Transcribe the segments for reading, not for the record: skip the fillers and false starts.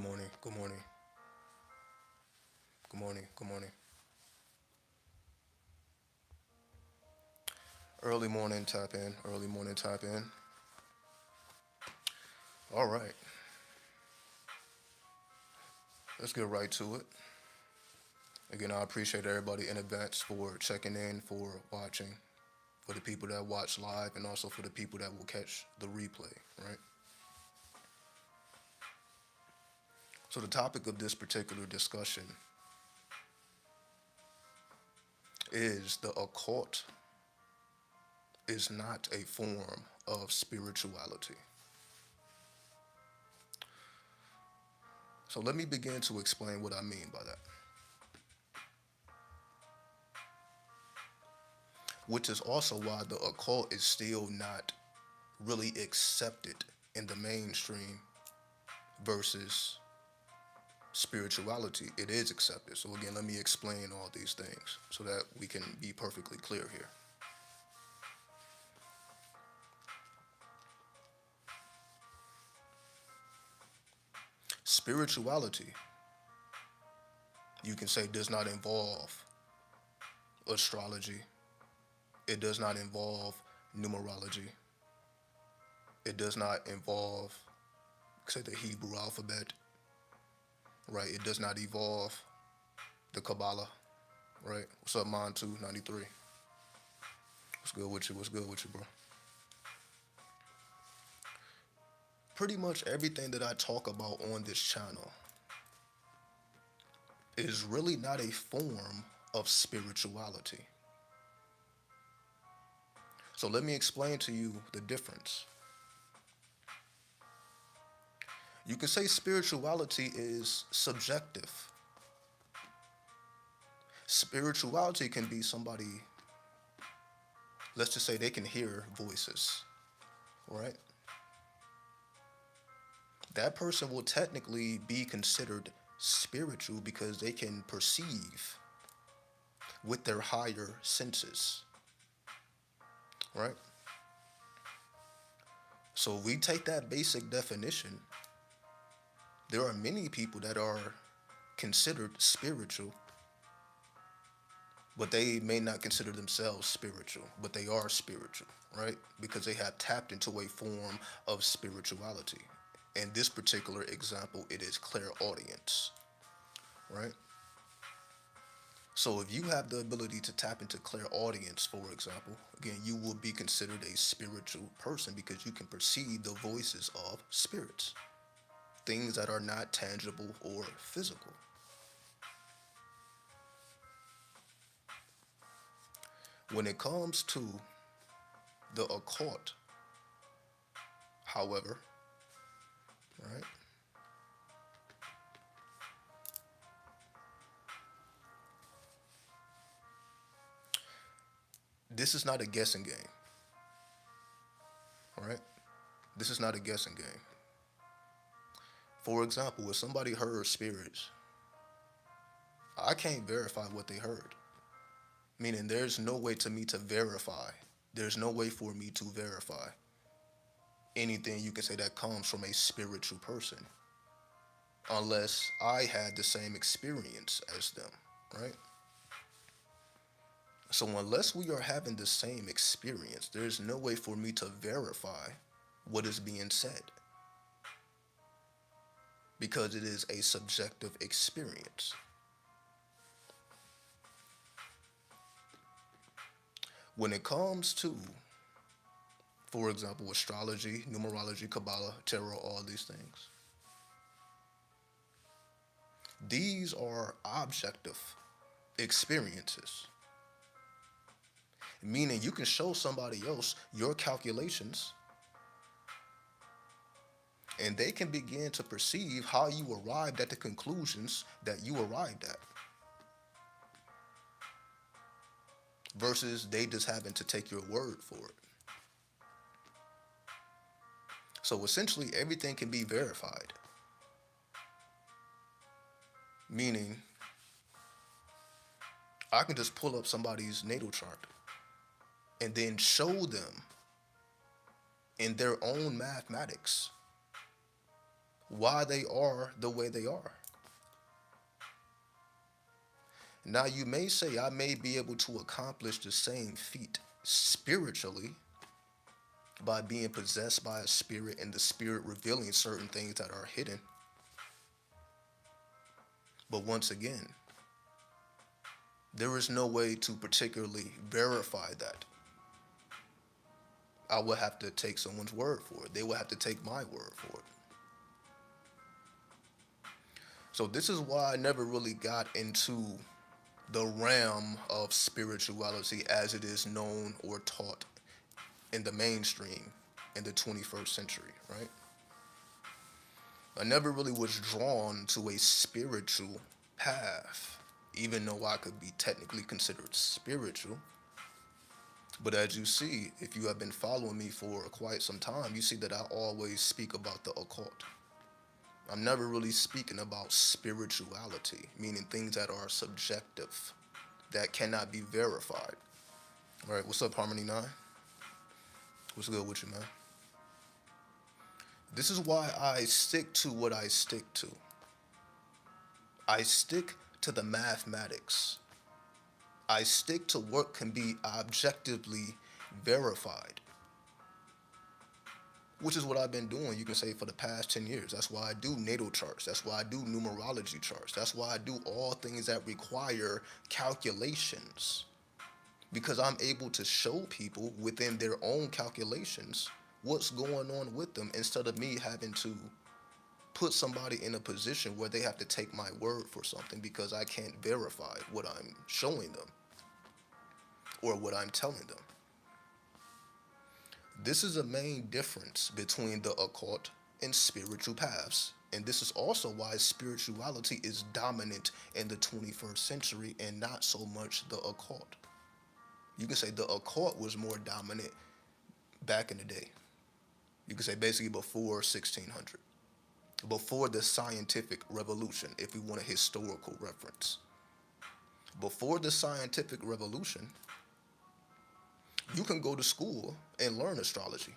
morning, good morning, good morning, good morning. Early morning tap in, early morning tap in. All right, let's get right to it. Again, I appreciate everybody in advance for checking in, for watching, for the people that watch live, and also for the people that will catch the replay, right? So, the topic of this particular discussion is the occult is not a form of spirituality. So, let me begin to explain what I mean by that, which is also why the occult is still not really accepted in the mainstream versus spirituality. It is accepted. So, again, let me explain all these things so that we can be perfectly clear here. Spirituality, you can say, does not involve astrology, it does not involve numerology, it does not involve, say, the Hebrew alphabet, right? It does not involve the Kabbalah, right? What's up, Mon 293? What's good with you? What's good with you, bro? Pretty much everything that I talk about on this channel is really not a form of spirituality. So let me explain to you the difference. You can say spirituality is subjective. Spirituality can be somebody, let's just say they can hear voices, right? That person will technically be considered spiritual because they can perceive with their higher senses, right? So we take that basic definition. There are many people that are considered spiritual, but they may not consider themselves spiritual, but they are spiritual, right? Because they have tapped into a form of spirituality. In this particular example, it is clairaudience, right? So if you have the ability to tap into clairaudience, for example, again, you will be considered a spiritual person because you can perceive the voices of spirits, things that are not tangible or physical. When it comes to the occult, however, right, this is not a guessing game, all right? This is not a guessing game. For example, if somebody heard spirits, I can't verify what they heard. Meaning there's no way to me to verify. There's no way for me to verify anything you can say that comes from a spiritual person unless I had the same experience as them, right? So unless we are having the same experience, there's no way for me to verify what is being said because it is a subjective experience. When it comes to, for example, astrology, numerology, Kabbalah, tarot, all these things, these are objective experiences, meaning you can show somebody else your calculations and they can begin to perceive how you arrived at the conclusions that you arrived at versus they just having to take your word for it. So essentially everything can be verified, meaning I can just pull up somebody's natal chart and then show them in their own mathematics why they are the way they are. Now, you may say, I may be able to accomplish the same feat spiritually by being possessed by a spirit and the spirit revealing certain things that are hidden. But once again, there is no way to particularly verify that. I would have to take someone's word for it. They would have to take my word for it. So this is why I never really got into the realm of spirituality as it is known or taught in the mainstream in the 21st century, right? I never really was drawn to a spiritual path, even though I could be technically considered spiritual. But as you see, if you have been following me for quite some time, you see that I always speak about the occult. I'm never really speaking about spirituality, meaning things that are subjective, that cannot be verified. All right, what's up, Harmony 9? What's good with you, man? This is why I stick to what I stick to. I stick to the mathematics. I stick to what can be objectively verified, which is what I've been doing, you can say, for the past 10 years. That's why I do natal charts. That's why I do numerology charts. That's why I do all things that require calculations, because I'm able to show people within their own calculations what's going on with them, instead of me having to put somebody in a position where they have to take my word for something because I can't verify what I'm showing them or what I'm telling them. This is a main difference between the occult and spiritual paths. And this is also why spirituality is dominant in the 21st century and not so much the occult. You can say the occult was more dominant back in the day. You can say basically before 1600, before the scientific revolution, if we want a historical reference. Before the scientific revolution, you can go to school and learn astrology.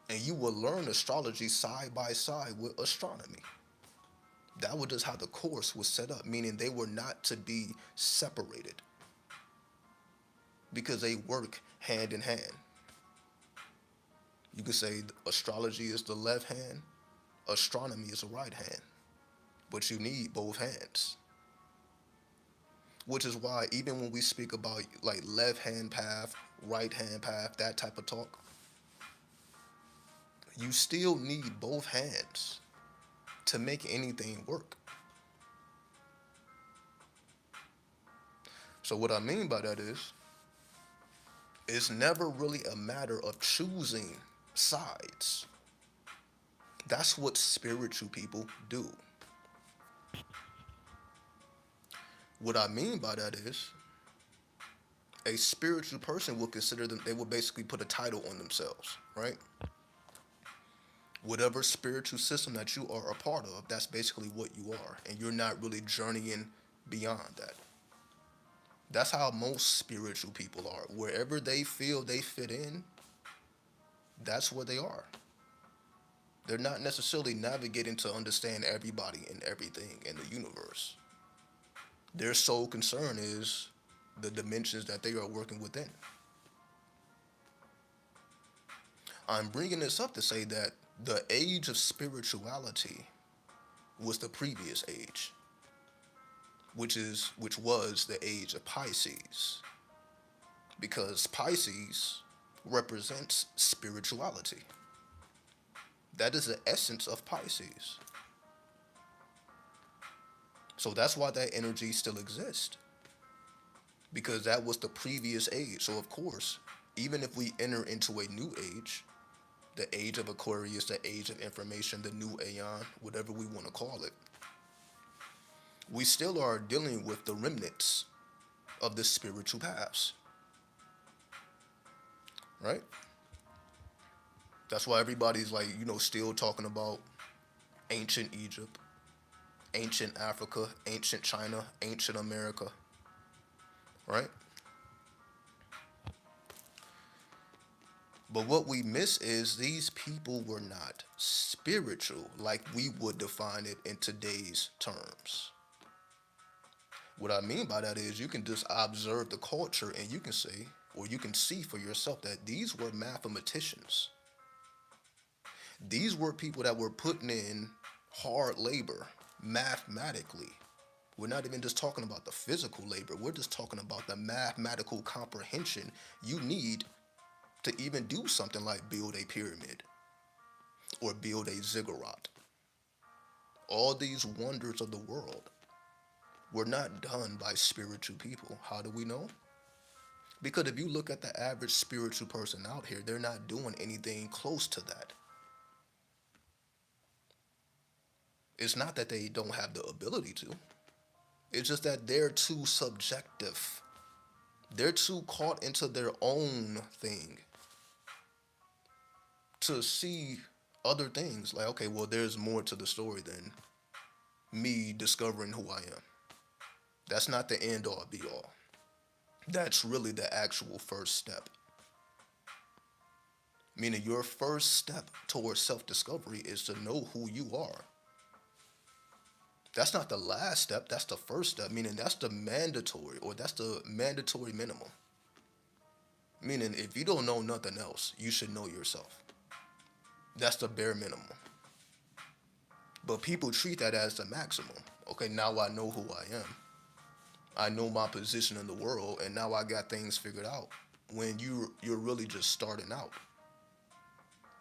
And you will learn astrology side by side with astronomy. That was just how the course was set up, meaning they were not to be separated because they work hand in hand. You could say astrology is the left hand, astronomy is the right hand, but you need both hands. Which is why even when we speak about like left hand path, right hand path, that type of talk, you still need both hands to make anything work. So what I mean by that is, it's never really a matter of choosing sides. That's what spiritual people do. What I mean by that is, a spiritual person will consider them, they will basically put a title on themselves, right? Whatever spiritual system that you are a part of, that's basically what you are. And you're not really journeying beyond that. That's how most spiritual people are. Wherever they feel they fit in, that's where they are. They're not necessarily navigating to understand everybody and everything in the universe. Their sole concern is the dimensions that they are working within. I'm bringing this up to say that the age of spirituality was the previous age, which was the age of Pisces, because Pisces represents spirituality. That is the essence of Pisces. So that's why that energy still exists, because that was the previous age. So of course, even if we enter into a new age, the age of Aquarius, the age of information, the new aeon, whatever we want to call it, we still are dealing with the remnants of the spiritual paths, right? That's why everybody's like, still talking about ancient Egypt, ancient Africa, ancient China, ancient America, right? But what we miss is these people were not spiritual like we would define it in today's terms. What I mean by that is you can just observe the culture and you can say, or you can see for yourself that these were mathematicians. These were people that were putting in hard labor mathematically. We're not even just talking about the physical labor, we're just talking about the mathematical comprehension you need to even do something like build a pyramid or build a ziggurat. All these wonders of the world were not done by spiritual people. How do we know? Because if you look at the average spiritual person out here, they're not doing anything close to that. It's not that they don't have the ability to, it's just that they're too subjective. They're too caught into their own thing to see other things. Like, okay, well, there's more to the story than me discovering who I am. That's not the end all be all. That's really the actual first step. Meaning, your first step towards self discovery is to know who you are. That's not the last step, that's the first step, meaning that's the mandatory, or that's the mandatory minimum. Meaning, if you don't know nothing else, you should know yourself. That's the bare minimum. But people treat that as the maximum. Okay, now I know who I am. I know my position in the world, and now I got things figured out. When you're really just starting out,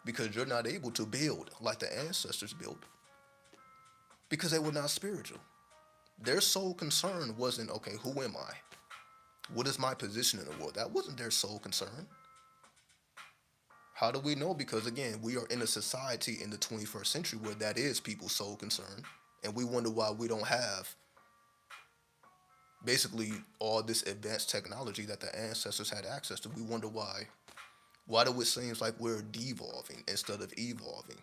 because you're not able to build like the ancestors built, because they were not spiritual. Their sole concern wasn't, okay, who am I? What is my position in the world? That wasn't their sole concern. How do we know? Because again, we are in a society in the 21st century where that is people's sole concern. And we wonder why we don't have basically all this advanced technology that the ancestors had access to. We wonder why. Why do it seems like we're devolving instead of evolving?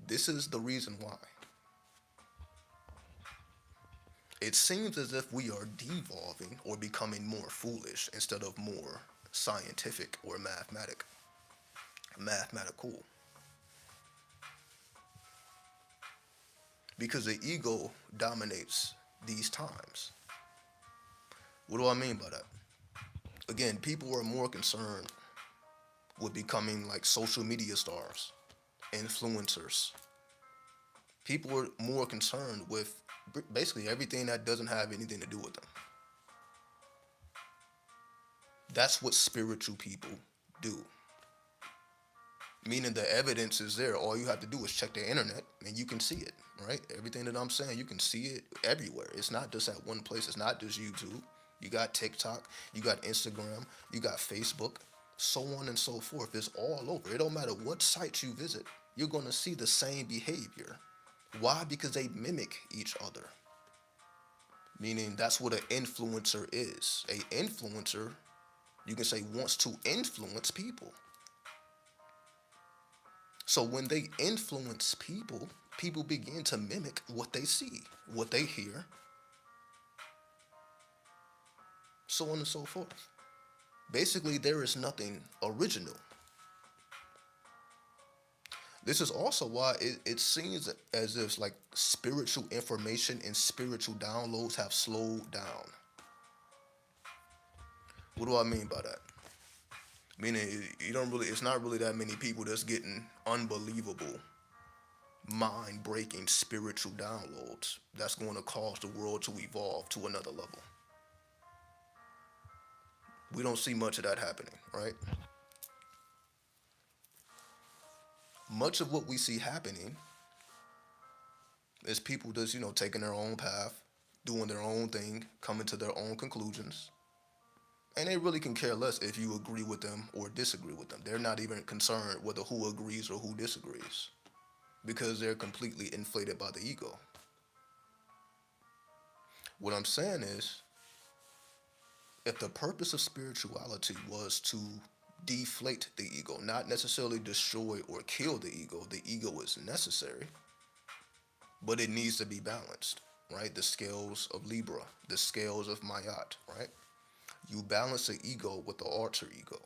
This is the reason why. It seems as if we are devolving or becoming more foolish instead of more scientific or mathematical. Because the ego dominates these times. What do I mean by that? Again, people are more concerned with becoming like social media stars, influencers. People are more concerned with basically everything that doesn't have anything to do with them. That's what spiritual people do. Meaning the evidence is there. All you have to do is check the internet and you can see it, right? Everything that I'm saying, you can see it everywhere. It's not just at one place. It's not just YouTube. You got TikTok, you got Instagram, you got Facebook, so on and so forth. It's all over. It don't matter what site you visit, you're going to see the same behavior. Why? Because they mimic each other. Meaning that's what an influencer is. A influencer, you can say, wants to influence people. So when they influence people, people begin to mimic what they see, what they hear, so on and so forth. Basically, there is nothing original. This is also why it seems as if like spiritual information and spiritual downloads have slowed down. What do I mean by that? Meaning you don't really, it's not really that many people that's getting unbelievable, mind-breaking spiritual downloads that's going to cause the world to evolve to another level. We don't see much of that happening, right? Much of what we see happening is people just, taking their own path, doing their own thing, coming to their own conclusions. And they really can care less if you agree with them or disagree with them. They're not even concerned whether who agrees or who disagrees because they're completely inflated by the ego. What I'm saying is, if the purpose of spirituality was to deflate the ego, not necessarily destroy or kill the ego is necessary, but it needs to be balanced, right? The scales of Libra, the scales of Mayat, right? You balance the ego with the alter ego.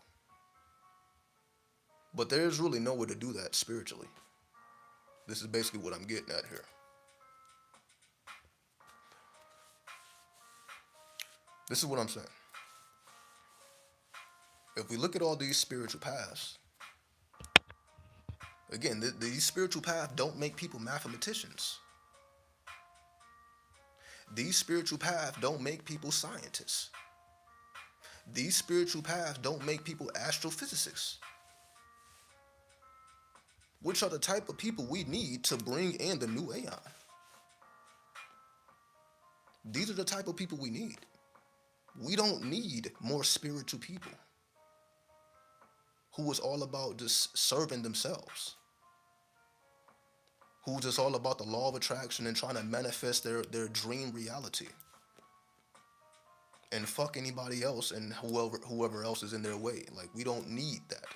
But there's really no way to do that spiritually. This is basically what I'm getting at here. This is what I'm saying. If we look at all these spiritual paths, again, these spiritual paths don't make people mathematicians. These spiritual paths don't make people scientists. These spiritual paths don't make people astrophysicists, which are the type of people we need to bring in the new AI. These are the type of people we need. We don't need more spiritual people who is all about just serving themselves, who's just all about the law of attraction and trying to manifest their dream reality. And fuck anybody else and whoever else is in their way. Like, we don't need that.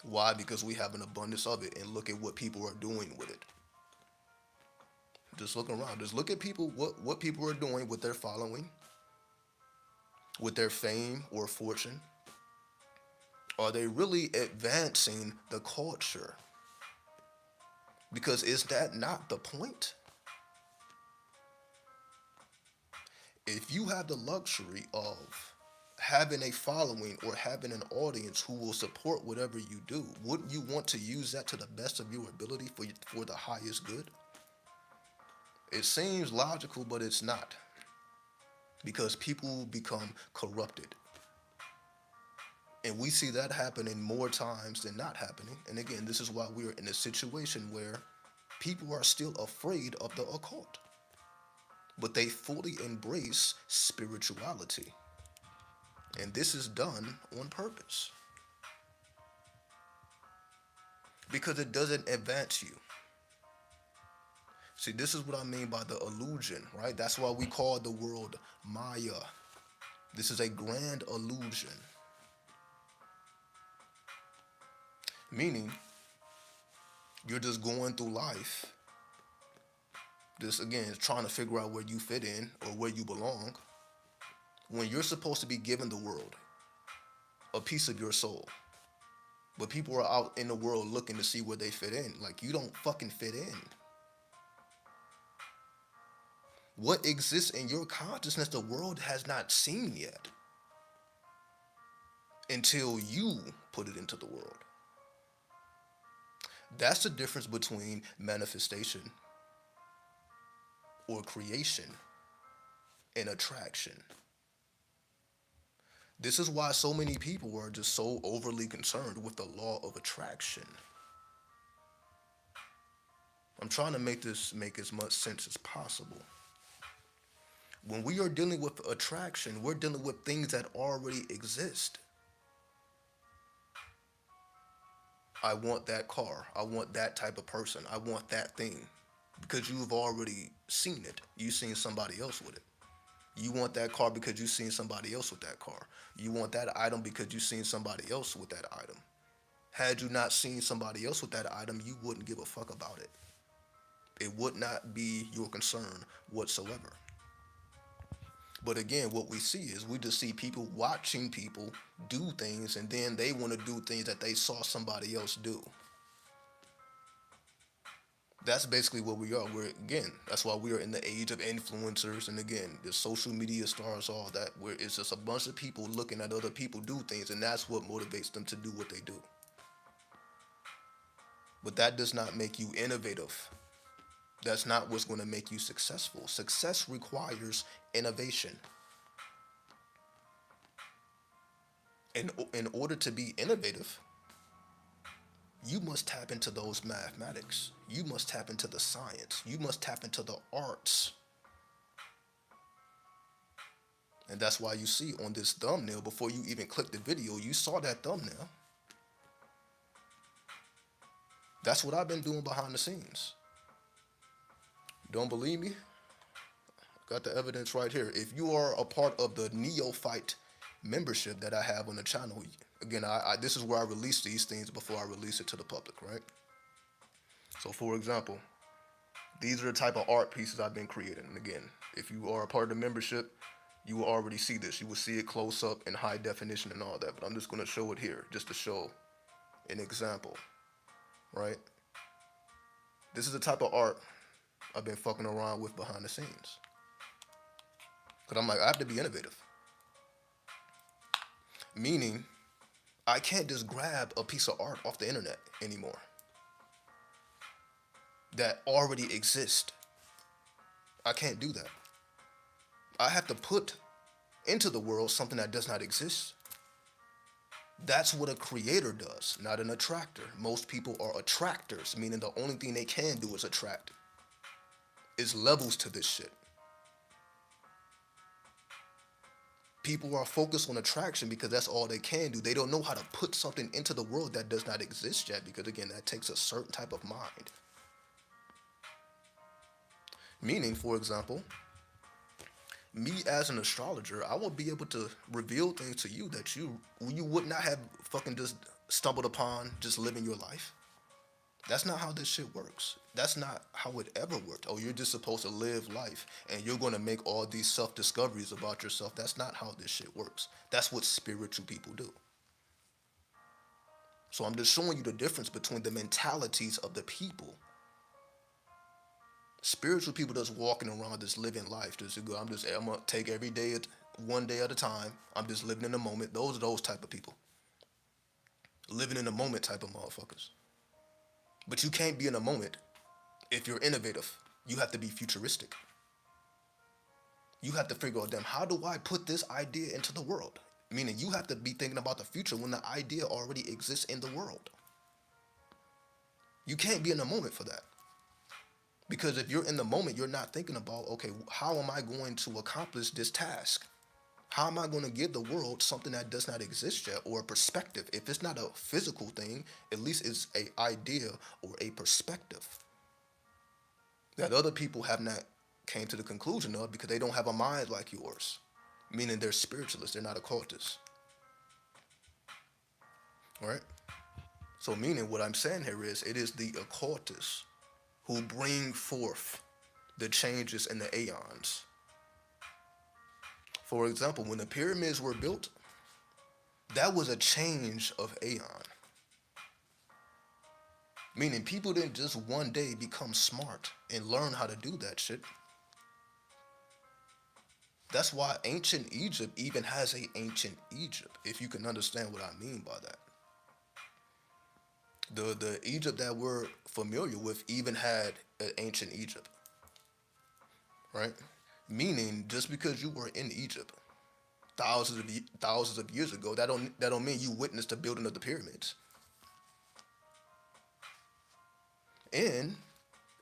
Why? Because we have an abundance of it, and look at what people are doing with it. Just look around. Just look at people, what people are doing with their following, with their fame or fortune. Are they really advancing the culture? Because is that not the point? If you have the luxury of having a following or having an audience who will support whatever you do, wouldn't you want to use that to the best of your ability for the highest good? It seems logical, but it's not. Because people become corrupted. And we see that happening more times than not happening. And again, this is why we're in a situation where people are still afraid of the occult. But they fully embrace spirituality. And this is done on purpose. Because it doesn't advance you. See, this is what I mean by the illusion, right? That's why we call the world Maya. This is a grand illusion. Meaning, you're just going through life, just again, trying to figure out where you fit in or where you belong, when you're supposed to be giving the world a piece of your soul. But people are out in the world looking to see where they fit in. Like, you don't fucking fit in. What exists in your consciousness, the world has not seen yet until you put it into the world. That's the difference between manifestation or creation and attraction. This is why so many people are just so overly concerned with the law of attraction. I'm trying to make this make as much sense as possible. When we are dealing with attraction, we're dealing with things that already exist. I want that car. I want that type of person. I want that thing. Because you've already seen it. You've seen somebody else with it. You want that car because you've seen somebody else with that car. You want that item because you've seen somebody else with that item. Had you not seen somebody else with that item, you wouldn't give a fuck about it. It would not be your concern whatsoever. But again, what we see is we just see people watching people do things, and then they want to do things that they saw somebody else do. That's basically what we are. That's why we are in the age of influencers, and again, the social media stars, all that, where it's just a bunch of people looking at other people do things, and that's what motivates them to do what they do. But that does not make you innovative. That's not what's going to make you successful. Success requires innovation. And in order to be innovative, you must tap into those mathematics. You must tap into the science. You must tap into the arts. And that's why you see on this thumbnail, before you even click the video, you saw that thumbnail. That's what I've been doing behind the scenes. Don't believe me? Got the evidence right here. If you are a part of the neophyte membership that I have on the channel, again, this is where I release these things before I release it to the public, right? So, for example, these are the type of art pieces I've been creating. And again, if you are a part of the membership, you will already see this. You will see it close up in high definition and all that. But I'm just going to show it here just to show An example, right? This is the type of art I've been fucking around with behind the scenes. Because I'm like, I have to be innovative. Meaning, I can't just grab a piece of art off the internet anymore that already exists. I can't do that. I have to put into the world something that does not exist. That's what a creator does, not an attractor. Most people are attractors, meaning the only thing they can do is attract. It's levels to this shit. People are focused on attraction because that's all they can do. They don't know how to put something into the world that does not exist yet, because again, that takes a certain type of mind. Meaning, for example, me as an astrologer, I will be able to reveal things to you that you would not have fucking just stumbled upon just living your life. That's not how this shit works. That's not how it ever worked. Oh, you're just supposed to live life and you're going to make all these self-discoveries about yourself. That's not how this shit works. That's what spiritual people do. So I'm just showing you the difference between the mentalities of the people. Spiritual people just walking around just living life. I'm gonna take every day one day at a time. I'm just living in the moment. Those are those type of people. Living in the moment type of motherfuckers. But you can't be in a moment if you're innovative. You have to be futuristic. You have to figure out, damn, how do I put this idea into the world? Meaning you have to be thinking about the future when the idea already exists in the world. You can't be in the moment for that. Because if you're in the moment, you're not thinking about, okay, how am I going to accomplish this task? How am I going to give the world something that does not exist yet, or a perspective? If it's not a physical thing, at least it's an idea or a perspective that other people have not came to the conclusion of because they don't have a mind like yours. Meaning they're spiritualists, they're not occultists. All right? So meaning what I'm saying here is it is the occultists who bring forth the changes in the aeons. For example, when the pyramids were built, that was a change of aeon. Meaning people didn't just one day become smart and learn how to do that shit. That's why ancient Egypt even has an ancient Egypt, if you can understand what I mean by that. The Egypt that we're familiar with even had an ancient Egypt, right? Meaning, just because you were in Egypt thousands of years ago, that don't mean you witnessed the building of the pyramids. And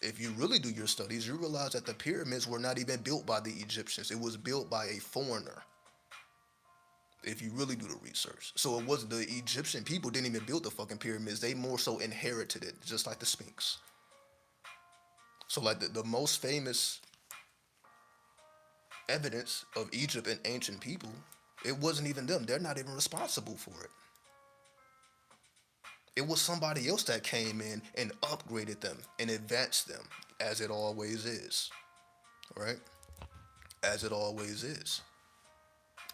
if you really do your studies, you realize that the pyramids were not even built by the Egyptians. It was built by a foreigner. If you really do the research. So it wasn't the Egyptian people didn't even build the fucking pyramids. They more so inherited it, just like the Sphinx. So like the most famous evidence of Egypt and ancient people, it wasn't even them. They're not even responsible for it. It was somebody else that came in and upgraded them and advanced them, as it always is. Right? As it always is.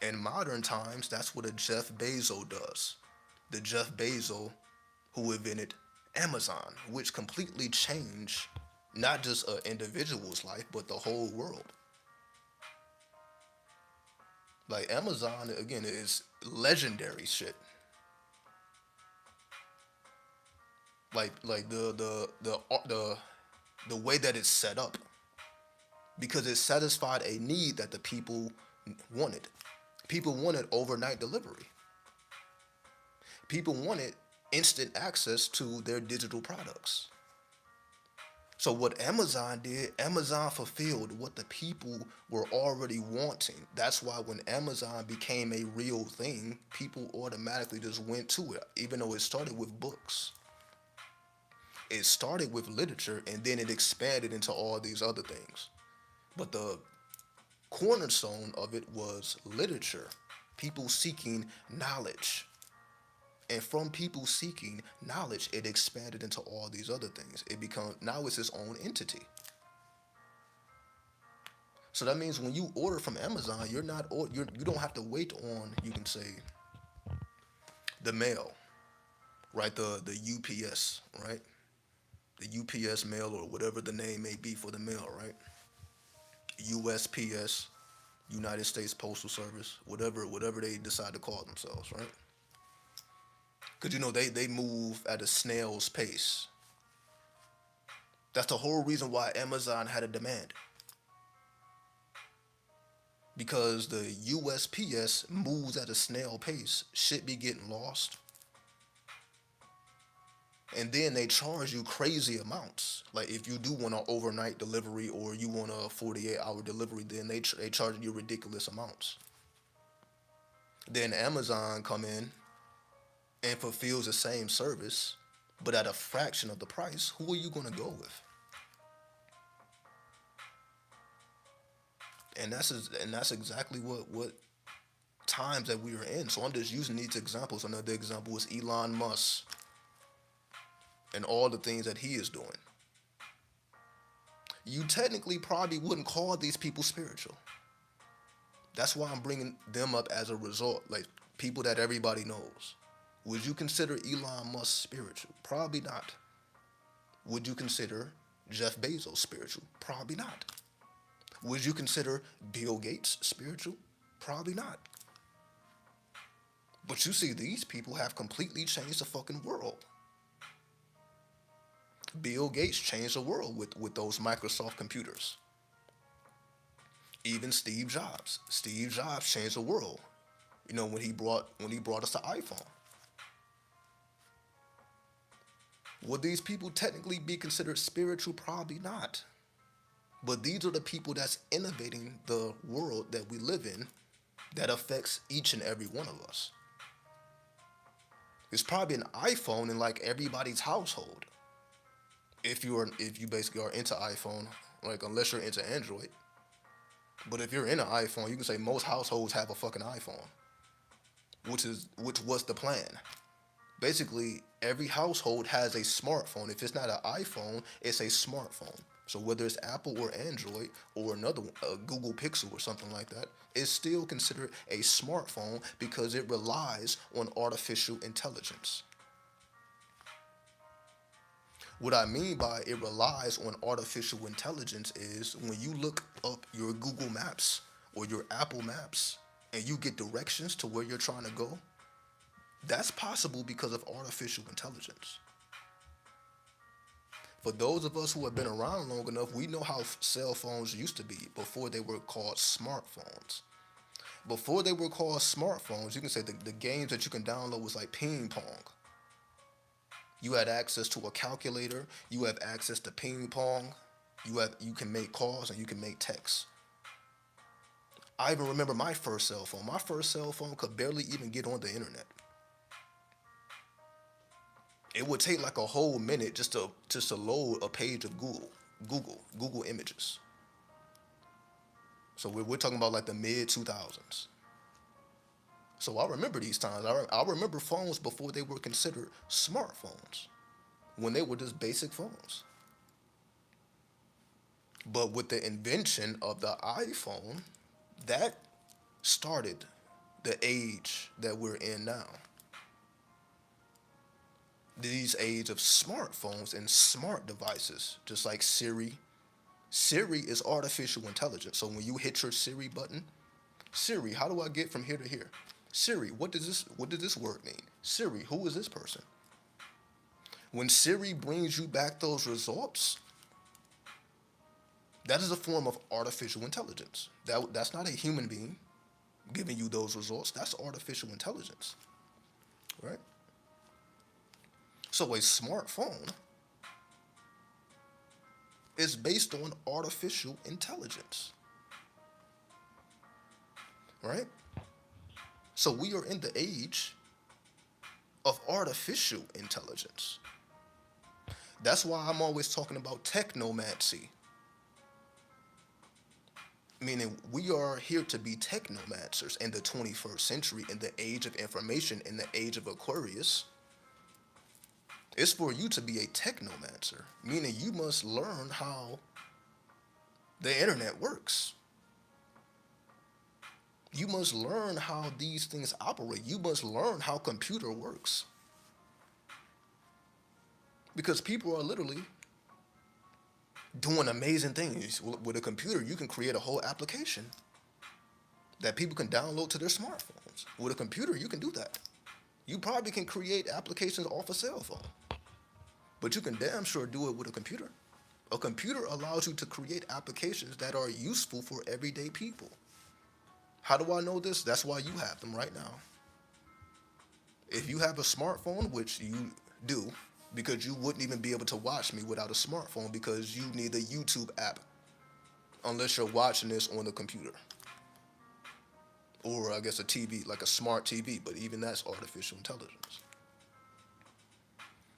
In modern times, that's what a Jeff Bezos does. The Jeff Bezos who invented Amazon, which completely changed not just an individual's life, but the whole world. Like Amazon, again, is legendary shit. Like the way that it's set up, because it satisfied a need that the people wanted. People wanted overnight delivery. People wanted instant access to their digital products. So what Amazon did, Amazon fulfilled what the people were already wanting. That's why when Amazon became a real thing, people automatically just went to it, even though it started with books. It started with literature and then it expanded into all these other things. But the cornerstone of it was literature, people seeking knowledge. And from people seeking knowledge, it expanded into all these other things. Now it's its own entity. So that means when you order from Amazon, you don't have to wait on, you can say, the mail right? The UPS, right? The UPS mail or whatever the name may be for the mail, right? USPS, United States Postal Service, whatever they decide to call themselves, right? Because they move at a snail's pace. That's the whole reason why Amazon had a demand. Because the USPS moves at a snail pace, shit be getting lost. And then they charge you crazy amounts. Like if you do want an overnight delivery or you want a 48-hour delivery, then they charge you ridiculous amounts. Then Amazon come in and fulfills the same service, but at a fraction of the price. Who are you gonna go with? And that's exactly what times that we are in. So I'm just using these examples. Another example is Elon Musk and all the things that he is doing. You technically probably wouldn't call these people spiritual. That's why I'm bringing them up as a result, like people that everybody knows. Would you consider Elon Musk spiritual? Probably not. Would you consider Jeff Bezos spiritual? Probably not. Would you consider Bill Gates spiritual? Probably not. But you see, these people have completely changed the fucking world. Bill Gates changed the world with those Microsoft computers. Even Steve Jobs. Steve Jobs changed the world. When he brought us the iPhone. Would these people technically be considered spiritual? Probably not. But these are the people that's innovating the world that we live in that affects each and every one of us. There's probably an iPhone in like everybody's household. If you basically are into iPhone, like unless you're into Android. But if you're in an iPhone, you can say most households have a fucking iPhone, which was the plan. Basically, every household has a smartphone. If it's not an iPhone, it's a smartphone. So whether it's Apple or Android or another one, a Google Pixel or something like that, it's still considered a smartphone because it relies on artificial intelligence. What I mean by it relies on artificial intelligence is when you look up your Google Maps or your Apple Maps and you get directions to where you're trying to go, that's possible because of artificial intelligence. For those of us who have been around long enough, we know how cell phones used to be before they were called smartphones. Before they were called smartphones, you can say the games that you can download was like ping pong. You had access to a calculator. You have access to ping pong. You can make calls and you can make texts. I even remember my first cell phone. My first cell phone could barely even get on the internet. It would take like a whole minute just to load a page of Google Images. So we're talking about like the mid 2000s. So I remember these times. I remember phones before they were considered smartphones, when they were just basic phones. But with the invention of the iPhone, that started the age that we're in now. These age of smartphones and smart devices, just like Siri. Siri is artificial intelligence. So when you hit your Siri button, Siri, how do I get from here to here? Siri, what does this word mean? Siri, who is this person? When Siri brings you back those results, that is a form of artificial intelligence. That's not a human being giving you those results. That's artificial intelligence, right? So a smartphone is based on artificial intelligence, right? So we are in the age of artificial intelligence. That's why I'm always talking about technomancy. Meaning we are here to be technomancers in the 21st century, in the age of information, in the age of Aquarius. It's for you to be a technomancer, meaning you must learn how the internet works. You must learn how these things operate. You must learn how computer works. Because people are literally doing amazing things. With a computer, you can create a whole application that people can download to their smartphones. With a computer, you can do that. You probably can create applications off a cell phone, but you can damn sure do it with a computer. A computer allows you to create applications that are useful for everyday people. How do I know this? That's why you have them right now. If you have a smartphone, which you do, because you wouldn't even be able to watch me without a smartphone because you need a YouTube app unless you're watching this on the computer. Or I guess a TV, like a smart TV, but even that's artificial intelligence.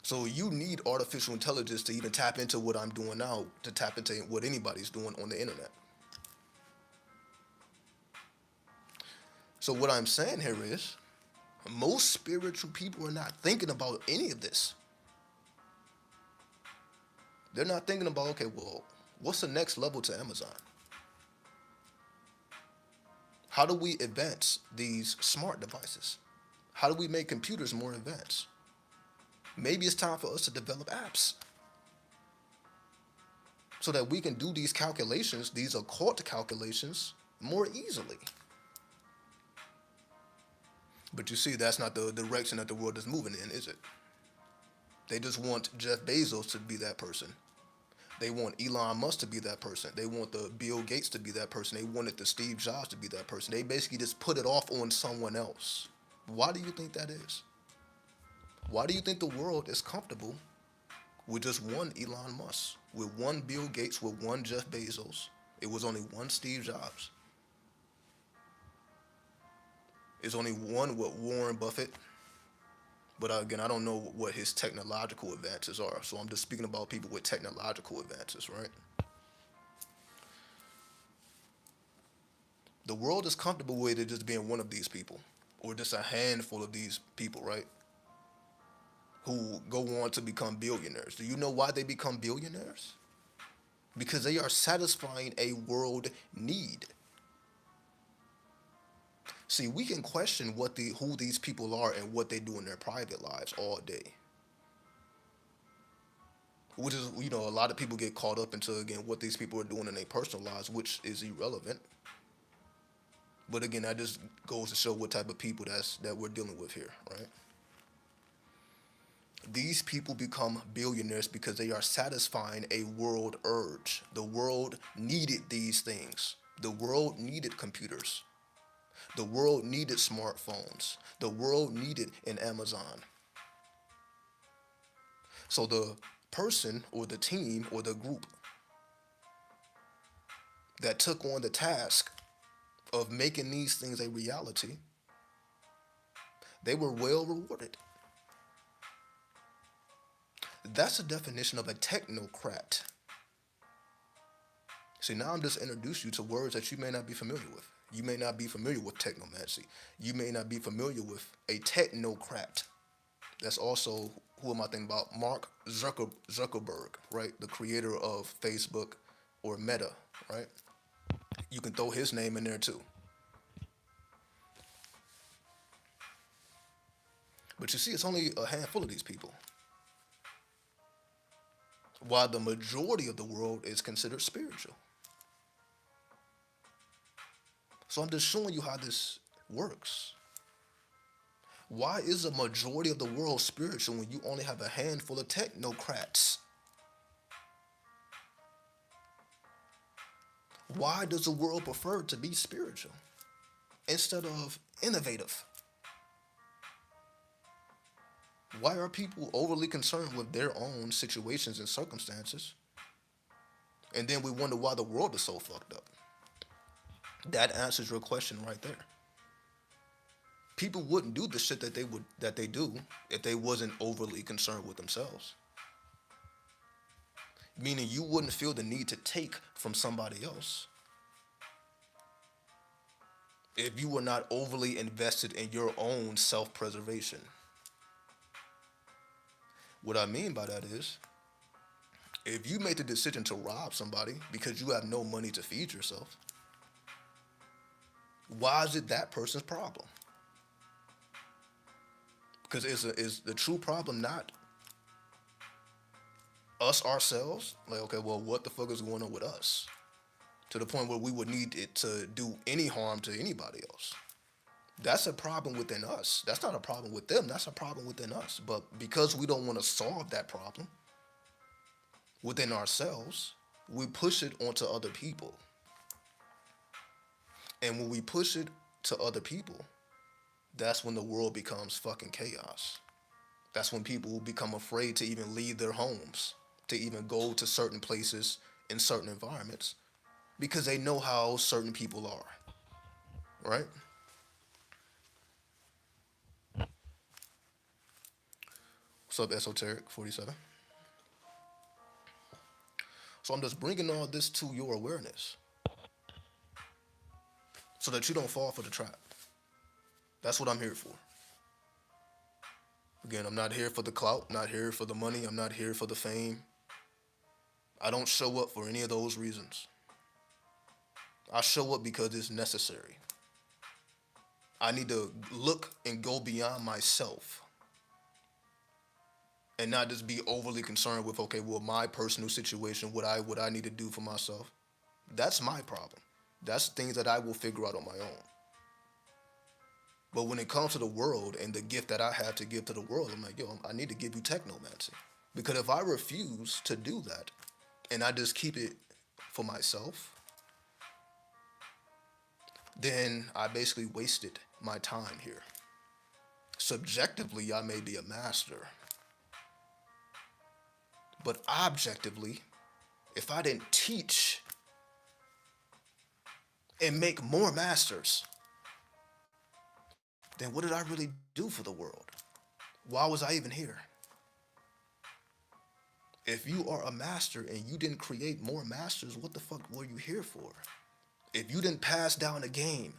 So you need artificial intelligence to even tap into what I'm doing now, to tap into what anybody's doing on the internet. So what I'm saying here is, most spiritual people are not thinking about any of this. They're not thinking about, okay, well, what's the next level to Amazon? How do we advance these smart devices? How do we make computers more advanced? Maybe it's time for us to develop apps so that we can do these calculations, these occult calculations, more easily. But you see, that's not the direction that the world is moving in, is it? They just want Jeff Bezos to be that person. They want Elon Musk to be that person. They want the Bill Gates to be that person. They wanted the Steve Jobs to be that person. They basically just put it off on someone else. Why do you think that is? Why do you think the world is comfortable with just one Elon Musk, with one Bill Gates, with one Jeff Bezos? It was only one Steve Jobs. It's only one with Warren Buffett. But again, I don't know what his technological advances are. So I'm just speaking about people with technological advances, right? The world is comfortable with it just being one of these people, or just a handful of these people, right? Who go on to become billionaires. Do you know why they become billionaires? Because they are satisfying a world need. See, we can question who these people are and what they do in their private lives all day. Which is, a lot of people get caught up into, again, what these people are doing in their personal lives, which is irrelevant. But again, that just goes to show what type of people that we're dealing with here, right? These people become billionaires because they are satisfying a world urge. The world needed these things. The world needed computers. The world needed smartphones. The world needed an Amazon. So the person or the team or the group that took on the task of making these things a reality, they were well rewarded. That's the definition of a technocrat. See, now I'm just introducing you to words that you may not be familiar with. You may not be familiar with technomancy. You may not be familiar with a technocrat. That's also, who am I thinking about? Mark Zuckerberg, right? The creator of Facebook or Meta, right? You can throw his name in there too. But you see, it's only a handful of these people. While the majority of the world is considered spiritual. So I'm just showing you how this works. Why is the majority of the world spiritual when you only have a handful of technocrats? Why does the world prefer to be spiritual instead of innovative? Why are people overly concerned with their own situations and circumstances? And then we wonder why the world is so fucked up. That answers your question right there. People wouldn't do the shit that they do if they wasn't overly concerned with themselves. Meaning you wouldn't feel the need to take from somebody else if you were not overly invested in your own self-preservation. What I mean by that is, if you make the decision to rob somebody because you have no money to feed yourself, why is it that person's problem? Because is the true problem not us ourselves, like, okay, well, what the fuck is going on with us? To the point where we would need it to do any harm to anybody else. That's a problem within us. That's not a problem with them. That's a problem within us. But because we don't want to solve that problem within ourselves, we push it onto other people. And when we push it to other people, that's when the world becomes fucking chaos. That's when people become afraid to even leave their homes, to even go to certain places in certain environments, because they know how certain people are, right? What's up, Esoteric 47? So I'm just bringing all this to your awareness so that you don't fall for the trap. That's what I'm here for. Again, I'm not here for the clout, not here for the money, I'm not here for the fame. I don't show up for any of those reasons. I show up because it's necessary. I need to look and go beyond myself and not just be overly concerned with, okay, well, my personal situation, what I need to do for myself. That's my problem. That's things that I will figure out on my own. But when it comes to the world and the gift that I have to give to the world, I'm like, yo, I need to give you technomancy. Because if I refuse to do that and I just keep it for myself, then I basically wasted my time here. Subjectively, I may be a master. But objectively, if I didn't teach and make more masters, then what did I really do for the world? Why was I even here? If you are a master and you didn't create more masters, what the fuck were you here for? If you didn't pass down a game.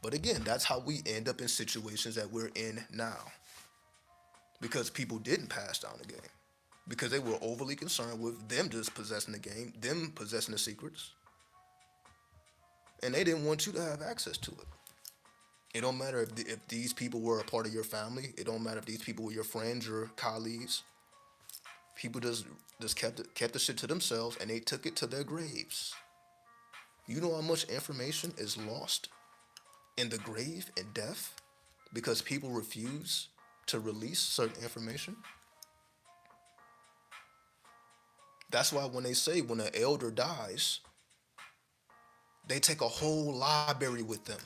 But again, that's how we end up in situations that we're in now. Because people didn't pass down the game. Because they were overly concerned with them just possessing the game, them possessing the secrets. And they didn't want you to have access to it. It don't matter if these people were a part of your family. It don't matter if these people were your friends, your colleagues. People just kept the shit to themselves and they took it to their graves. You know how much information is lost in the grave and death because people refuse to release certain information? That's why when they say when an elder dies, they take a whole library with them.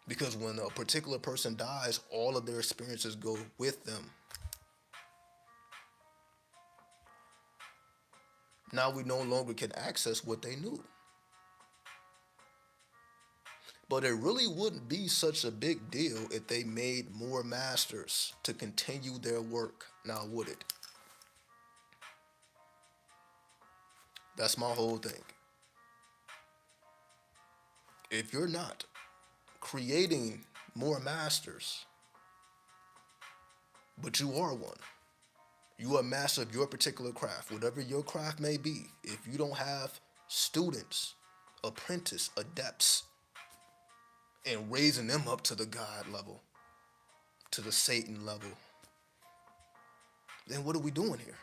Because when a particular person dies, all of their experiences go with them. Now we no longer can access what they knew. But it really wouldn't be such a big deal if they made more masters to continue their work, now would it? That's my whole thing. If you're not creating more masters, but you are one, you are a master of your particular craft, whatever your craft may be. If you don't have students, apprentice, adepts, and raising them up to the God level, to the Satan level, then what are we doing here?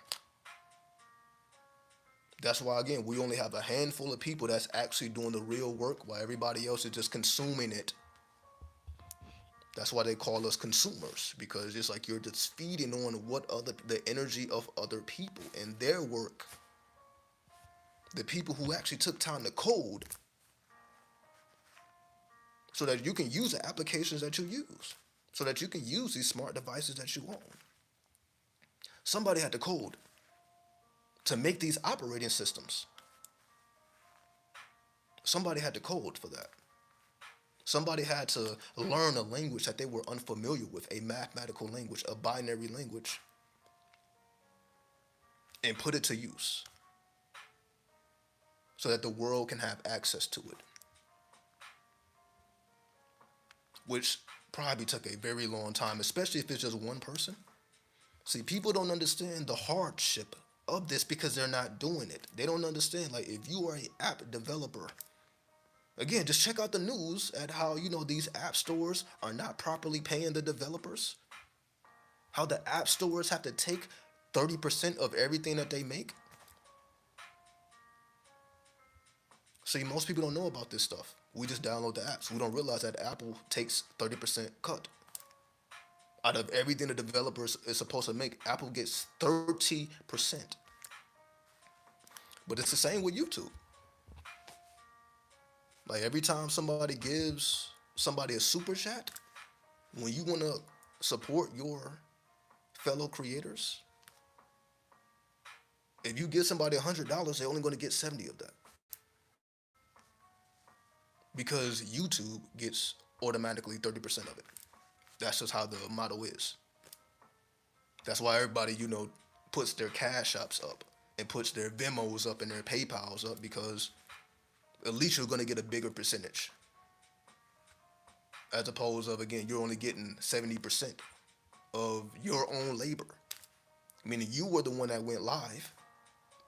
That's why, again, we only have a handful of people that's actually doing the real work while everybody else is just consuming it. That's why they call us consumers, because it's like you're just feeding on the energy of other people and their work. The people who actually took time to code so that you can use the applications that you use, so that you can use these smart devices that you own. Somebody had to code to make these operating systems. Somebody had to code for that. Somebody had to learn a language that they were unfamiliar with, a mathematical language, a binary language, and put it to use so that the world can have access to it, which probably took a very long time, especially if it's just one person. See, people don't understand the hardship of this because they're not doing it. They don't understand, like, if you are an app developer, again, just check out the news at how, these app stores are not properly paying the developers. How the app stores have to take 30% of everything that they make? See, most people don't know about this stuff. We just download the apps. We don't realize that Apple takes 30% cut. Out of everything the developers is supposed to make, Apple gets 30%. But it's the same with YouTube. Like every time somebody gives somebody a super chat, when you want to support your fellow creators, if you give somebody $100, they're only going to get 70 of that because YouTube gets automatically 30% of it. That's just how the model is. That's why everybody, puts their cash apps up and puts their Venmos up and their PayPals up because at least you're going to get a bigger percentage. As opposed of, again, you're only getting 70% of your own labor. Meaning you were the one that went live.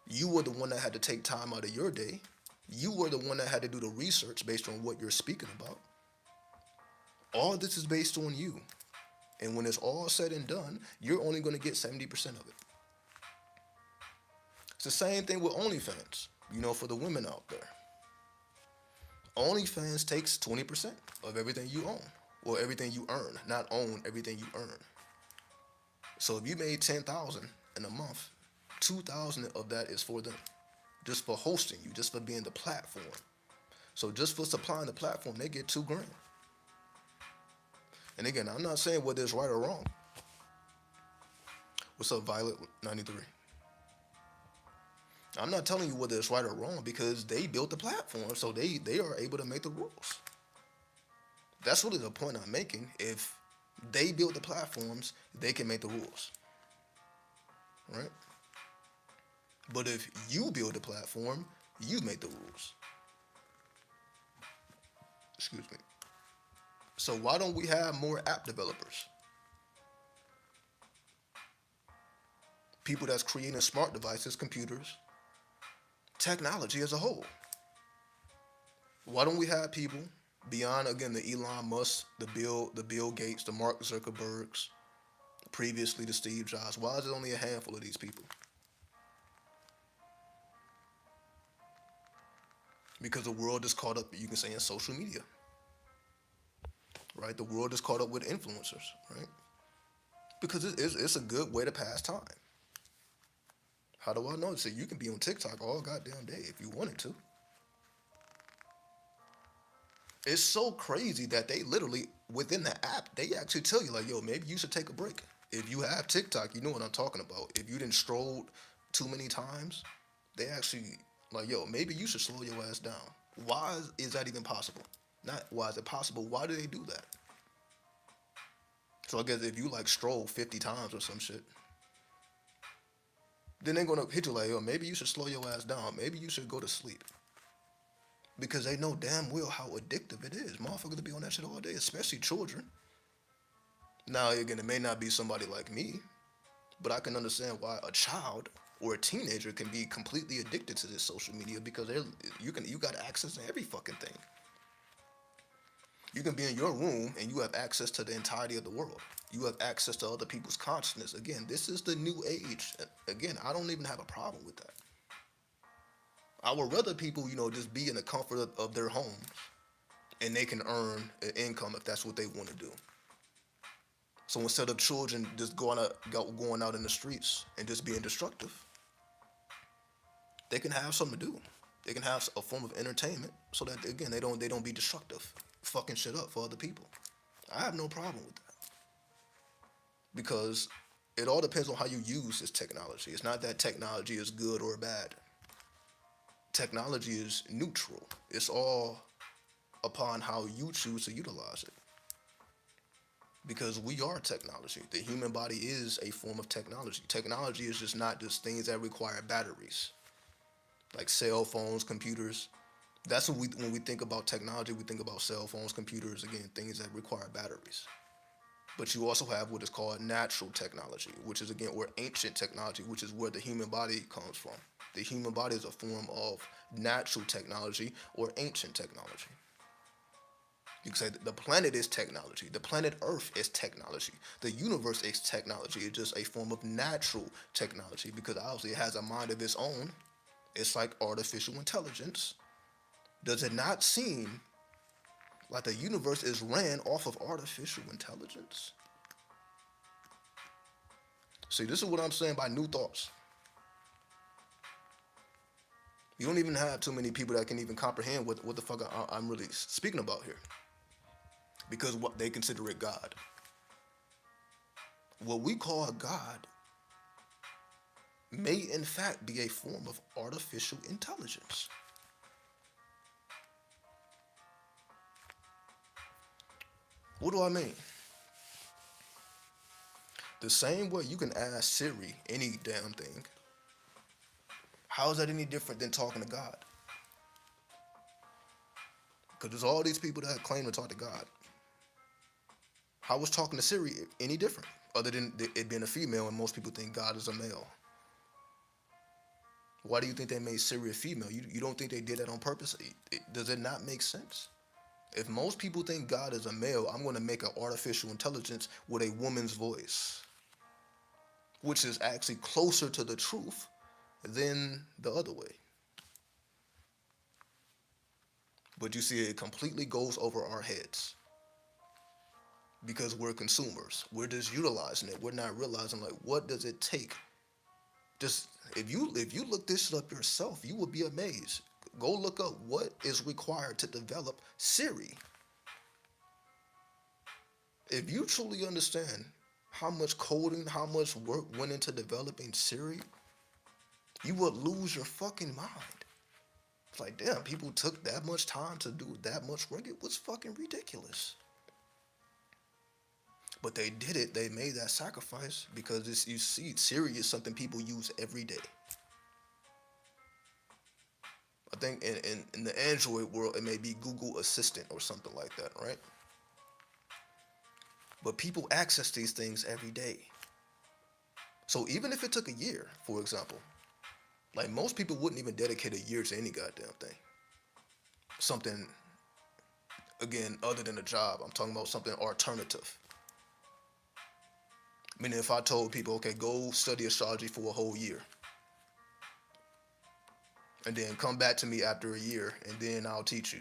You were the one that had to take time out of your day. You were the one that had to do the research based on what you're speaking about. All this is based on you. And when it's all said and done, you're only going to get 70% of it. It's the same thing with OnlyFans, for the women out there. OnlyFans takes 20% of everything you own, or everything you earn, not own, everything you earn. So if you made $10,000 in a month, $2,000 of that is for them, just for hosting you, just for being the platform. So just for supplying the platform, they get $2,000. And again, I'm not saying whether it's right or wrong. What's up, Violet 93? I'm not telling you whether it's right or wrong because they built the platform, so they are able to make the rules. That's really the point I'm making. If they build the platforms, they can make the rules, right? But if you build the platform, you make the rules. Excuse me. So why don't we have more app developers? People that's creating smart devices, computers, technology as a whole. Why don't we have people beyond, again, the Elon Musk, the Bill Gates, the Mark Zuckerbergs, previously the Steve Jobs? Why is it only a handful of these people? Because the world is caught up, you can say, in social media, right? The world is caught up with influencers, right? Because it's a good way to pass time. How do I know? So you can be on TikTok all goddamn day if you wanted to. It's so crazy that they literally, within the app, they actually tell you, like, yo, maybe you should take a break. If you have TikTok, you know what I'm talking about. If you didn't stroll too many times, they actually, like, yo, maybe you should slow your ass down. Why is that even possible? Not why is it possible, why do they do that? So I guess if you, like, stroll 50 times or some shit, then they're going to hit you like, yo, maybe you should slow your ass down. Maybe you should go to sleep. Because they know damn well how addictive it is. Motherfuckers to be on that shit all day, especially children. Now, again, it may not be somebody like me, but I can understand why a child or a teenager can be completely addicted to this social media because you got access to every fucking thing. You can be in your room and you have access to the entirety of the world. You have access to other people's consciousness. Again, this is the new age. Again, I don't even have a problem with that. I would rather people, just be in the comfort of their homes and they can earn an income if that's what they want to do. So instead of children just going out in the streets and just being destructive, they can have something to do. They can have a form of entertainment so that, again, they don't be destructive, fucking shit up for other people. I have no problem with that. Because it all depends on how you use this technology. It's not that technology is good or bad. Technology is neutral. It's all upon how you choose to utilize it. Because we are technology. The human body is a form of technology. Technology is just not just things that require batteries. Like cell phones, computers. That's when we think about technology, we think about cell phones, computers, again, things that require batteries. But you also have what is called natural technology, which is, again, or ancient technology, which is where the human body comes from. The human body is a form of natural technology or ancient technology. You can say that the planet is technology. The planet Earth is technology. The universe is technology. It's just a form of natural technology because obviously it has a mind of its own. It's like artificial intelligence. Does it not seem like the universe is ran off of artificial intelligence? See, this is what I'm saying by new thoughts. You don't even have too many people that can even comprehend what the fuck I'm really speaking about here. Because what they consider it God. What we call God may in fact be a form of artificial intelligence. What do I mean? The same way you can ask Siri any damn thing. How is that any different than talking to God? Because there's all these people that claim to talk to God. How was talking to Siri any different? Other than it being a female and most people think God is a male. Why do you think they made Siri a female? You don't think they did that on purpose? Does it not make sense? If most people think God is a male, I'm going to make an artificial intelligence with a woman's voice, which is actually closer to the truth than the other way. But you see, it completely goes over our heads because we're consumers. We're just utilizing it. We're not realizing, like, what does it take? Just if you look this shit up yourself, you will be amazed. Go look up what is required to develop Siri. If you truly understand how much coding, how much work went into developing Siri, you would lose your fucking mind. It's like, damn, people took that much time to do that much work. It was fucking ridiculous. But they did it. They made that sacrifice because you see, Siri is something people use every day. I think in the Android world, it may be Google Assistant or something like that, right? But people access these things every day. So even if it took a year, for example, like most people wouldn't even dedicate a year to any goddamn thing. Something, again, other than a job. I'm talking about something alternative. Meaning if I told people, okay, go study astrology for a whole year. And then come back to me after a year and then I'll teach you.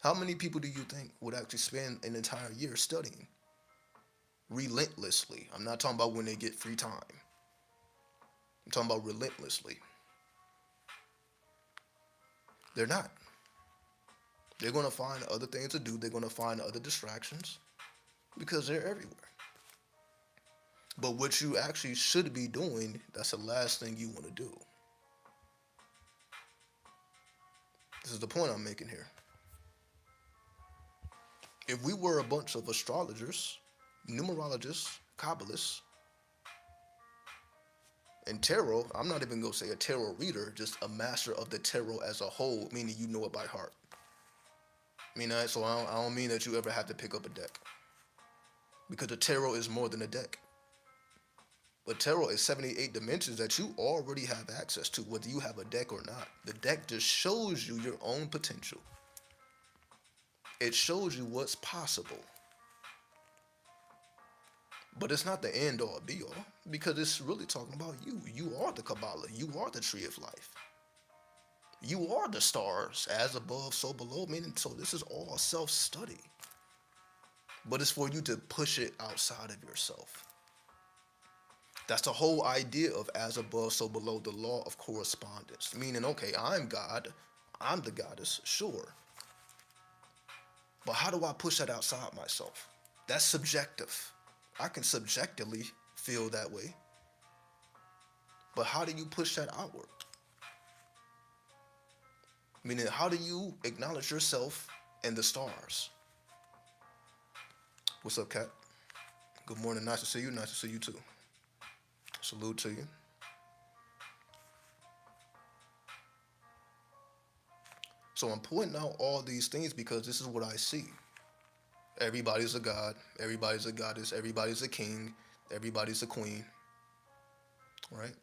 How many people do you think would actually spend an entire year studying? Relentlessly. I'm not talking about when they get free time. I'm talking about relentlessly. They're not. They're going to find other things to do. They're going to find other distractions because they're everywhere. But what you actually should be doing, that's the last thing you want to do. This is the point I'm making here. If we were a bunch of astrologers, numerologists, Kabbalists, and tarot, I'm not even going to say a tarot reader, just a master of the tarot as a whole, meaning you know it by heart. So I don't mean that you ever have to pick up a deck. Because the tarot is more than a deck. But tarot is 78 dimensions that you already have access to, whether you have a deck or not. The deck just shows you your own potential. It shows you what's possible. But it's not the end all be all, because it's really talking about you. You are the Kabbalah. You are the tree of life. You are the stars, as above, so below. Meaning, so this is all self-study. But it's for you to push it outside of yourself. That's the whole idea of as above, so below, the law of correspondence. Meaning, okay, I'm God, I'm the goddess, sure. But how do I push that outside myself? That's subjective. I can subjectively feel that way. But how do you push that outward? Meaning, how do you acknowledge yourself and the stars? What's up, Kat? Good morning, nice to see you, nice to see you too. Salute to you. So I'm pointing out all these things because this is what I see. Everybody's a god, everybody's a goddess, everybody's a king, everybody's a queen, right?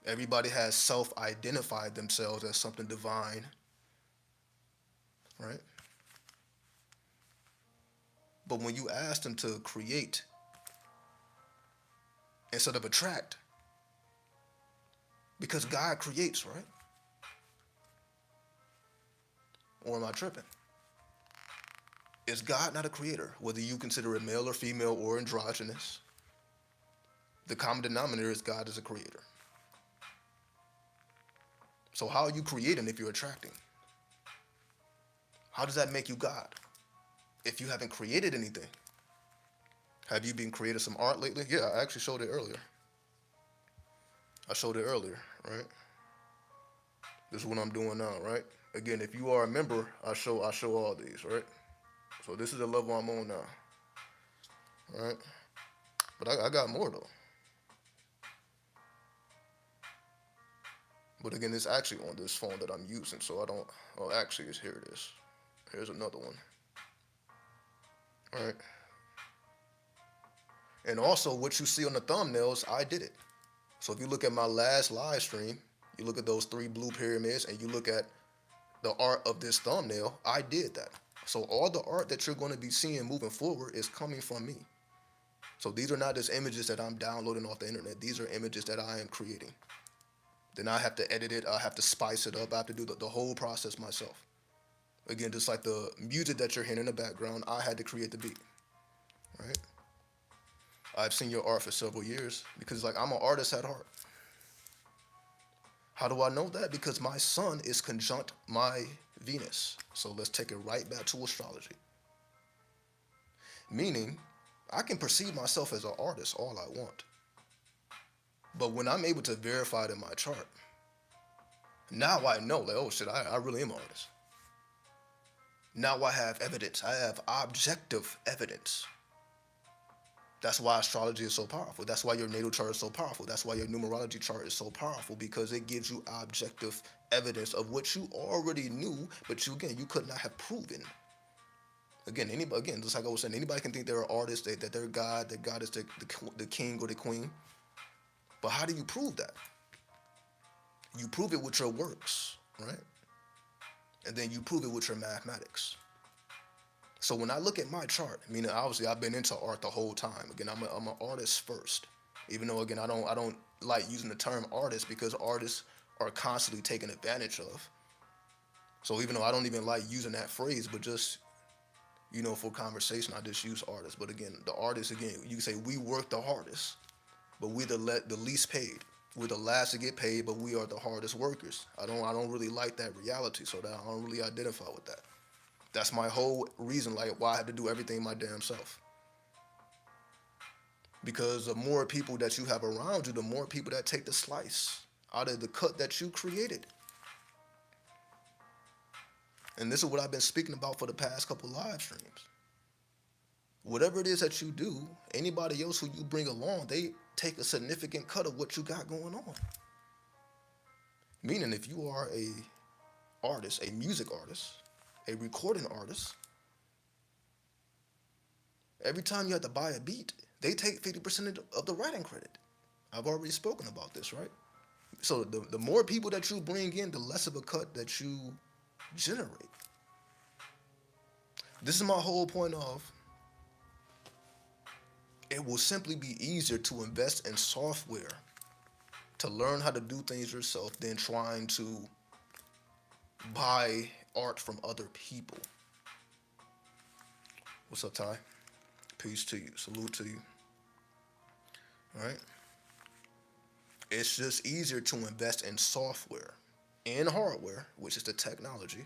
Everybody has self-identified themselves as something divine, right? But when you ask them to create instead of attract, because God creates, right? Or am I tripping? Is God not a creator? Whether you consider it male or female or androgynous, the common denominator is God is a creator. So how are you creating if you're attracting? How does that make you God? If you haven't created anything. Have you been creating some art lately? Yeah, I actually showed it earlier. Right? This is what I'm doing now, right? Again, if you are a member, I show all these, right? So this is the level I'm on now, right? But I got more though. But again, it's actually on this phone that I'm using, so I don't. Oh, actually, here it is. Here's another one. All right. And also, what you see on the thumbnails, I did it. So if you look at my last live stream, you look at those 3 blue pyramids, and you look at the art of this thumbnail, I did that. So all the art that you're going to be seeing moving forward is coming from me. So these are not just images that I'm downloading off the internet. These are images that I am creating. Then I have to edit it. I have to spice it up. I have to do the whole process myself. Again, just like the music that you're hearing in the background, I had to create the beat, right? I've seen your art for several years because, like, I'm an artist at heart. How do I know that? Because my sun is conjunct my Venus. So let's take it right back to astrology. Meaning, I can perceive myself as an artist all I want. But when I'm able to verify it in my chart, now I know, like, oh shit, I really am an artist. Now I have evidence. I have objective evidence. That's why astrology is so powerful. That's why your natal chart is so powerful. That's why your numerology chart is so powerful, because it gives you objective evidence of what you already knew, but you could not have proven. Again, just like I was saying, anybody can think they're an artist, that they're God, that God is the king or the queen. But how do you prove that? You prove it with your works, right? And then you prove it with your mathematics. So when I look at my chart, meaning obviously I've been into art the whole time. Again, I'm an artist first. Even though, again, I don't like using the term artist because artists are constantly taken advantage of. So even though I don't even like using that phrase, but just, for conversation, I just use artist. But again, the artist, again, you can say we work the hardest, but we the least paid. We're the last to get paid, but we are the hardest workers. I don't really like that reality, so that I don't really identify with that. That's my whole reason, like, why I have to do everything my damn self. Because the more people that you have around you, the more people that take the slice out of the cut that you created. And this is what I've been speaking about for the past couple live streams. Whatever it is that you do, anybody else who you bring along, they take a significant cut of what you got going on. Meaning, if you are a artist, a music artist, a recording artist, every time you have to buy a beat, they take 50% of the writing credit. I've already spoken about this, right? So the more people that you bring in, the less of a cut that you generate. This is my whole point of, it will simply be easier to invest in software to learn how to do things yourself than trying to buy art from other people. What's up, Ty? Peace to you. Salute to you. All right? It's just easier to invest in software and hardware, which is the technology,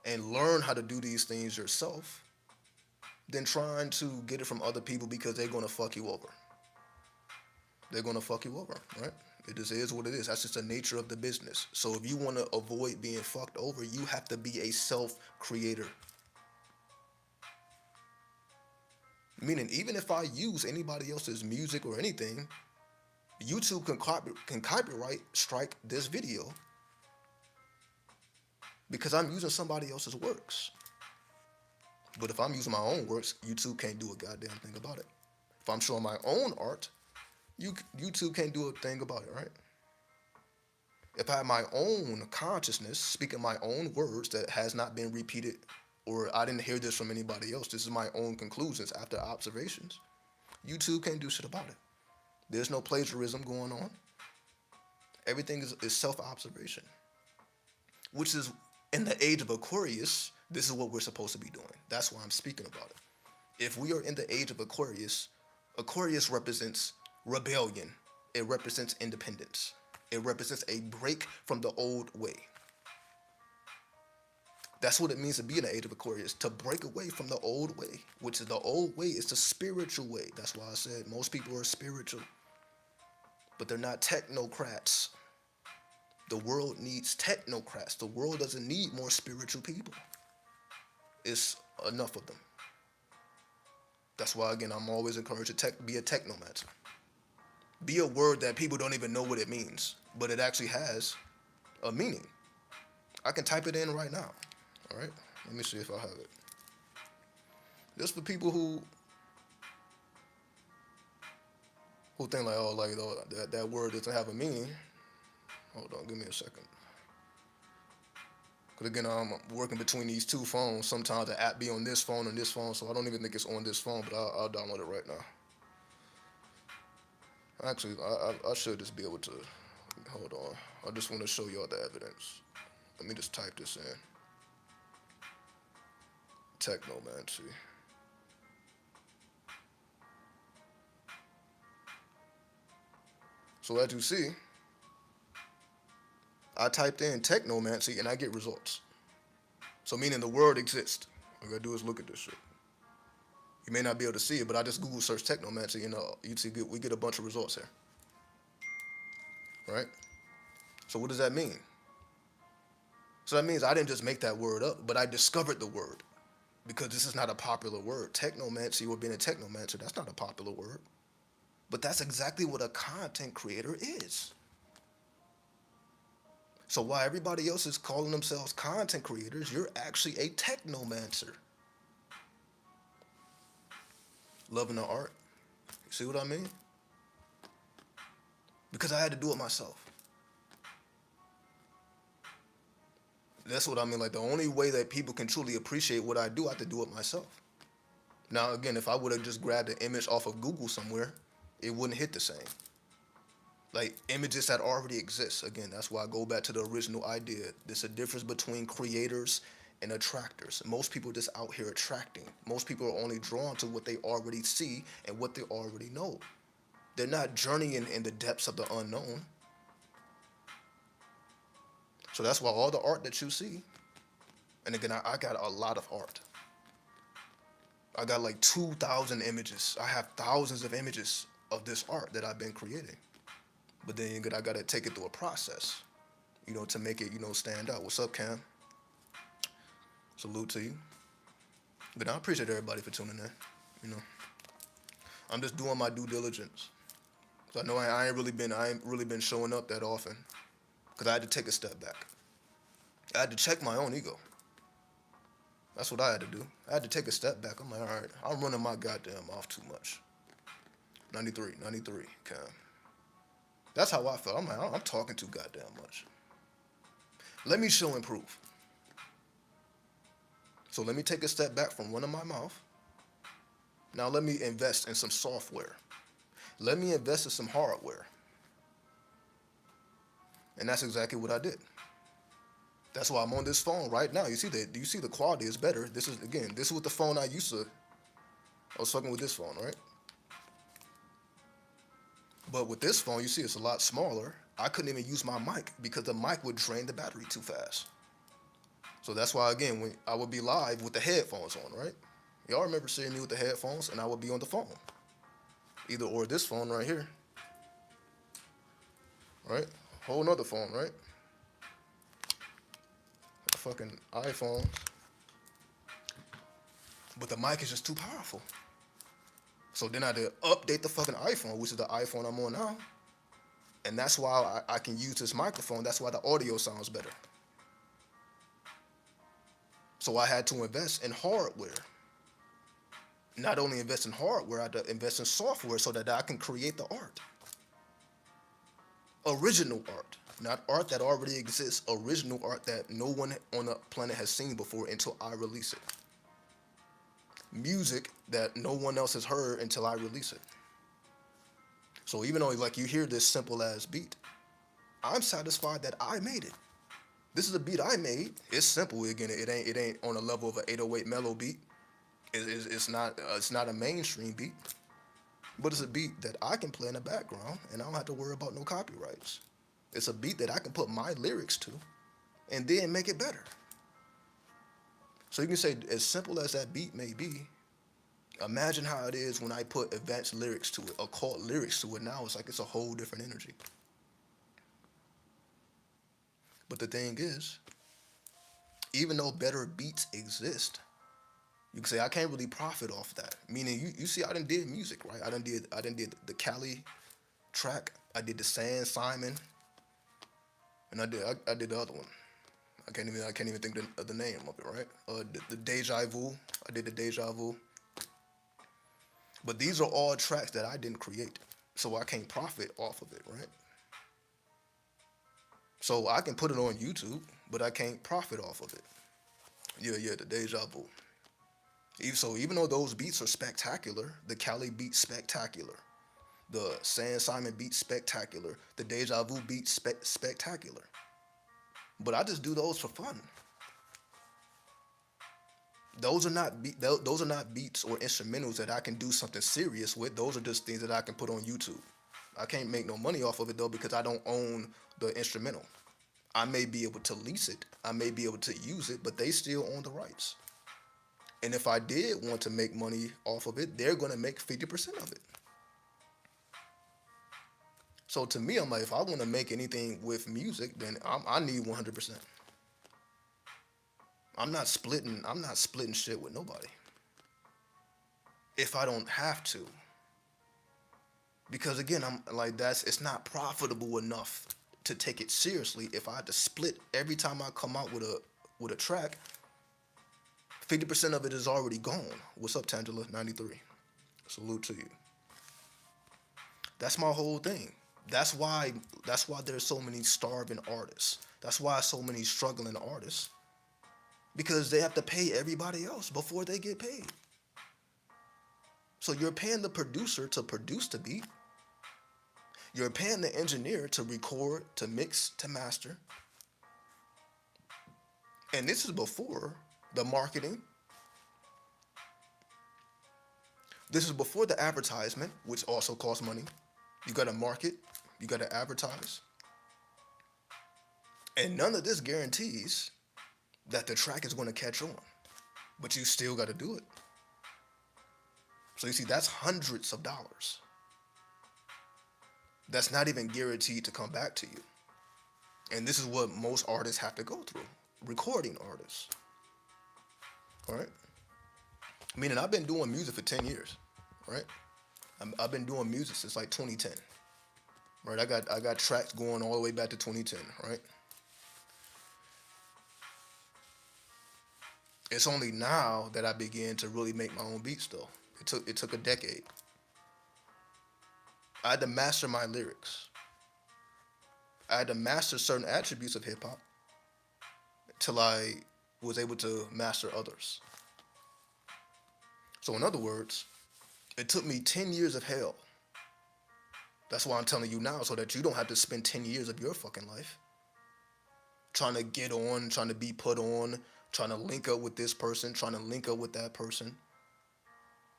and learn how to do these things yourself than trying to get it from other people because they're going to fuck you over. They're going to fuck you over, right? It just is what it is. That's just the nature of the business. So if you want to avoid being fucked over, you have to be a self-creator. Meaning, even if I use anybody else's music or anything, YouTube can copyright strike this video because I'm using somebody else's works. But if I'm using my own works, YouTube can't do a goddamn thing about it. If I'm showing my own art, YouTube can't do a thing about it, right? If I have my own consciousness, speaking my own words that has not been repeated or I didn't hear this from anybody else. This is my own conclusions after observations. YouTube can't do shit about it. There's no plagiarism going on. Everything is self-observation, which is, in the age of Aquarius, this is what we're supposed to be doing. That's why I'm speaking about it. If we are in the age of Aquarius, Aquarius represents rebellion. It represents independence. It represents a break from the old way. That's what it means to be in the age of Aquarius, to break away from the old way, which is the old way is the spiritual way. That's why I said most people are spiritual, but they're not technocrats. The world needs technocrats. The world doesn't need more spiritual people. It's enough of them. That's why, again, I'm always encouraged to be a technomancer. Be a word that people don't even know what it means, but it actually has a meaning. I can type it in right now. All right? Let me see if I have it. Just for people who think like, oh, like, oh, that word doesn't have a meaning. Hold on, give me a second. Because again, I'm working between these two phones. Sometimes the app be on this phone and this phone, so I don't even think it's on this phone, but I'll download it right now. Actually, I should just be able to. Hold on. I just want to show y'all the evidence. Let me just type this in. Technomancy. So as you see, I typed in technomancy and I get results. So meaning the word exists. All I gotta do is look at this shit. You may not be able to see it, but I just Google search technomancy and you see we get a bunch of results here. Right? So what does that mean? So that means I didn't just make that word up, but I discovered the word. Because this is not a popular word. Technomancy or being a technomancer, that's not a popular word. But that's exactly what a content creator is. So while everybody else is calling themselves content creators, you're actually a technomancer. Loving the art. You see what I mean? Because I had to do it myself. That's what I mean. Like, the only way that people can truly appreciate what I do, I have to do it myself. Now, again, if I would have just grabbed an image off of Google somewhere, it wouldn't hit the same. Like, images that already exist. Again, that's why I go back to the original idea. There's a difference between creators and attractors. Most people are just out here attracting. Most people are only drawn to what they already see and what they already know. They're not journeying in the depths of the unknown. So that's why all the art that you see, and again, I got a lot of art. I got like 2,000 images. I have thousands of images of this art that I've been creating. But then I got to take it through a process, to make it, stand out. What's up, Cam? Salute to you. But I appreciate everybody for tuning in, I'm just doing my due diligence. So I know I ain't really been showing up that often because I had to take a step back. I had to check my own ego. That's what I had to do. I had to take a step back. I'm like, all right, I'm running my goddamn mouth too much. 93, Cam. That's how I felt. I'm like, I'm talking too goddamn much. Let me show and prove. So let me take a step back from running my mouth. Now let me invest in some software. Let me invest in some hardware. And that's exactly what I did. That's why I'm on this phone right now. You see the quality is better. This is what the phone I was fucking with this phone, right? But with this phone, you see it's a lot smaller. I couldn't even use my mic because the mic would drain the battery too fast. So that's why, again, when I would be live with the headphones on, right? Y'all remember seeing me with the headphones and I would be on the phone. Either or this phone right here. Right? Whole nother phone, right? A fucking iPhone. But the mic is just too powerful. So then I had to update the fucking iPhone, which is the iPhone I'm on now. And that's why I can use this microphone. That's why the audio sounds better. So I had to invest in hardware. Not only invest in hardware, I had to invest in software so that I can create the art. Original art. Not art that already exists, original art that no one on the planet has seen before until I release it. Music that no one else has heard until I release it. So even though like you hear this simple as beat, I'm satisfied that I made it. This is a beat I made. It's simple. Again, it ain't on a level of an 808 mellow beat. It's not a mainstream beat, but it's a beat that I can play in the background, and I don't have to worry about no copyrights. It's a beat that I can put my lyrics to, and then make it better. So you can say, as simple as that beat may be, imagine how it is when I put advanced lyrics to it, occult lyrics to it. Now it's like it's a whole different energy. But the thing is, even though better beats exist, you can say I can't really profit off that. Meaning, you see, I done did music, right? I done did the Cali track. I did the San Simon, and I did the other one. I can't even think of the name of it, right? The Deja Vu. I did the Deja Vu. But these are all tracks that I didn't create, so I can't profit off of it, right? So I can put it on YouTube, but I can't profit off of it. Yeah, the Deja Vu. So even though those beats are spectacular, the Cali beat spectacular, the San Simon beat spectacular, the Deja Vu beat spectacular. But I just do those for fun. Those are not beats or instrumentals that I can do something serious with. Those are just things that I can put on YouTube. I can't make no money off of it though because I don't own the instrumental. I may be able to lease it, I may be able to use it, but they still own the rights. And if I did want to make money off of it, they're going to make 50% of it. So to me, I'm like, if I want to make anything with music, then I need 100%. I'm not splitting shit with nobody. If I don't have to. Because again, I'm like, it's not profitable enough to take it seriously. If I had to split every time I come out with a track, 50% of it is already gone. What's up, Tangela? 93. Salute to you. That's my whole thing. That's why there's so many starving artists. That's why so many struggling artists. Because they have to pay everybody else before they get paid. So you're paying the producer to produce the beat. You're paying the engineer to record, to mix, to master. And this is before the marketing. This is before the advertisement, which also costs money. You got to market. You got to advertise. And none of this guarantees that the track is going to catch on. But you still got to do it. So you see, that's hundreds of dollars. That's not even guaranteed to come back to you. And this is what most artists have to go through. Recording artists. All right? Meaning I've been doing music for 10 years, right? I've been doing music since like 2010, right? I got tracks going all the way back to 2010, right? It's only now that I began to really make my own beats, though. It took a decade. I had to master my lyrics. I had to master certain attributes of hip hop till I was able to master others. So in other words, it took me 10 years of hell. That's why I'm telling you now, so that you don't have to spend 10 years of your fucking life trying to get on, trying to be put on, trying to link up with this person, trying to link up with that person,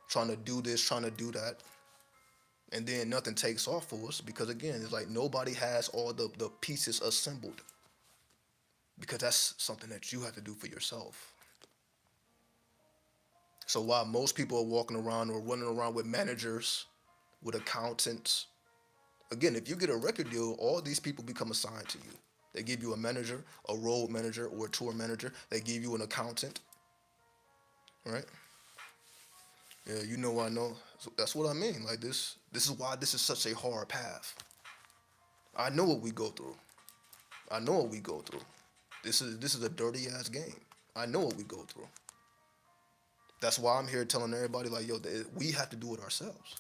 trying to do this, trying to do that. And then nothing takes off for us because, again, it's like nobody has all the pieces assembled because that's something that you have to do for yourself. So while most people are walking around or running around with managers, with accountants, again, if you get a record deal, all these people become assigned to you. They give you a manager, a road manager, or a tour manager. They give you an accountant, right? Yeah, you know I know. So that's what I mean. Like this is why this is such a hard path. I know what we go through. I know what we go through. This is a dirty ass game. I know what we go through. That's why I'm here telling everybody like, yo, we have to do it ourselves.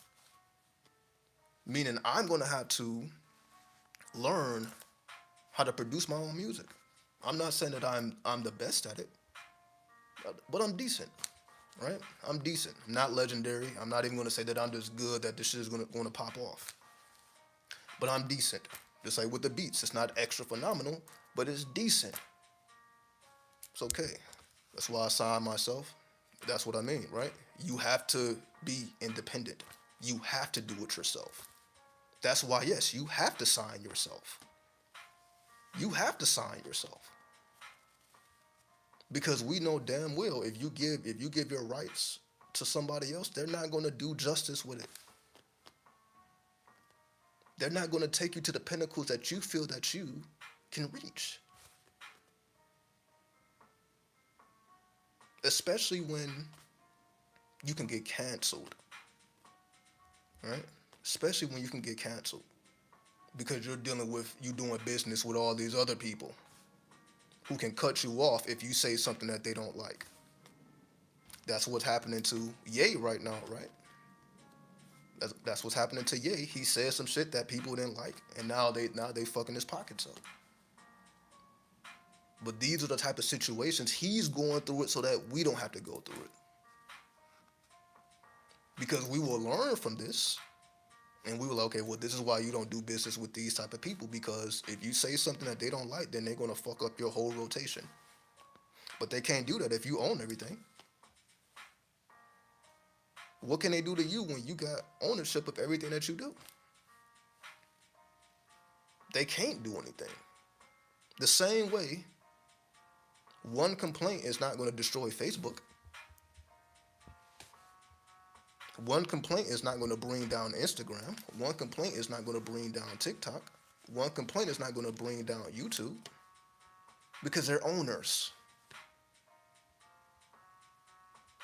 Meaning I'm gonna have to learn how to produce my own music. I'm not saying that I'm the best at it, but I'm decent, right? I'm decent. I'm not legendary. I'm not even going to say that I'm just good that this shit is going to pop off. But I'm decent. Just like with the beats, it's not extra phenomenal, but it's decent. It's okay. That's why I signed myself. That's what I mean, right? You have to be independent. You have to do it yourself. That's why, yes, you have to sign yourself. You have to sign yourself. Because we know damn well if you give your rights to somebody else, they're not gonna do justice with it. They're not gonna take you to the pinnacles that you feel that you can reach. Especially when you can get canceled. Right? Especially when you can get canceled. Because you're dealing with you doing business with all these other people who can cut you off if you say something that they don't like. That's what's happening to Ye right now, right? That's what's happening to Ye. He said some shit that people didn't like, and now they fucking his pockets up. But these are the type of situations he's going through it so that we don't have to go through it. Because we will learn from this, and we will, okay, well, this is why you don't do business with these type of people, because if you say something that they don't like, then they're going to fuck up your whole rotation. But they can't do that if you own everything. What can they do to you when you got ownership of everything that you do? They can't do anything. The same way, one complaint is not going to destroy Facebook. One complaint is not going to bring down Instagram. One complaint is not going to bring down TikTok. One complaint is not going to bring down YouTube. Because they're owners.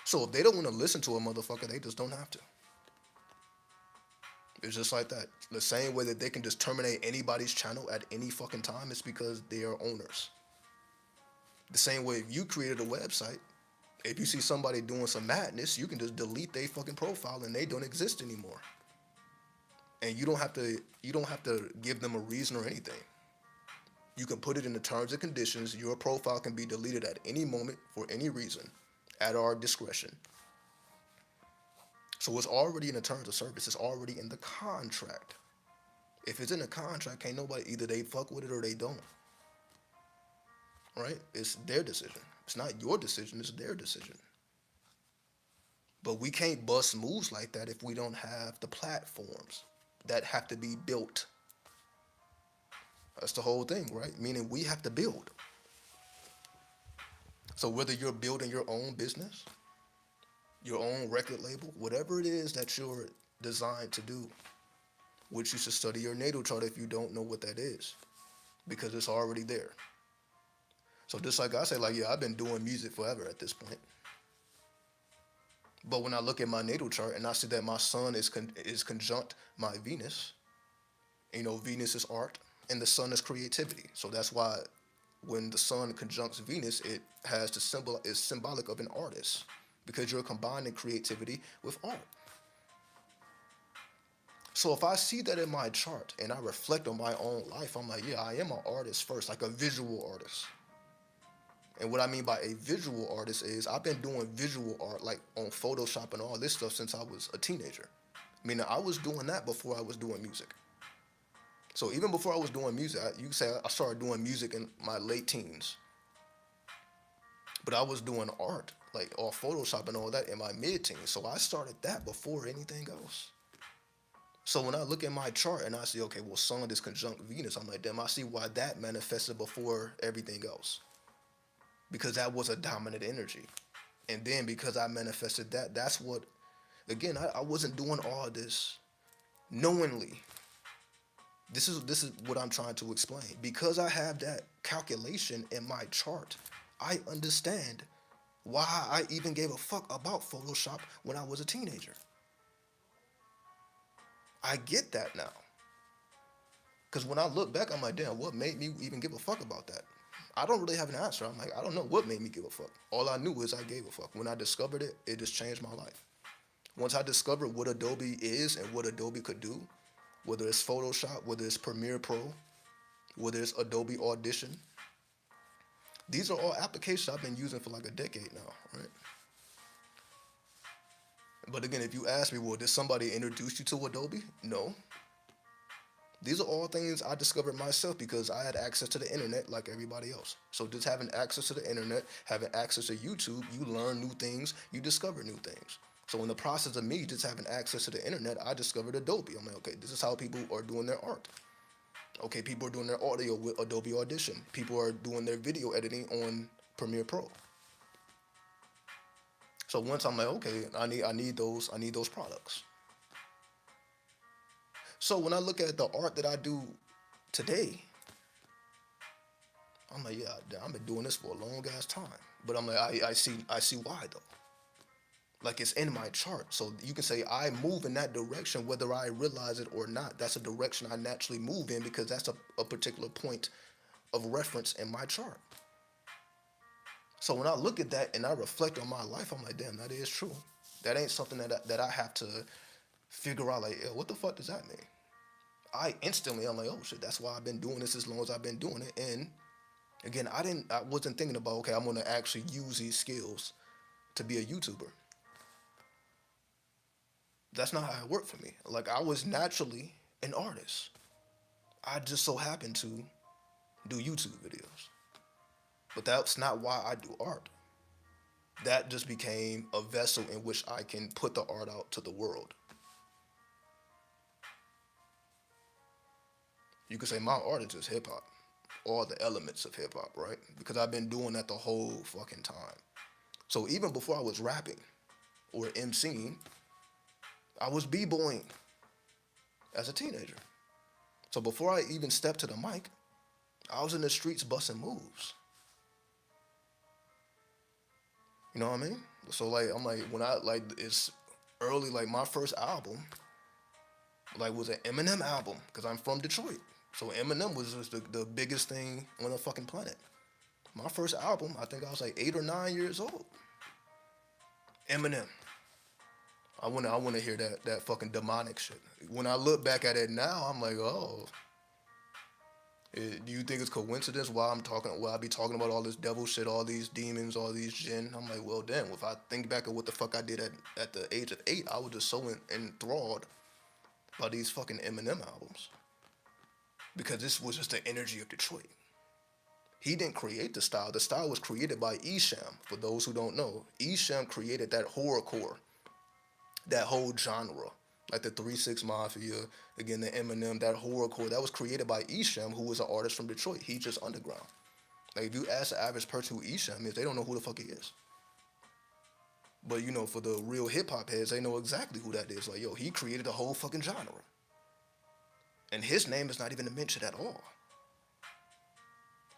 So if they don't want to listen to a motherfucker, they just don't have to. It's just like that. The same way that they can just terminate anybody's channel at any fucking time, it's because they are owners. The same way if you created a website, if you see somebody doing some madness, you can just delete their fucking profile and they don't exist anymore. And you don't have to give them a reason or anything. You can put it in the terms and conditions. Your profile can be deleted at any moment for any reason at our discretion. So it's already in the terms of service. It's already in the contract. If it's in the contract, can't nobody, either they fuck with it or they don't. Right? It's their decision. It's not your decision, it's their decision. But we can't bust moves like that if we don't have the platforms that have to be built. That's the whole thing, right? Meaning we have to build. So whether you're building your own business, your own record label, whatever it is that you're designed to do, which you should study your natal chart if you don't know what that is, because it's already there. So just like I say, like, yeah, I've been doing music forever at this point. But when I look at my natal chart and I see that my sun is conjunct my Venus, Venus is art and the sun is creativity. So that's why when the sun conjuncts Venus, it has the symbol, is symbolic of an artist, because you're combining creativity with art. So if I see that in my chart and I reflect on my own life, I'm like, yeah, I am an artist first, like a visual artist. And what I mean by a visual artist is I've been doing visual art, like on Photoshop and all this stuff, since I was a teenager. Meaning I was doing that before I was doing music. So even before I was doing music, you could say I started doing music in my late teens. But I was doing art, like all Photoshop and all that, in my mid-teens. So I started that before anything else. So when I look at my chart and I see, okay, well, sun is conjunct Venus, I'm like, damn, I see why that manifested before everything else. Because that was a dominant energy. And then because I manifested that, that's what, again, I wasn't doing all this knowingly. This is what I'm trying to explain. Because I have that calculation in my chart, I understand why I even gave a fuck about Photoshop when I was a teenager. I get that now. Because when I look back, I'm like, damn, what made me even give a fuck about that? I don't really have an answer. I'm like, I don't know what made me give a fuck. All I knew is I gave a fuck. When I discovered it, it just changed my life. Once I discovered what Adobe is and what Adobe could do, whether it's Photoshop, whether it's Premiere Pro, whether it's Adobe Audition. These are all applications I've been using for like a decade now, right? But again, if you ask me, well, did somebody introduce you to Adobe? No. These are all things I discovered myself because I had access to the internet like everybody else. So just having access to the internet, having access to YouTube, you learn new things, you discover new things. So in the process of me just having access to the internet, I discovered Adobe. I'm like, okay, this is how people are doing their art. Okay, people are doing their audio with Adobe Audition. People are doing their video editing on Premiere Pro. So once I'm like, okay, I need those products. So when I look at the art that I do today, I'm like, yeah, I've been doing this for a long ass time. But I'm like, I see why though. Like it's in my chart, so you can say I move in that direction whether I realize it or not. That's a direction I naturally move in because that's a particular point of reference in my chart. So when I look at that and I reflect on my life, I'm like, damn, that is true. That ain't something that I have to figure out. Like, what the fuck does that mean? I'm like, oh shit, that's why I've been doing this as long as I've been doing it. And again, I wasn't thinking about, okay, I'm gonna actually use these skills to be a YouTuber. That's not how it worked for me. Like I was naturally an artist. I just so happened to do YouTube videos. But that's not why I do art. That just became a vessel in which I can put the art out to the world. You could say my art is just hip hop, all the elements of hip hop, right? Because I've been doing that the whole fucking time. So even before I was rapping or MCing, I was b-boying as a teenager. So before I even stepped to the mic, I was in the streets busting moves. You know what I mean? So like I'm like when I like it's early like my first album like was an Eminem album because I'm from Detroit. So Eminem was just the biggest thing on the fucking planet. My first album, I think I was like 8 or 9 years old. Eminem. I wanna hear that fucking demonic shit. When I look back at it now, I'm like, oh, do you think it's coincidence why I be talking about all this devil shit, all these demons, all these jinn? I'm like, well, damn. If I think back at what the fuck I did at the age of 8, I was just so enthralled by these fucking Eminem albums because this was just the energy of Detroit. He didn't create the style. The style was created by Esham. For those who don't know, Esham created that horrorcore, that whole genre, like the 3 6 Mafia, again the Eminem, that horrorcore, that was created by Esham, who was an artist from Detroit. He's just underground. Like if you ask the average person who Esham is, they don't know who the fuck he is. But you know, for the real hip hop heads, they know exactly who that is. Like, yo, he created a whole fucking genre. And his name is not even mentioned at all.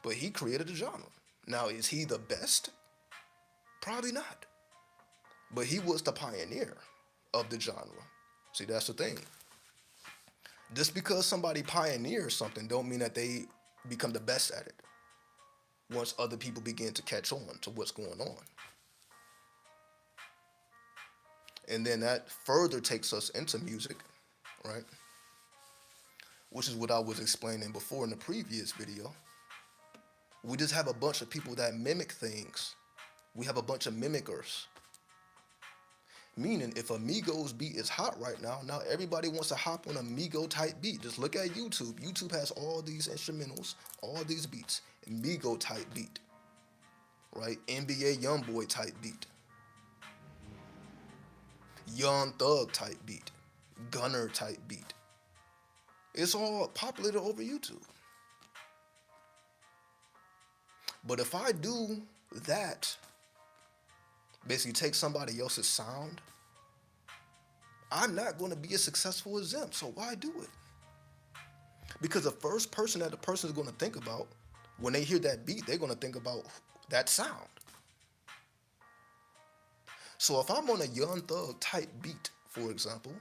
But he created a genre. Now, is he the best? Probably not. But he was the pioneer of the genre. See, that's the thing. Just because somebody pioneers something don't mean that they become the best at it once other people begin to catch on to what's going on. And then that further takes us into music, right? Which is what I was explaining before in the previous video. We just have a bunch of people that mimic things. We have a bunch of mimickers. Meaning, if a Migos beat is hot right now, now everybody wants to hop on a Migo type beat. Just look at YouTube. YouTube has all these instrumentals, all these beats. Migo type beat, right? NBA Youngboy type beat. Young Thug type beat. Gunner type beat. It's all populated over YouTube. But if I do that, basically take somebody else's sound, I'm not going to be as successful as them. So why do it? Because the first person that the person is going to think about when they hear that beat, they're going to think about that sound. So if I'm on a Young Thug type beat, for example,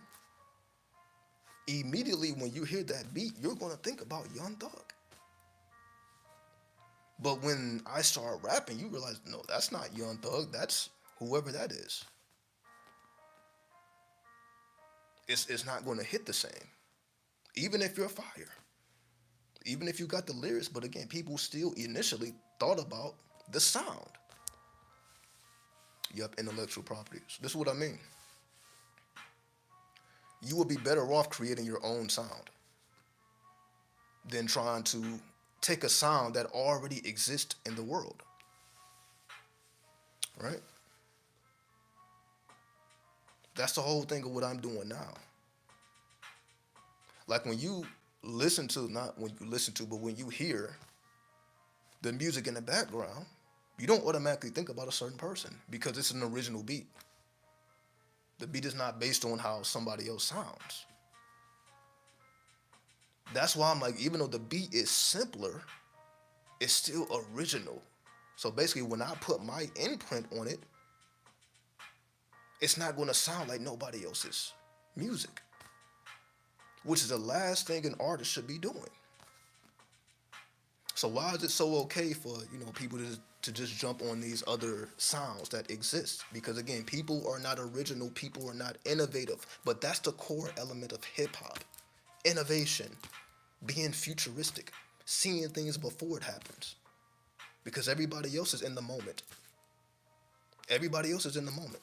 immediately when you hear that beat, you're going to think about Young Thug. But when I start rapping, you realize, no, that's not Young Thug. That's whoever that is. It's not going to hit the same. Even if you're fire. Even if you got the lyrics, but again, people still initially thought about the sound. Yep, intellectual properties. This is what I mean. You would be better off creating your own sound than trying to take a sound that already exists in the world. Right? That's the whole thing of what I'm doing now. Like when you listen to, not when you listen to, but when you hear the music in the background, you don't automatically think about a certain person because it's an original beat. The beat is not based on how somebody else sounds. That's why I'm like, even though the beat is simpler, it's still original. So basically, when I put my imprint on it, it's not going to sound like nobody else's music, which is the last thing an artist should be doing. So why is it so okay for people to just jump on these other sounds that exist? Because again, people are not original, people are not innovative, but that's the core element of hip hop: innovation, being futuristic, seeing things before it happens. Because everybody else is in the moment. Everybody else is in the moment.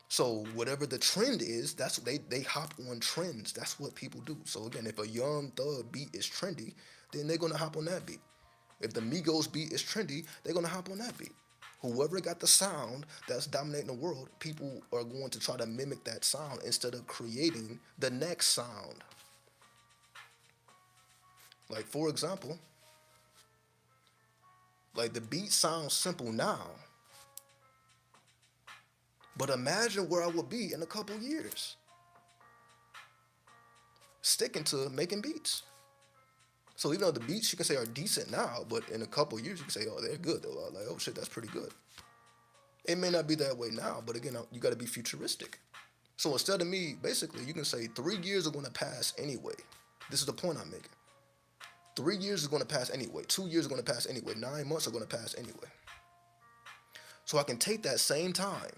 So whatever the trend is, that's they hop on trends. That's what people do. So again, if a Young Thug beat is trendy, then they're gonna hop on that beat. If the Migos beat is trendy, they're gonna hop on that beat. Whoever got the sound that's dominating the world, people are going to try to mimic that sound instead of creating the next sound. Like for example, like the beat sounds simple now, but imagine where I would be in a couple years sticking to making beats. So even though the beats you can say are decent now, but in a couple years you can say, oh, they're good. They're like, oh shit, that's pretty good. It may not be that way now, but again, you got to be futuristic. So instead of me, basically, you can say 3 years are going to pass anyway. This is the point I'm making. 3 years is going to pass anyway. 2 years are going to pass anyway. 9 months are going to pass anyway. So I can take that same time.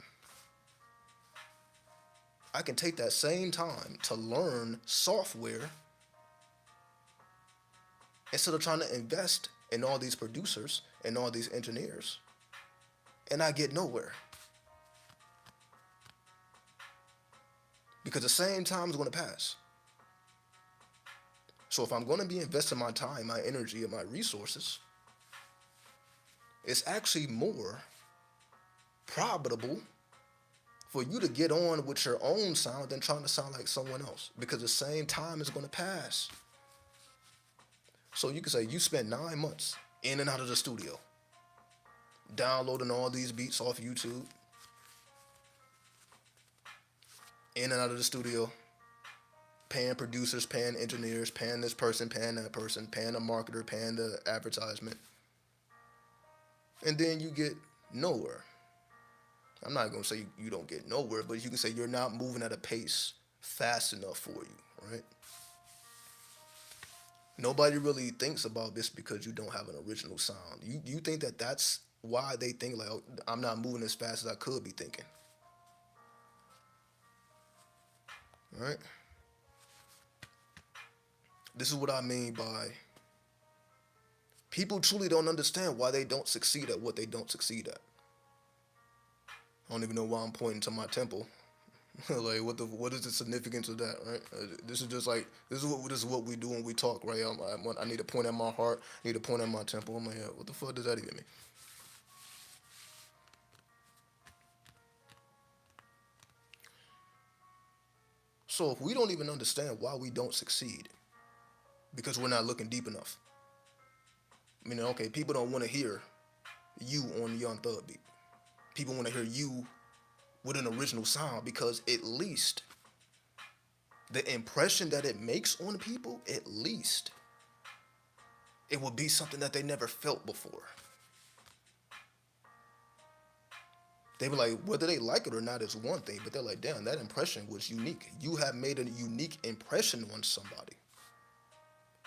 I can take that same time to learn software instead of trying to invest in all these producers and all these engineers. And I get nowhere. Because the same time is going to pass. So if I'm going to be investing my time, my energy, and my resources, it's actually more profitable for you to get on with your own sound than trying to sound like someone else, because the same time is going to pass. So you can say you spent 9 months in and out of the studio, downloading all these beats off YouTube, in and out of the studio, paying producers, paying engineers, paying this person, paying that person, paying the marketer, paying the advertisement. And then you get nowhere. I'm not going to say you don't get nowhere, but you can say you're not moving at a pace fast enough for you, right? Nobody really thinks about this because you don't have an original sound. You think that that's why they think like, oh, I'm not moving as fast as I could be thinking. Right? This is what I mean by people truly don't understand why they don't succeed at what they don't succeed at. I don't even know why I'm pointing to my temple. Like what is the significance of that, right? This is what we do when we talk, right? I need to point at my heart, I need to point at my temple. I'm like, yeah, what the fuck does that even mean? So if we don't even understand why we don't succeed, because we're not looking deep enough. I mean, okay, people don't want to hear you on Young Thug beat. People want to hear you with an original sound because at least the impression that it makes on people, at least it will be something that they never felt before. They were like, whether they like it or not is one thing, but they're like, damn, that impression was unique. You have made a unique impression on somebody.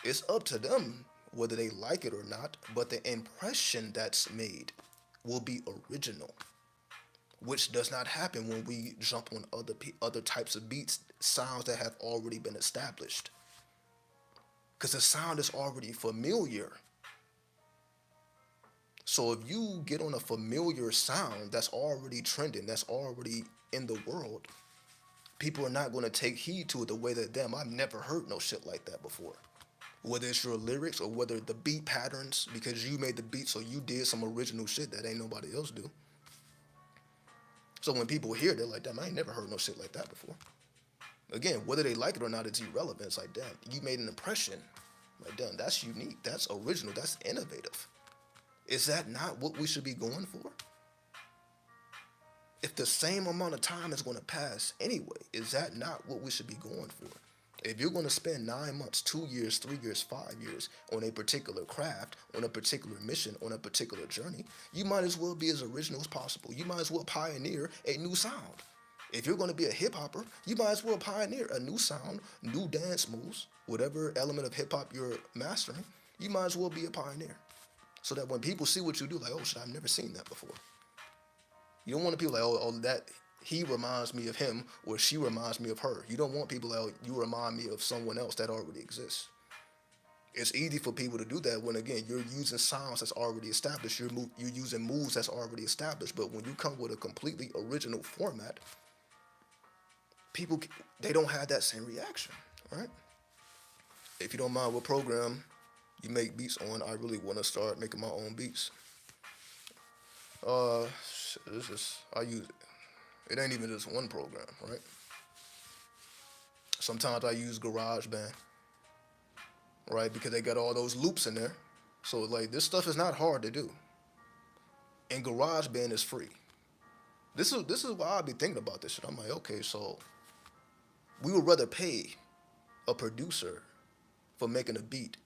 It's up to them whether they like it or not, but the impression that's made will be original, which does not happen when we jump on other types of beats, sounds that have already been established. because the sound is already familiar. So if you get on a familiar sound that's already trending, that's already in the world, people are not going to take heed to it the way that, damn, I've never heard no shit like that before. Whether it's your lyrics or whether the beat patterns, because you made the beat, so you did some original shit that ain't nobody else do. So when people hear, they're like, damn, I ain't never heard no shit like that before. Again, whether they like it or not, it's irrelevant. It's like, damn, you made an impression. Like, damn, that's unique, that's original, that's innovative. Is that not what we should be going for? If the same amount of time is going to pass anyway, is that not what we should be going for? If you're going to spend 9 months, 2 years, 3 years, 5 years on a particular craft, on a particular mission, on a particular journey, you might as well be as original as possible. You might as well pioneer a new sound. If you're going to be a hip hopper, you might as well pioneer a new sound, new dance moves, whatever element of hip hop you're mastering, you might as well be a pioneer. So that when people see what you do, like, oh shit, I've never seen that before. You don't want people like, oh, that he reminds me of him or she reminds me of her. You don't want people like, oh, you remind me of someone else that already exists. It's easy for people to do that when, again, you're using sounds that's already established. You're using moves that's already established. But when you come with a completely original format, people, they don't have that same reaction, right? If you don't mind what program you make beats on, I really want to start making my own beats. I use it. It ain't even just one program, right? Sometimes I use GarageBand, right? Because they got all those loops in there. So like this stuff is not hard to do. And GarageBand is free. This is why I be thinking about this shit. I'm like, okay, so we would rather pay a producer for making a beat,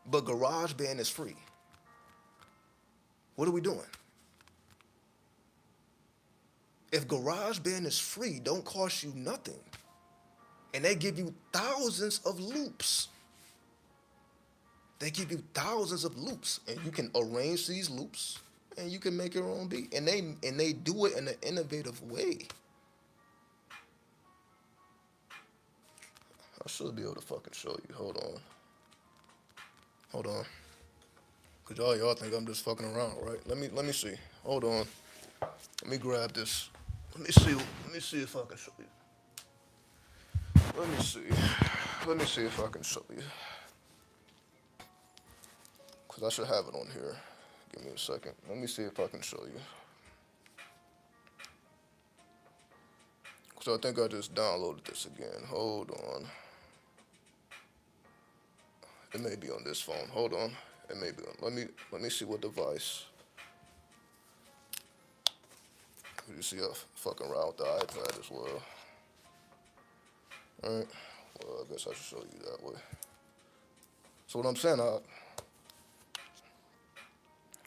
but GarageBand is free. What are we doing? If GarageBand is free, don't cost you nothing, and they give you thousands of loops. They give you thousands of loops, and you can arrange these loops, and you can make your own beat. And they do it in an innovative way. I should be able to fucking show you. Hold on. Cause y'all think I'm just fucking around, right? Let me see. Hold on. Let me grab this. Let me see if I can show you. Let me see if I can show you. Cause I should have it on here. Give me a second. Let me see if I can show you. Cause I think I just downloaded this again. Hold on. It may be on this phone. Hold on. It may be on. Let me see what device. You see I fucking around with the iPad as well. Alright. Well, I guess I should show you that way. So what I'm saying,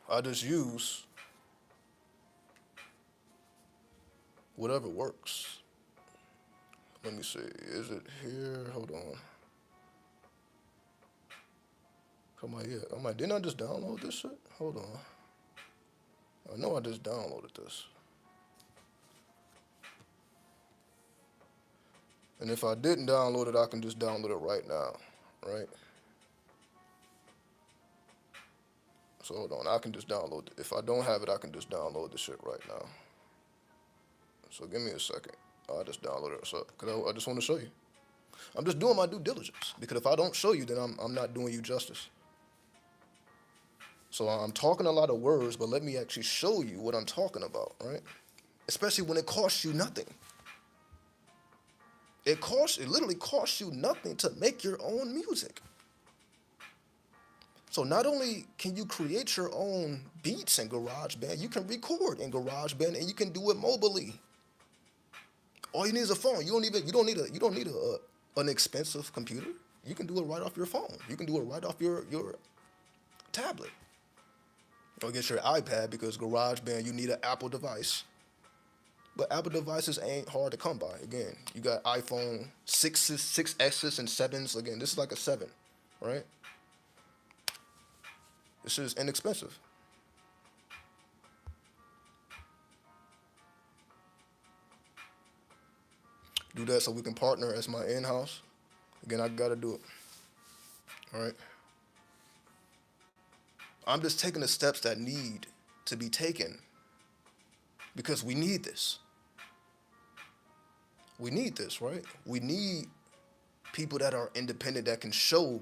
I just use whatever works. Let me see. Is it here? Hold on. Didn't I just download this shit? Hold on. I know I just downloaded this. And if I didn't download it, I can just download it right now, right? So hold on, I can just download it. If I don't have it, I can just download the shit right now. So give me a second. I just downloaded it, because I just want to show you. I'm just doing my due diligence, because if I don't show you, then I'm not doing you justice. So I'm talking a lot of words, but let me actually show you what I'm talking about, right? Especially when it costs you nothing. It literally costs you nothing to make your own music. So not only can you create your own beats in GarageBand, you can record in GarageBand and you can do it mobily. All you need is a phone. You don't need an expensive computer. You can do it right off your phone. You can do it right off your tablet. Or get your iPad, because GarageBand, you need an Apple device. But Apple devices ain't hard to come by. Again, you got iPhone 6s, 6S's, and 7s. Again, this is like a 7, right? This is inexpensive. Do that so we can partner as my in-house. Again, I gotta do it. All right. I'm just taking the steps that need to be taken because we need this. We need this, right? We need people that are independent that can show.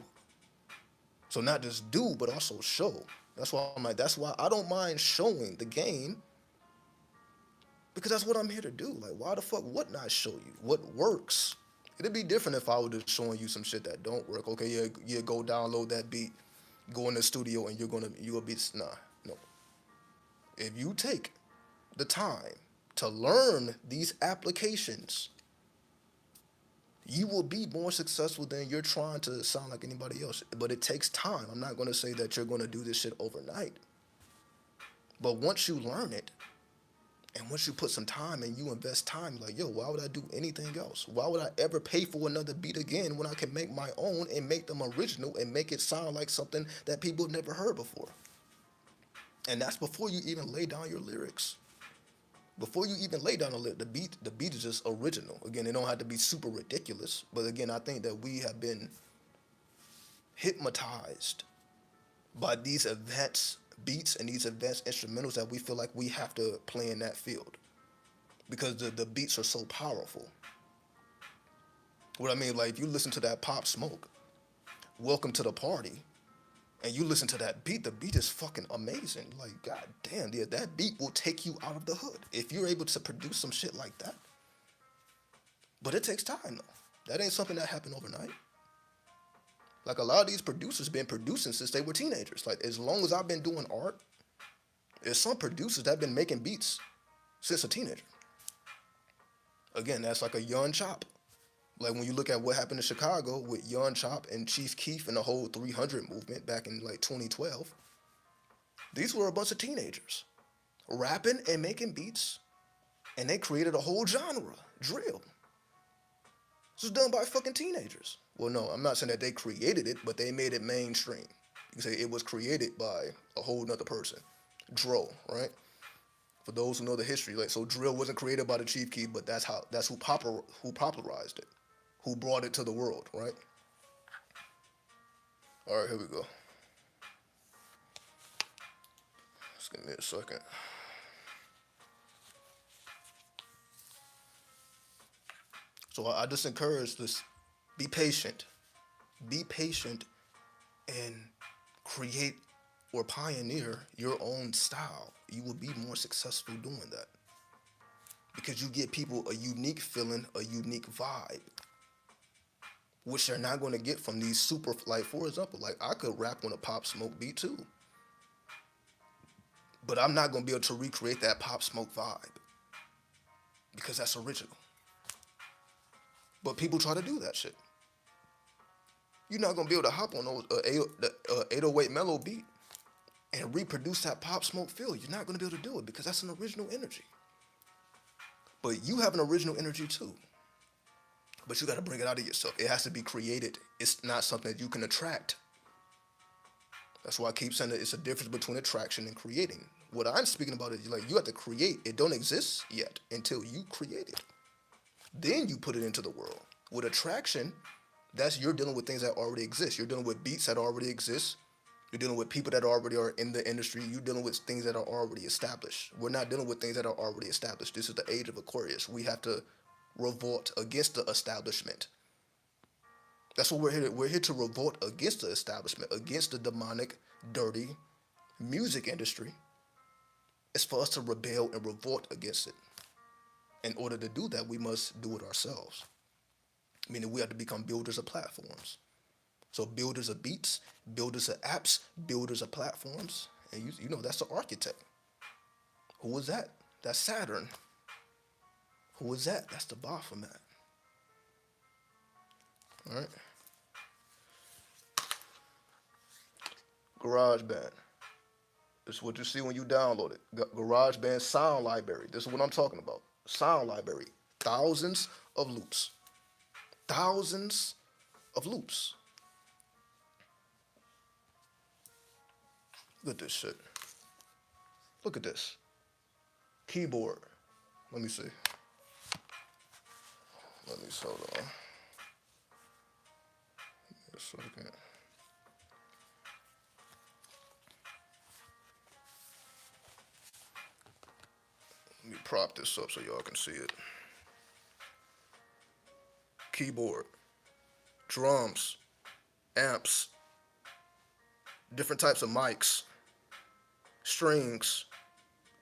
So not just do, but also show. That's why I'm like, that's why I don't mind showing the game because that's what I'm here to do. Like, why the fuck wouldn't I show you what works? It'd be different if I was just showing you some shit that don't work. Okay, yeah, go download that beat, go in the studio, and you're gonna be nah, no. If you take the time to learn these applications, you will be more successful than you're trying to sound like anybody else. But it takes time. I'm not gonna say that you're gonna do this shit overnight. But once you learn it, and once you put some time and you invest time, like, yo, why would I do anything else? Why would I ever pay for another beat again when I can make my own and make them original and make it sound like something that people have never heard before? And that's before you even lay down your lyrics. Before you even lay down the beat is just original. Again, it don't have to be super ridiculous. But again, I think that we have been hypnotized by these advanced beats and these advanced instrumentals that we feel like we have to play in that field because the beats are so powerful. What I mean, like, if you listen to that Pop Smoke, Welcome to the Party, and you listen to that beat, the beat is fucking amazing. Like, god damn, yeah, that beat will take you out of the hood if you're able to produce some shit like that. But it takes time, though. That ain't something that happened overnight. Like, a lot of these producers been producing since they were teenagers. Like, as long as I've been doing art, there's some producers that have been making beats since a teenager. Again, that's like a Young Chop. Like, when you look at what happened in Chicago with Young Chop and Chief Keef and the whole 300 movement back in like 2012, these were a bunch of teenagers rapping and making beats, and they created a whole genre, drill. This was done by fucking teenagers. Well, no, I'm not saying that they created it, but they made it mainstream. You can say it was created by a whole nother person, Dro, right? For those who know the history, like, so drill wasn't created by the Chief Keef, but that's who popularized it, who brought it to the world, right? All right, here we go. Just give me a second. So I just encourage this: be patient, and create or pioneer your own style. You will be more successful doing that because you get people a unique feeling, a unique vibe, which they're not going to get from these super, like, for example, like, I could rap on a Pop Smoke beat too, but I'm not going to be able to recreate that Pop Smoke vibe because that's original. But people try to do that shit. You're not going to be able to hop on the 808 mellow beat and reproduce that Pop Smoke feel. You're not going to be able to do it because that's an original energy. But you have an original energy too. But you got to bring it out of yourself. It has to be created. It's not something that you can attract. That's why I keep saying that it's a difference between attraction and creating. What I'm speaking about is, like, you have to create. It don't exist yet until you create it. Then you put it into the world. With attraction, you're dealing with things that already exist. You're dealing with beats that already exist. You're dealing with people that already are in the industry. You're dealing with things that are already established. We're not dealing with things that are already established. This is the age of Aquarius. We have to revolt against the establishment. That's what we're here. We're here to revolt against the establishment, against the demonic, dirty music industry. It's for us to rebel and revolt against it. In order to do that, we must do it ourselves. Meaning we have to become builders of platforms. So builders of beats, builders of apps, builders of platforms. And you know, that's the architect. Who was that? That's Saturn. Who was that? That's the Baphomet. All right. GarageBand. This is what you see when you download it. GarageBand sound library. This is what I'm talking about. Sound library. Thousands of loops. Thousands of loops. Look at this shit. Look at this. Keyboard. Let me see. Hold on. Give me a second. Let me prop this up so y'all can see it. Keyboard, drums, amps, different types of mics, strings,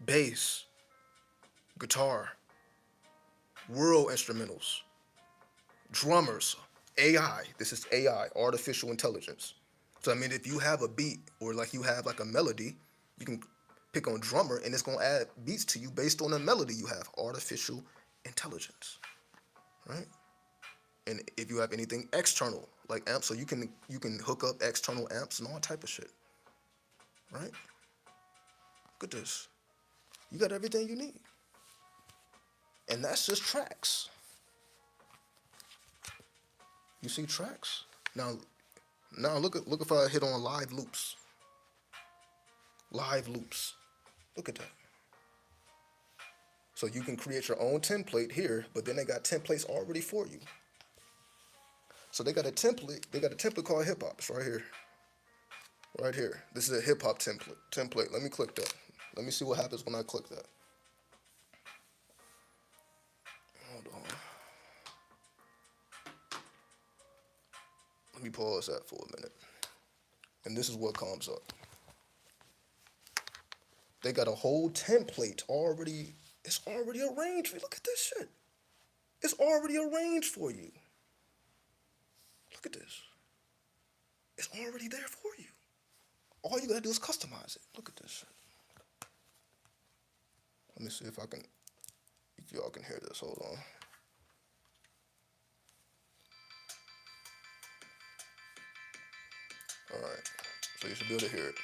bass, guitar, world instrumentals, drummers, AI. This is AI, artificial intelligence. So I mean, if you have a beat or like you have like a melody, you can pick on drummer and it's gonna add beats to you based on the melody you have. Artificial intelligence, right? And if you have anything external like amps, so you can hook up external amps and all type of shit, right? Look at this. You got everything you need, and that's just tracks. You see tracks now. Now look if I hit on live loops. Live loops. Look at that. So you can create your own template here, but then they got templates already for you. So they got a template. They got a template called hip hop. It's right here. Right here. This is a hip hop template. Let me click that. Let me see what happens when I click that. Hold on. Let me pause that for a minute. And this is what comes up. They got a whole template already. It's already arranged for you. Look at this shit. It's already arranged for you. Look at this. It's already there for you. All you gotta do is customize it. Look at this shit. Let me see if y'all can hear this. Hold on. All right. So you should be able to hear it.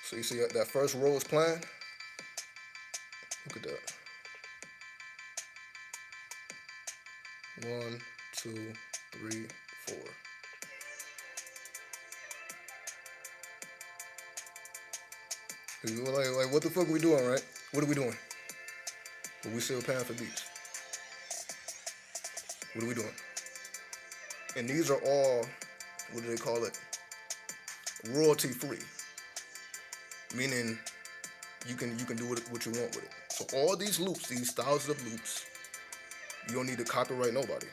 So you see that first row is playing? Look at that. 1, 2, 3, 4. Like, what the fuck are we doing, right? What are we doing? But we still paying for beats. What are we doing? And these are all, what do they call it? Royalty free. Meaning you can do what you want with it. So all these loops, these thousands of loops, you don't need to copyright nobody.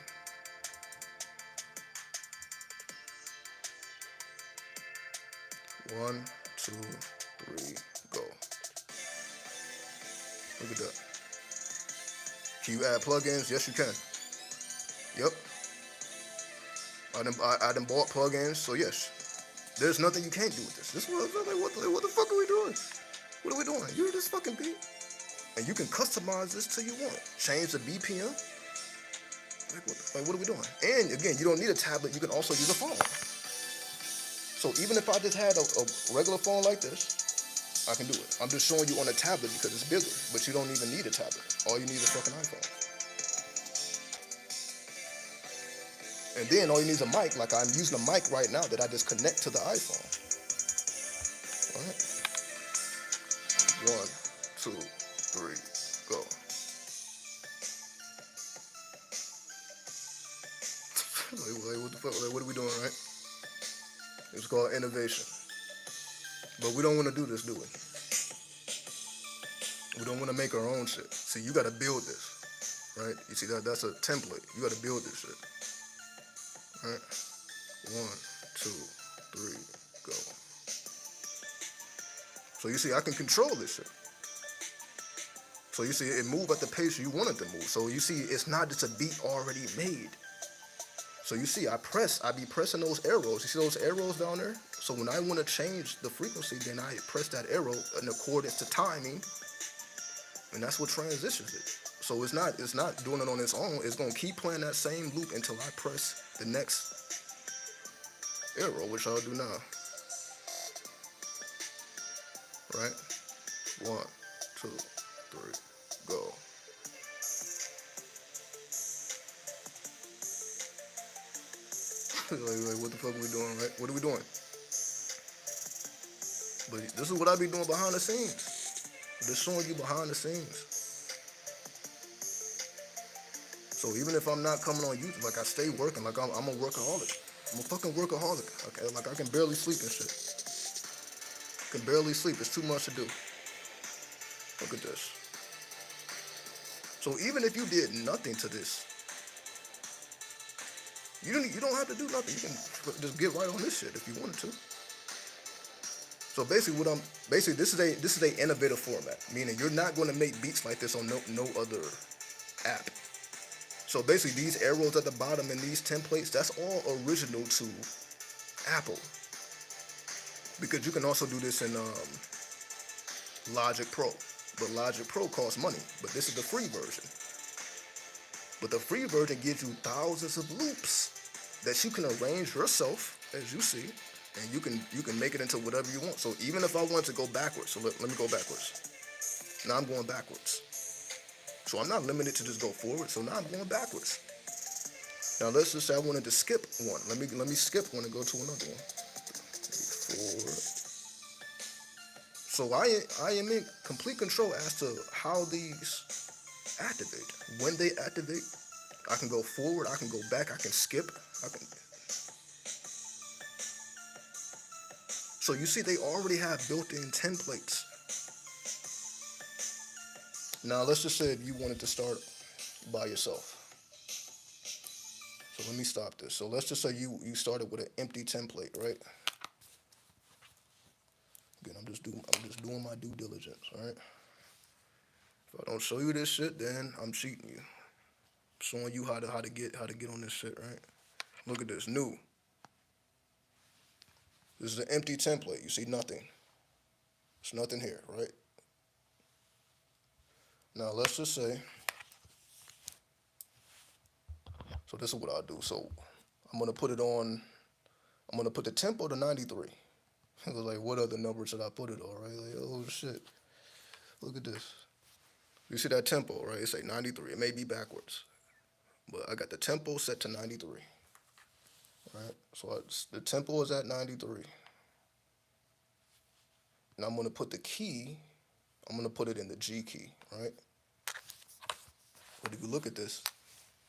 One, two, three, go. Look at that. Can you add plugins? Yes, you can. Yep. I done bought plugins, so yes. There's nothing you can't do with this. This was like, what the fuck are we doing? What are we doing? You this fucking beat, and you can customize this till you want. Change the BPM. What are we doing? And again, you don't need a tablet. You can also use a phone. So even if I just had a regular phone like this, I can do it. I'm just showing you on a tablet because it's bigger, but you don't even need a tablet. All you need is a fucking iPhone. And then all you need is a mic, like I'm using a mic right now that I just connect to the iPhone. All right. 1, 2, 3, go. Like, what the fuck? Like, what are we doing, right? It's called innovation. But we don't want to do this, do we? We don't want to make our own shit. See, you got to build this, right? You see that's a template. You got to build this shit. All right. 1, 2, 3, go. So you see, I can control this shit. So you see, it move at the pace you want it to move. So you see, it's not just a beat already made. So you see, I be pressing those arrows. You see those arrows down there? So when I want to change the frequency, then I press that arrow in accordance to timing, and that's what transitions it. So it's not doing it on its own. It's gonna keep playing that same loop until I press the next arrow, which I'll do now. Right? 1, 2, 3, go. Like, what the fuck are we doing, right? What are we doing? But this is what I be doing behind the scenes. Just showing you behind the scenes. So even if I'm not coming on YouTube, like I stay working, like I'm a workaholic. I'm a fucking workaholic. Okay, like I can barely sleep and shit. I can barely sleep. It's too much to do. Look at this. So even if you did nothing to this, you don't have to do nothing. You can just get right on this shit if you wanted to. So basically, this is a innovative format, meaning you're not going to make beats like this on no other app. So basically, these arrows at the bottom and these templates, that's all original to Apple. Because you can also do this in Logic Pro, but Logic Pro costs money. But this is the free version. But the free version gives you thousands of loops that you can arrange yourself, as you see, and you can make it into whatever you want. So even if I wanted to go backwards, so let me go backwards. Now I'm going backwards. So I'm not limited to just go forward. So now I'm going backwards. Now let's just say I wanted to skip one. Let me skip one and go to another one. Forward. So I am in complete control as to how these activate. When they activate, I can go forward, I can go back, I can skip, I can. So you see they already have built-in templates. Now let's just say if you wanted to start by yourself. So let me stop this. So let's just say you started with an empty template, right? Again, I'm just doing my due diligence, all right? If I don't show you this shit, then I'm cheating you. I'm showing you how to get on this shit, right? Look at this, new. This is an empty template. You see nothing. There's nothing here, right? Now let's just say, so this is what I'll do. So I'm gonna put the tempo to 93. I was like, what other number should I put it on, right? Like, oh shit. Look at this. You see that tempo, right? It's like 93. It may be backwards. But I got the tempo set to 93. Right? So the tempo is at 93. And I'm gonna put the key, I'm gonna put it in the G key, right? But if you look at this,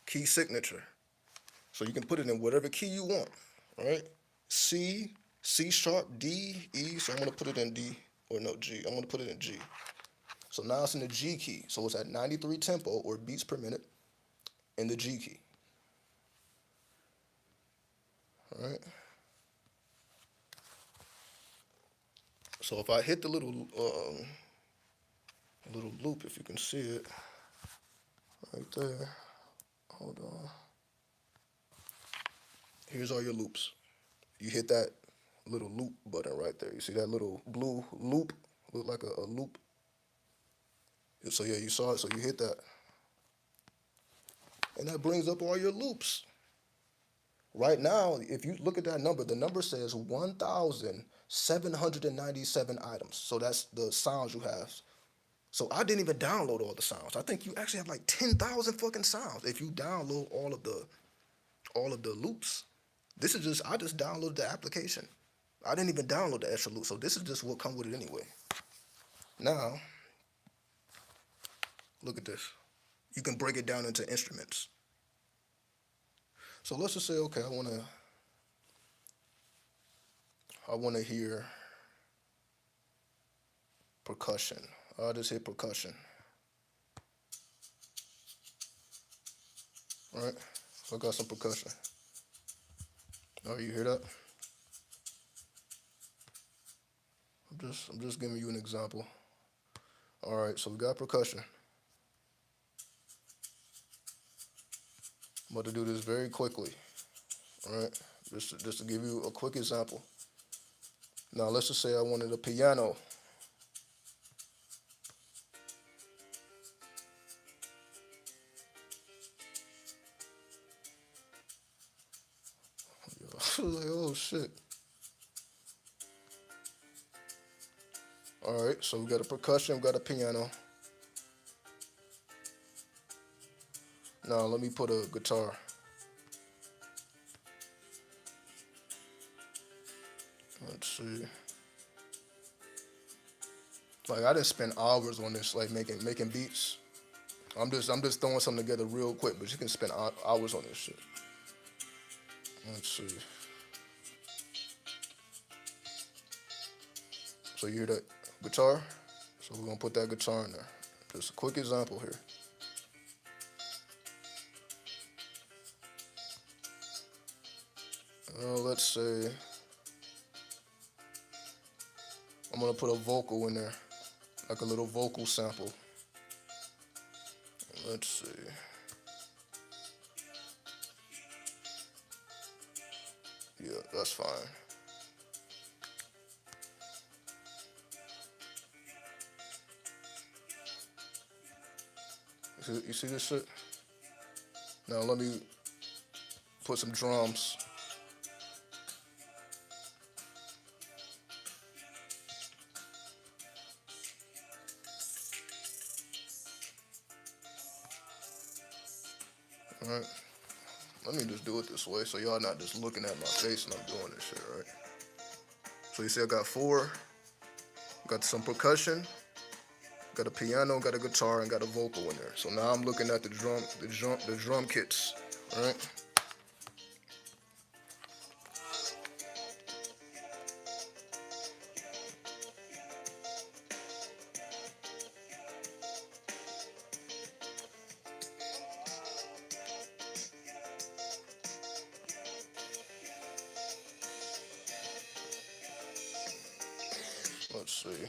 key signature. So you can put it in whatever key you want, right? C, C sharp, D, E, so I'm gonna put it in D, or no, G, I'm gonna put it in G. So now it's in the G key, so it's at 93 tempo, or beats per minute, in the G key. All right? So if I hit the little loop, if you can see it, right there, hold on. Here's all your loops. You hit that little loop button right there. You see that little blue loop? Look like a loop. So yeah, you saw it, so you hit that. And that brings up all your loops. Right now, if you look at that number, the number says 1,797 items. So that's the sounds you have. So I didn't even download all the sounds. I think you actually have like 10,000 fucking sounds if you download all of the loops. I just downloaded the application. I didn't even download the extra loop, so this is just what comes with it anyway. Now, look at this. You can break it down into instruments. So let's just say, okay, I wanna hear percussion. I'll just hit percussion. All right, so I got some percussion. Oh, you hear that? I'm just giving you an example. All right, so we got percussion. I'm about to do this very quickly. All right, just to give you a quick example. Now let's just say I wanted a piano. I was like, oh shit. All right, so we got a percussion, we got a piano. Now let me put a guitar. Let's see. Like I didn't spend hours on this, like making beats. I'm just throwing something together real quick, but you can spend hours on this shit. Let's see. So you hear that guitar? So we're gonna put that guitar in there. Just a quick example here. Let's say I'm gonna put a vocal in there, like a little vocal sample. Let's see. Yeah, that's fine. You see this shit? Now let me put some drums. All right. Let me just do it this way so y'all not just looking at my face and I'm doing this shit, right? So you see I got 4, got some percussion, got a piano, got a guitar, and got a vocal in there. So now I'm looking at the drum kits, all right? Let's see.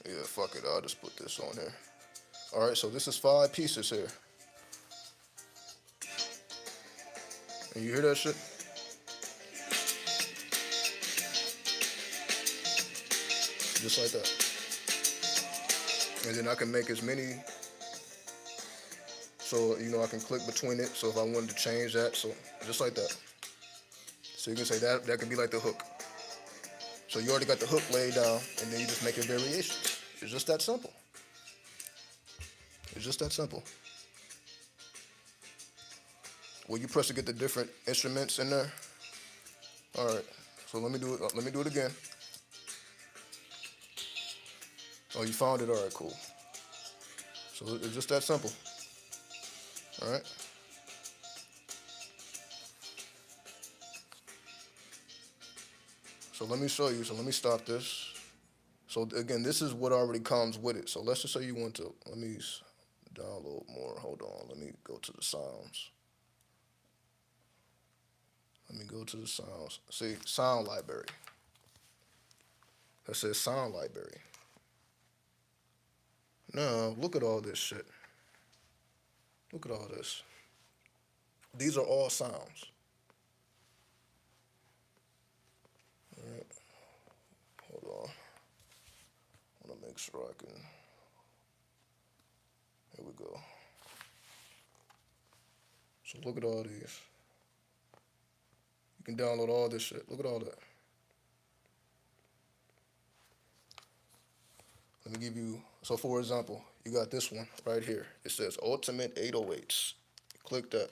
Yeah, fuck it. I'll just put this on here. All right, so this is 5 pieces here. And you hear that shit? Just like that. And then I can make as many, so, I can click between it. So if I wanted to change that, so just like that. So you can say that could be like the hook. So you already got the hook laid down, and then you just make your variations. It's just that simple. It's just that simple. Will you press to get the different instruments in there? All right. So let me do it. Let me do it again. Oh, you found it. All right, cool. So it's just that simple. All right. So let me show you. So let me stop this. So again, this is what already comes with it. So let's just say you want to, let me download more. Hold on. Let me go to the sounds. Let me go to the sounds. See, sound library. That says sound library. Now, look at all this shit. Look at all this. These are all sounds. All right. Hold on. I want to make sure I can. Here we go. So look at all these. You can download all this shit. Look at all that. Let me give you, so for example, you got this one right here. It says Ultimate 808s. Click that.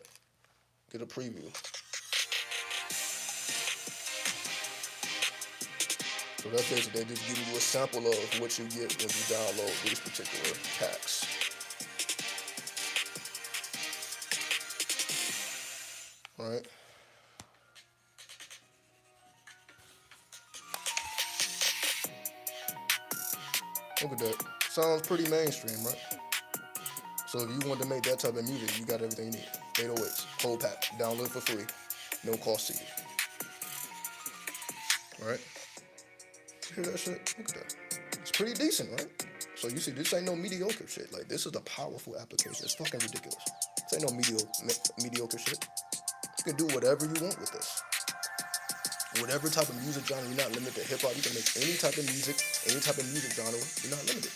Get a preview. So that's basically, they just give you a sample of what you get when you download these particular packs. All right. Look at that. Sounds pretty mainstream, right? So if you want to make that type of music, you got everything you need. 808s, whole pack, download for free, no cost to you. All right? You hear that shit? Look at that. It's pretty decent, right? So you see, this ain't no mediocre shit. Like, this is a powerful application. It's fucking ridiculous. This ain't no mediocre shit. You can do whatever you want with this. Whatever type of music genre, you're not limited to hip-hop. You can make any type of music genre. You're not limited.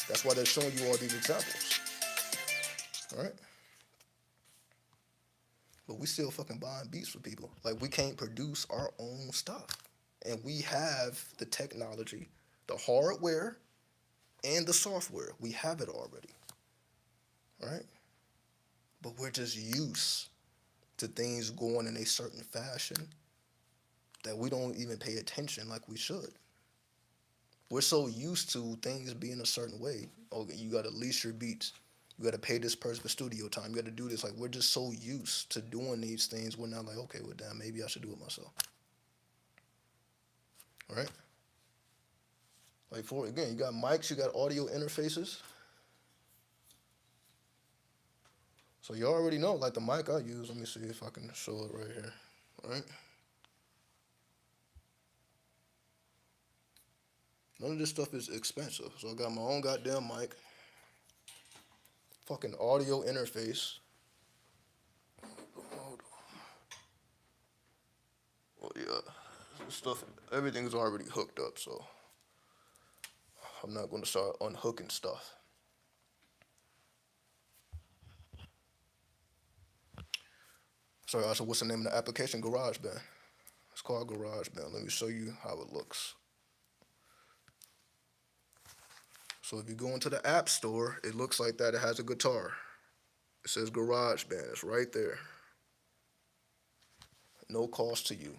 That's why they're showing you all these examples. All right? But we still fucking buying beats for people. Like, we can't produce our own stuff. And we have the technology, the hardware, and the software. We have it already. All right? But we're just used to things going in a certain fashion that we don't even pay attention like we should. We're so used to things being a certain way. Okay, you got to lease your beats. You got to pay this person for studio time. You got to do this. Like, we're just so used to doing these things. We're not like, okay, well, damn, maybe I should do it myself. right? Like again, you got mics, you got audio interfaces. So you already know, like the mic I use, let me see if I can show it right here, right? None of this stuff is expensive. So I got my own goddamn mic, fucking audio interface. Hold on. Well, yeah, this stuff, everything is already hooked up, so I'm not going to start unhooking stuff. Sorry, Asha, what's the name of the application? GarageBand. It's called GarageBand. Let me show you how it looks. So if you go into the App Store, it looks like that. It has a guitar. It says GarageBand. It's right there. No cost to you.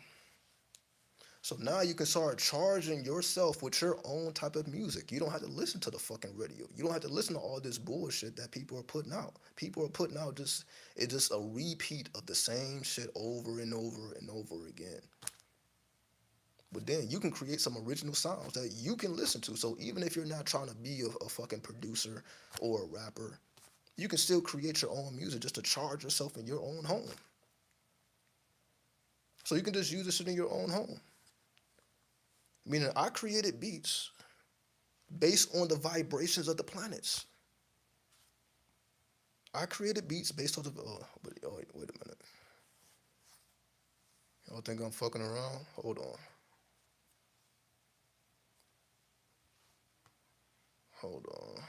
So now you can start charging yourself with your own type of music. You don't have to listen to the fucking radio. You don't have to listen to all this bullshit that people are putting out. People are putting out it's just a repeat of the same shit over and over and over again. But then you can create some original sounds that you can listen to. So even if you're not trying to be a fucking producer or a rapper, you can still create your own music just to charge yourself in your own home. So you can just use this shit in your own home. Meaning I created beats based on the vibrations of the planets. I created beats based on the, wait a minute. Y'all think I'm fucking around? Hold on. Hold on.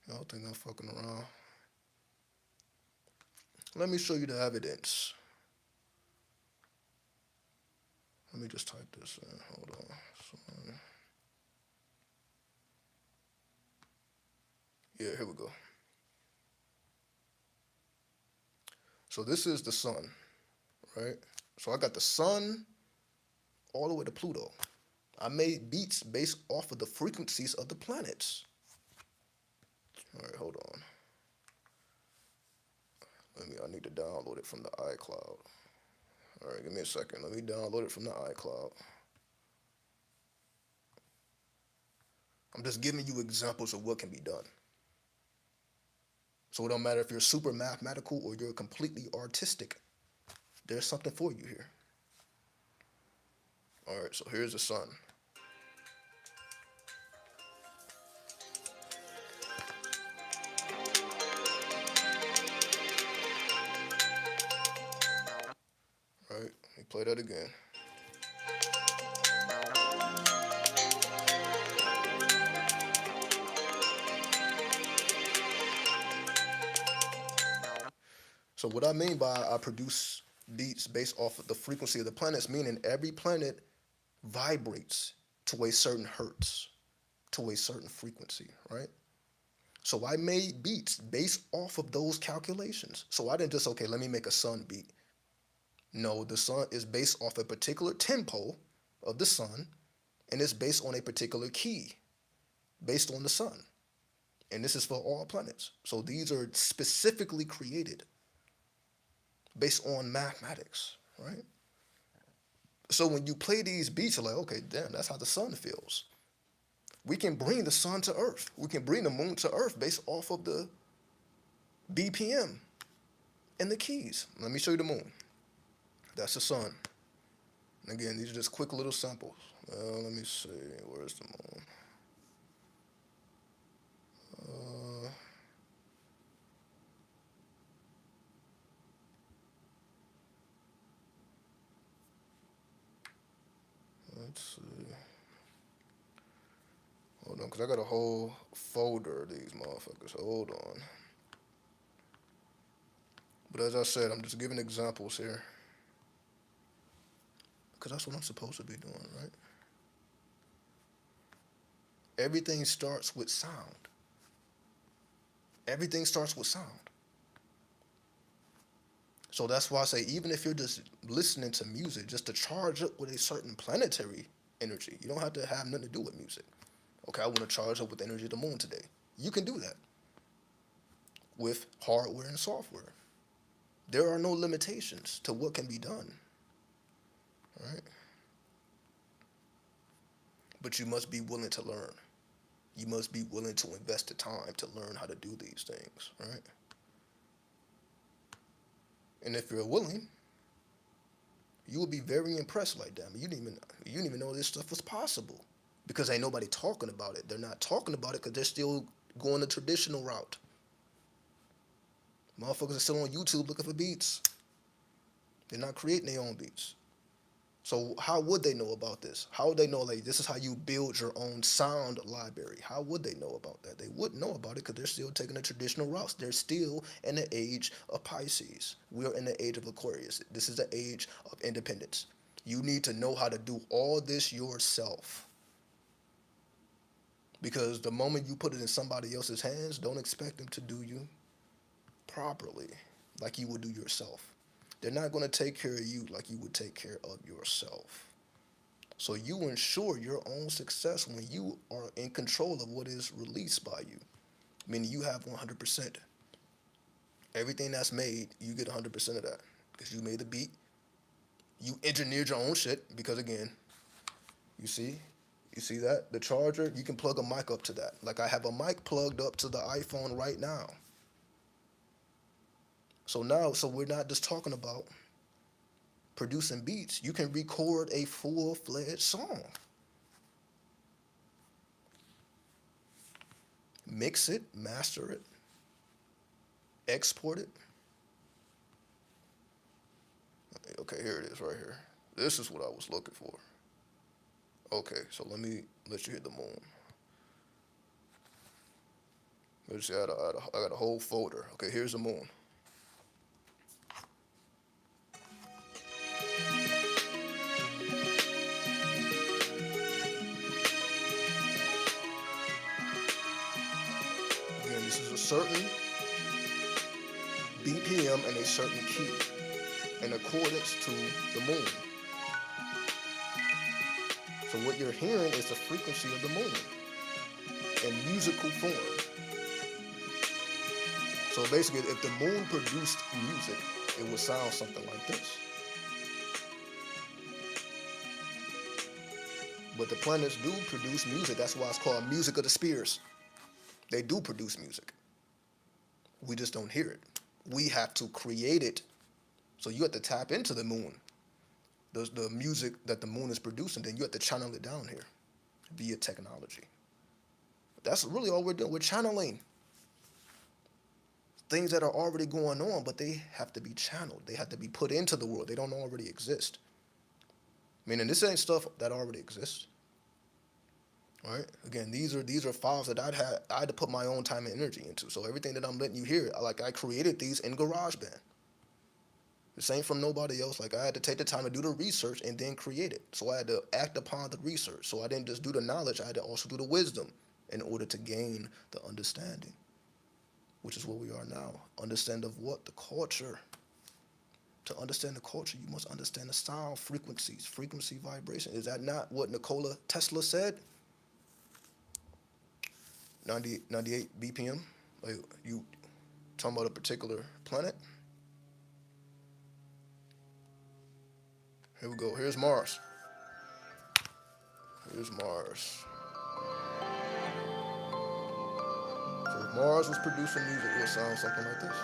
Y'all think I'm fucking around? Let me show you the evidence. Let me just type this in. Hold on. Sorry. Yeah, here we go. So this is the sun, right? So I got the sun all the way to Pluto. I made beats based off of the frequencies of the planets. All right, hold on. I need to download it from the iCloud. All right, give me a second. Let me download it from the iCloud. I'm just giving you examples of what can be done. So it don't matter if you're super mathematical or you're completely artistic. There's something for you here. All right, so here's the sun. All right, let me play that again. So what I mean by I produce beats based off of the frequency of the planets, meaning every planet vibrates to a certain hertz, to a certain frequency, right? So I made beats based off of those calculations. So I didn't just, okay, let me make a sun beat. No, the sun is based off a particular tempo of the sun, and it's based on a particular key based on the sun. And this is for all planets. So these are specifically created based on mathematics, right? So when you play these beats, you're like, okay, damn, that's how the sun feels. We can bring the sun to Earth. We can bring the moon to Earth based off of the BPM and the keys. Let me show you the moon. That's the sun. And again, these are just quick little samples. Let me see, where's the moon? Let's see. Hold on, because I got a whole folder of these motherfuckers. Hold on. But as I said, I'm just giving examples here. Because that's what I'm supposed to be doing, right? Everything starts with sound. Everything starts with sound. So that's why I say, even if you're just listening to music, just to charge up with a certain planetary energy, you don't have to have nothing to do with music. Okay, I want to charge up with the energy of the moon today. You can do that with hardware and software. There are no limitations to what can be done, right? But you must be willing to learn. You must be willing to invest the time to learn how to do these things, right? And if you're willing, you will be very impressed. Like, damn, you didn't even know this stuff was possible, because ain't nobody talking about it. They're not talking about it because they're still going the traditional route. Motherfuckers are still on YouTube looking for beats. They're not creating their own beats. So how would they know about this? How would they know, like, this is how you build your own sound library? How would they know about that? They wouldn't know about it because they're still taking the traditional routes. They're still in the age of Pisces. We're in the age of Aquarius. This is the age of independence. You need to know how to do all this yourself. Because the moment you put it in somebody else's hands, don't expect them to do you properly like you would do yourself. They're not going to take care of you like you would take care of yourself. So you ensure your own success when you are in control of what is released by you. Meaning you have 100%. Everything that's made, you get 100% of that. Because you made the beat. You engineered your own shit. Because again, you see that? The charger, you can plug a mic up to that. Like I have a mic plugged up to the iPhone right now. So we're not just talking about producing beats. You can record a full-fledged song. Mix it, master it, export it. Okay, here it is right here. This is what I was looking for. Okay, so let me let you hit the moon. Let's see, I got a whole folder. Okay, here's the moon. Again, this is a certain BPM and a certain key in accordance to the moon. So what you're hearing is the frequency of the moon in musical form. So basically, if the moon produced music, it would sound something like this. But the planets do produce music. That's why it's called music of the spheres. They do produce music. We just don't hear it. We have to create it. So you have to tap into the moon, the music that the moon is producing. Then you have to channel it down here via technology. That's really all we're doing. We're channeling things that are already going on, but they have to be channeled. They have to be put into the world. They don't already exist. Meaning this ain't stuff that already exists. All right. Again, these are files that I had to put my own time and energy into. So everything that I'm letting you hear, I created these in GarageBand. This ain't from nobody else. Like I had to take the time to do the research and then create it. So I had to act upon the research. So I didn't just do the knowledge. I had to also do the wisdom in order to gain the understanding, which is where we are now. Understand of what? The culture. To understand the culture, you must understand the sound frequencies, frequency vibration. Is that not what Nikola Tesla said? 98 BPM? Like you talking about a particular planet? Here we go. Here's Mars. Here's Mars. So if Mars was producing music, it would sound something like this.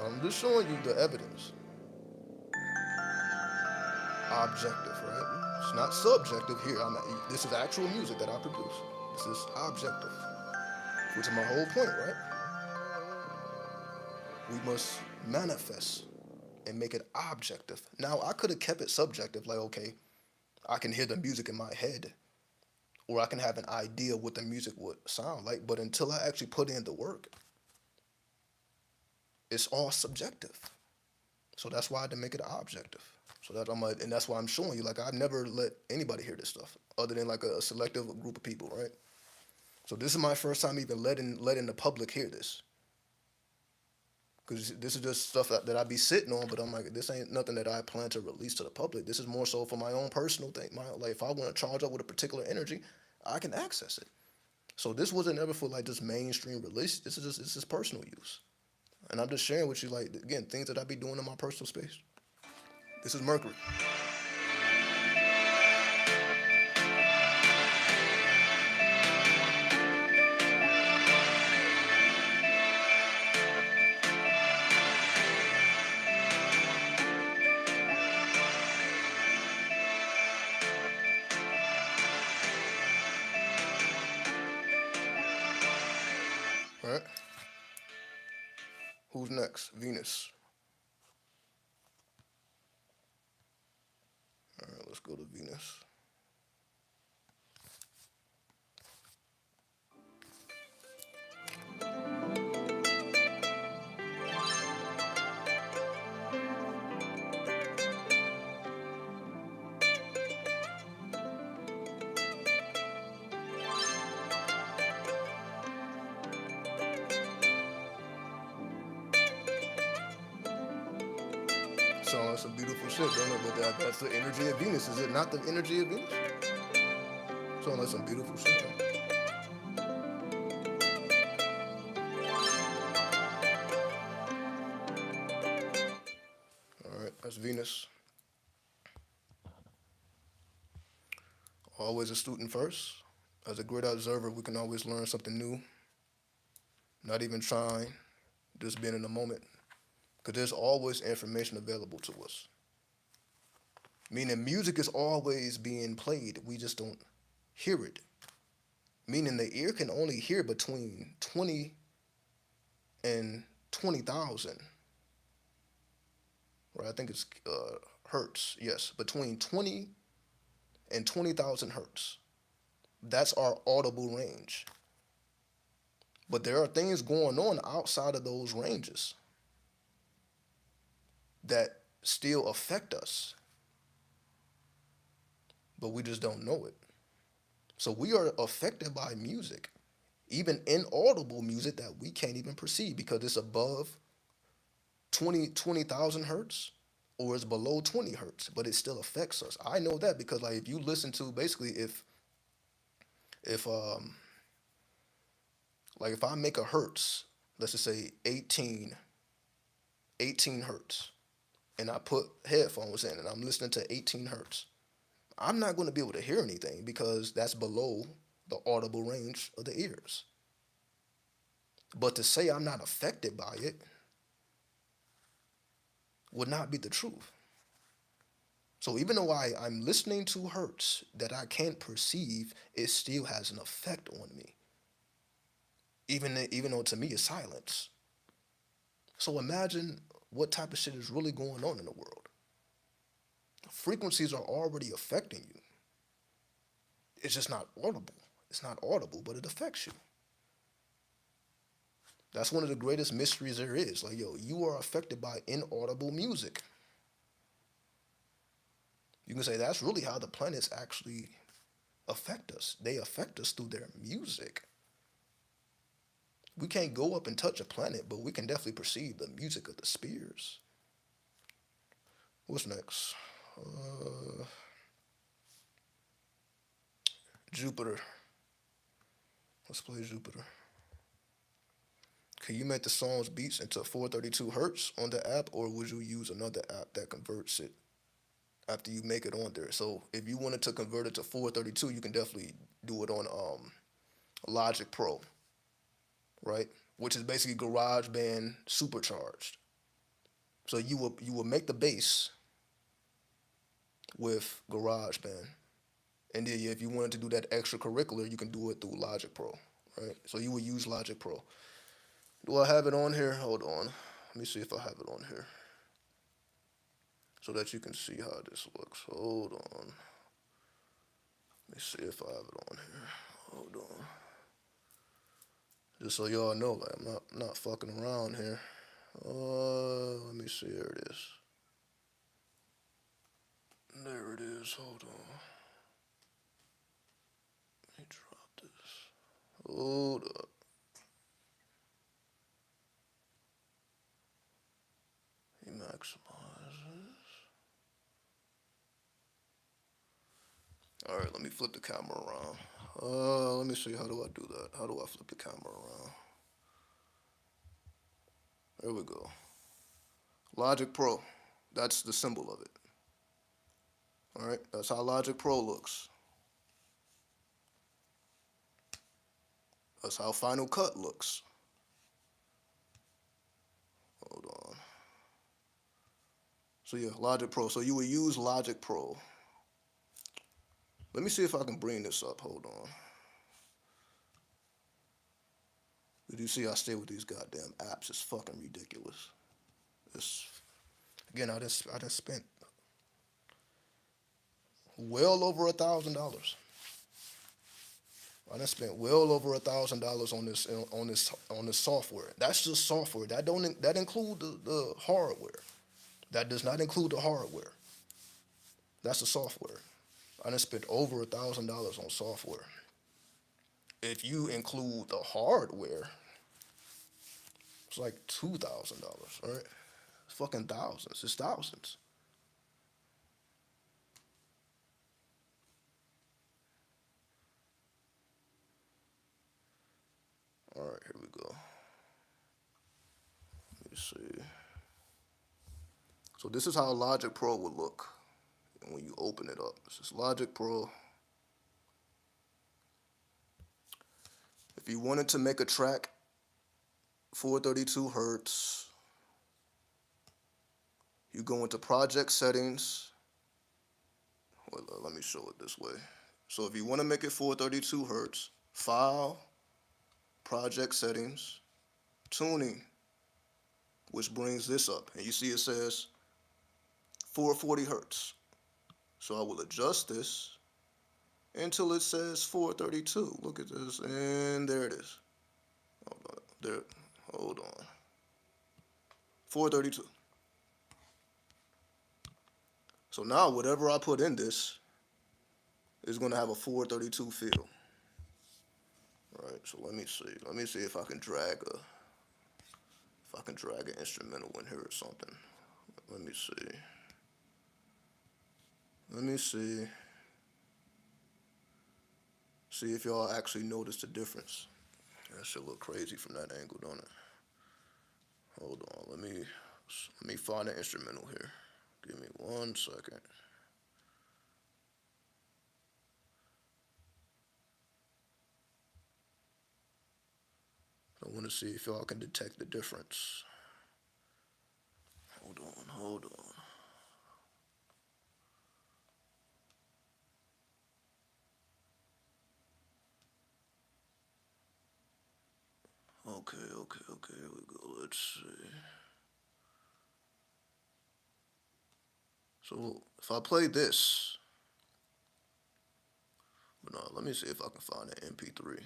I'm just showing you the evidence. Objective, right? It's not subjective here. This is actual music that I produce. This is objective, which is my whole point, right? We must manifest and make it objective. Now, I could have kept it subjective, like, okay, I can hear the music in my head, or I can have an idea what the music would sound like, but until I actually put in the work, it's all subjective. So that's why I had to make it objective. So and that's why I'm showing you, like, I've never let anybody hear this stuff other than like a selective group of people, right? So this is my first time even letting the public hear this. Because this is just stuff that I be sitting on, but I'm like, this ain't nothing that I plan to release to the public. This is more so for my own personal thing. Like, if I want to charge up with a particular energy, I can access it. So this wasn't ever for like just mainstream release. This is personal use. And I'm just sharing with you, like, again, things that I be doing in my personal space. This is Mercury. next? Venus. All right, let's go to Venus. Sounds like some beautiful shit, don't it? But that's the energy of Venus. Is it not the energy of Venus? Sounds like some beautiful shit. All right, that's Venus. Always a student first. As a great observer, we can always learn something new. Not even trying, just being in the moment. Because there's always information available to us. Meaning music is always being played. We just don't hear it. Meaning the ear can only hear between 20 and 20,000. Right, I think it's hertz. Yes, between 20 and 20,000 hertz. That's our audible range. But there are things going on outside of those ranges that still affect us, but we just don't know it. So we are affected by music, even inaudible music that we can't even perceive because it's above 20,000 hertz or it's below 20 hertz, but it still affects us. I know that because like if you listen to basically if like if I make a hertz, let's just say 18 hertz, and I put headphones in and I'm listening to 18 hertz, I'm not going to be able to hear anything because that's below the audible range of the ears. But to say I'm not affected by it would not be the truth. So even though I'm listening to hertz that I can't perceive, it still has an effect on me. Even though to me it's silence. So imagine what type of shit is really going on in the world. Frequencies are already affecting you. It's just not audible. It's not audible, but it affects you. That's one of the greatest mysteries there is. Like, yo, you are affected by inaudible music. You can say that's really how the planets actually affect us. They affect us through their music. We can't go up and touch a planet, but we can definitely perceive the music of the spheres. What's next? Jupiter. Let's play Jupiter. Can you make the song's beats into 432 hertz on the app, or would you use another app that converts it after you make it on there? So if you wanted to convert it to 432, you can definitely do it on Logic Pro, right? Which is basically GarageBand supercharged. So you will make the bass with GarageBand, and then if you wanted to do that extracurricular, you can do it through Logic Pro, right? So you would use Logic Pro. Do I have it on here? Hold on. Let me see if I have it on here so that you can see how this looks. Hold on. Let me see if I have it on here. Hold on. Just so y'all know, like I'm not fucking around here. Let me see. There it is. There it is. Hold on. Let me drop this. Hold up. He maximizes. All right, let me flip the camera around. Let me see. How do I do that? How do I flip the camera around? There we go. Logic Pro. That's the symbol of it. All right, that's how Logic Pro looks. That's how Final Cut looks. Hold on. So yeah, Logic Pro. So you would use Logic Pro. Let me see if I can bring this up. Hold on. Did you see I stay with these goddamn apps? It's fucking ridiculous. It's, again, I just spent well over $1,000. I done spent well over $1,000 on this software. That's just software. That include the hardware. That does not include the hardware. That's the software. I done spent over $1,000 on software. If you include the hardware, it's like $2,000, right? It's fucking thousands. It's thousands. All right, here we go. Let me see. So this is how Logic Pro would look when you open it up. This is Logic Pro. If you wanted to make a track 432 hertz, you go into project settings. Well, let me show it this way. So if you want to make it 432 hertz, file, project settings, tuning, which brings this up. And you see it says 440 hertz. So I will adjust this until it says 432. Look at this, and there it is. Hold on, there, hold on. 432. So now whatever I put in this is going to have a 432 feel. All right, so let me see. Let me see if I can drag an instrumental in here or something. Let me see. Let me see. See if y'all actually notice the difference. That should look crazy from that angle, don't it? Hold on, let me find an instrumental here. Give me 1 second. I want to see if y'all can detect the difference. Hold on, hold on. Okay, here we go. Let's see. So if I play this, but no, let me see if I can find an MP3.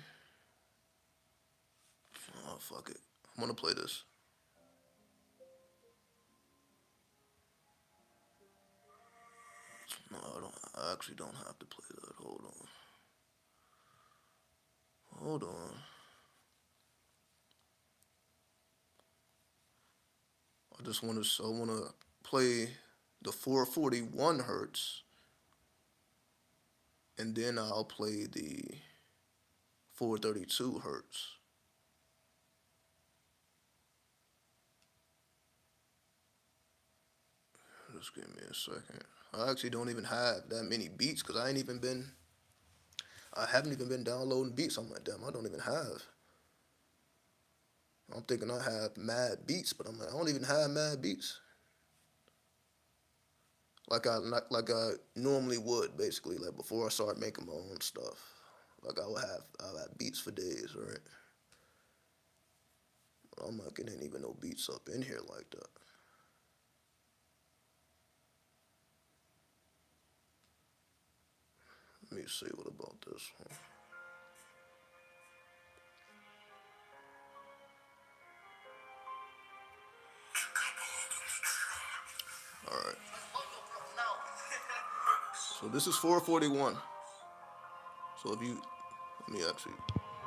Oh, fuck it. I'm gonna play this. No, I actually don't have to play that. Hold on. Hold on. I wanna play the 441 hertz, and then I'll play the 432 hertz. Just give me a second. I actually don't even have that many beats because I haven't even been downloading beats. I'm like, damn, I don't even have. I'm thinking I have mad beats, but I'm like, I don't even have mad beats. Like I normally would, basically, like before I started making my own stuff. Like I'll have beats for days, right? But I'm not getting even no beats up in here like that. Let me see, what about this one? All right. So this is 441. So let me actually,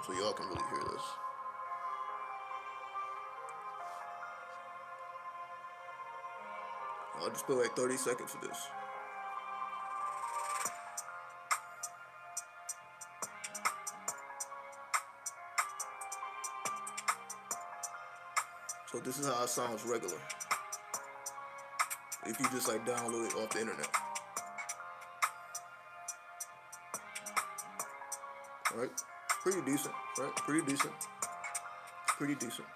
so y'all can really hear this. I'll just play like 30 seconds of this. So this is how it sounds regular. If you just like download it off the internet. Right? Pretty decent, right? Pretty decent. Pretty decent.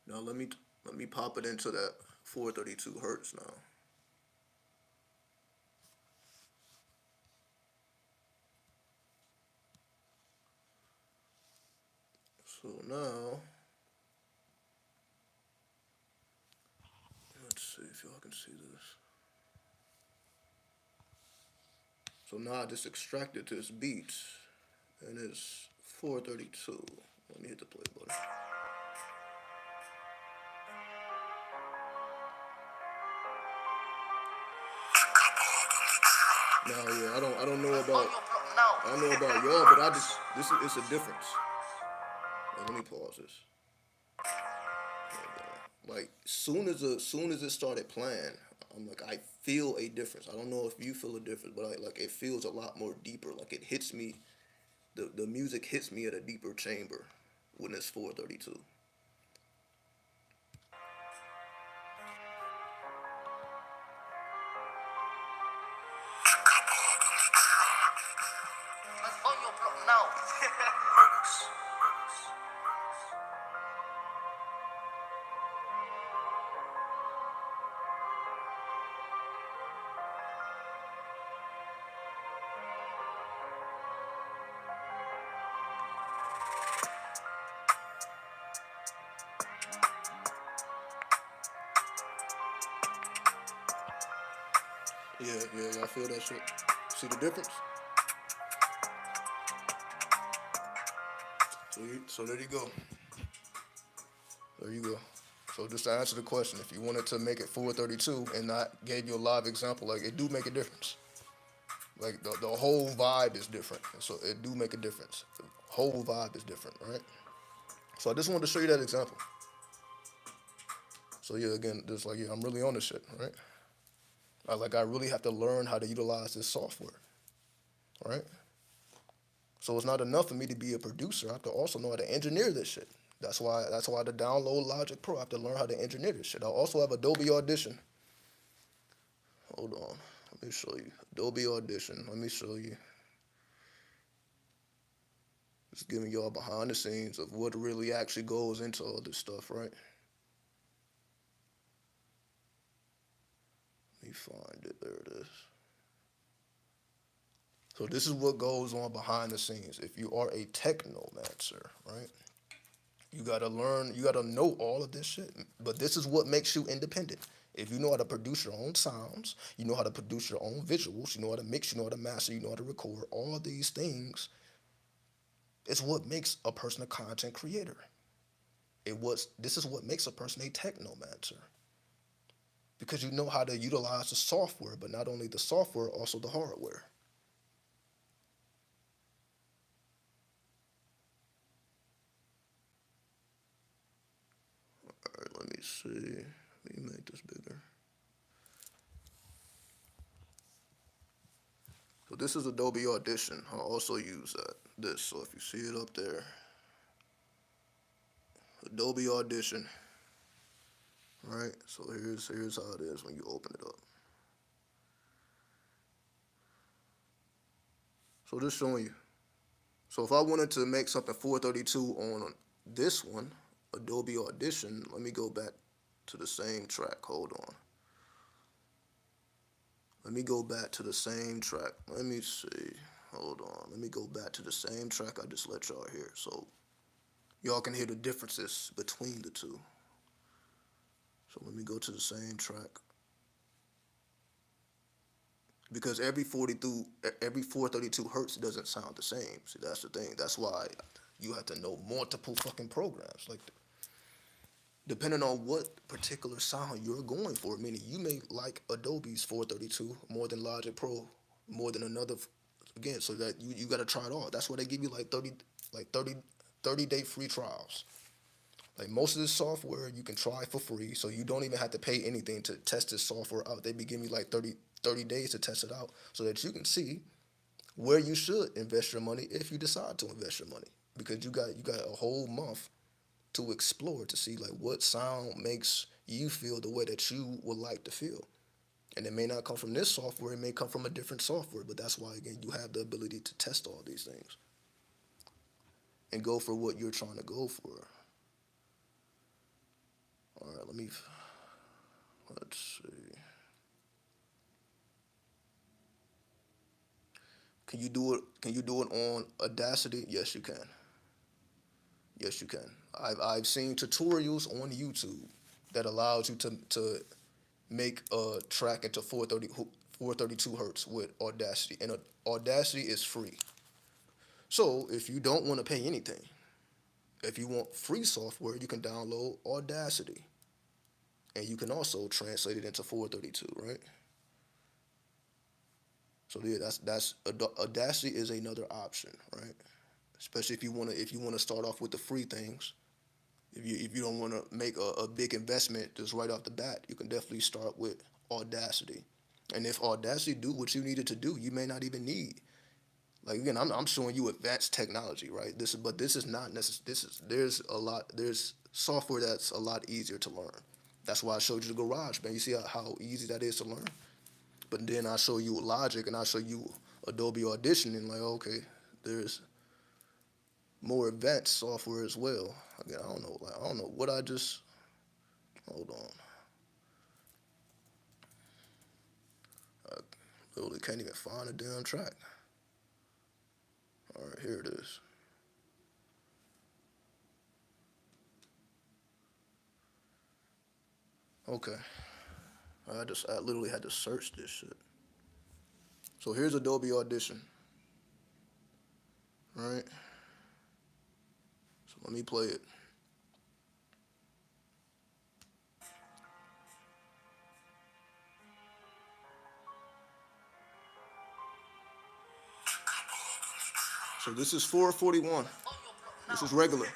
Now let me pop it into that 432 hertz now. So now see if y'all can see this. So now I just extracted this beat, and it's 4:32. Let me hit the play button. Now, yeah, I don't know about y'all, but it's a difference. Let me pause this. Like soon as it started playing, I'm like, I feel a difference. I don't know if you feel a difference, but like it feels a lot more deeper. Like it hits me, the music hits me at a deeper chamber when it's 4:32. Yeah, y'all feel that shit? See the difference? So there you go. There you go. So just to answer the question, if you wanted to make it 4:32 and not gave you a live example, like it do make a difference. Like the whole vibe is different. So it do make a difference. The whole vibe is different, right? So I just wanted to show you that example. So yeah, again, just like I'm really on this shit, right? I really have to learn how to utilize this software, right? So it's not enough for me to be a producer. I have to also know how to engineer this shit. That's why to download Logic Pro, I have to learn how to engineer this shit. I also have Adobe Audition. Hold on, let me show you. Adobe Audition, let me show you. Just giving y'all behind the scenes of what really actually goes into all this stuff, right? Let me find it, there it is. So this is what goes on behind the scenes. If you are a technomancer, right? You gotta learn, you gotta know all of this shit. But this is what makes you independent. If you know how to produce your own sounds, you know how to produce your own visuals, you know how to mix, you know how to master, you know how to record, all of these things, it's what makes a person a content creator. This is what makes a person a technomancer. Because you know how to utilize the software, but not only the software, also the hardware. All right, let me see. Let me make this bigger. So this is Adobe Audition. I also use this. So if you see it up there, Adobe Audition. Right. So here's how it is when you open it up. So just showing you. So if I wanted to make something 4:32 on this one, Adobe Audition, let me go back to the same track. Hold on. Let me go back to the same track. Let me see. Hold on. Let me go back to the same track I just let y'all hear. So y'all can hear the differences between the two. So let me go to the same track. Because every 432 hertz doesn't sound the same. See, that's the thing. That's why you have to know multiple fucking programs. Like, depending on what particular sound you're going for. Meaning, you may like Adobe's 432 more than Logic Pro, more than another. Again, so that you got to try it all. That's why they give you like 30-day free trials. Like most of this software you can try for free, so you don't even have to pay anything to test this software out. They be giving you like 30 days to test it out so that you can see where you should invest your money if you decide to invest your money. Because you got a whole month to explore to see like what sound makes you feel the way that you would like to feel. And it may not come from this software, it may come from a different software, but that's why again you have the ability to test all these things and go for what you're trying to go for. All right, let's see. Can you do it? Can you do it on Audacity? Yes, you can. Yes, you can. I've seen tutorials on YouTube that allows you to make a track into 432 hertz with Audacity, and Audacity is free. So if you don't want to pay anything, if you want free software, you can download Audacity, and you can also translate it into 432, right? So yeah, that's Audacity is another option, right? Especially if you wanna start off with the free things. If you don't want to make a big investment just right off the bat, you can definitely start with Audacity. And if Audacity do what you needed to do, you may not even need. Like again, I'm showing you advanced technology, right? This is not necessary. There's software that's a lot easier to learn. That's why I showed you the Garage, man. You see how easy that is to learn. But then I show you Logic and I show you Adobe Audition, and like, okay, there's more advanced software as well. Again, I don't know what I just. Hold on. I literally can't even find a damn track. All right, here it is. Okay. I literally had to search this shit. So here's Adobe Audition. Right? So let me play it. So this is 441. This is regular.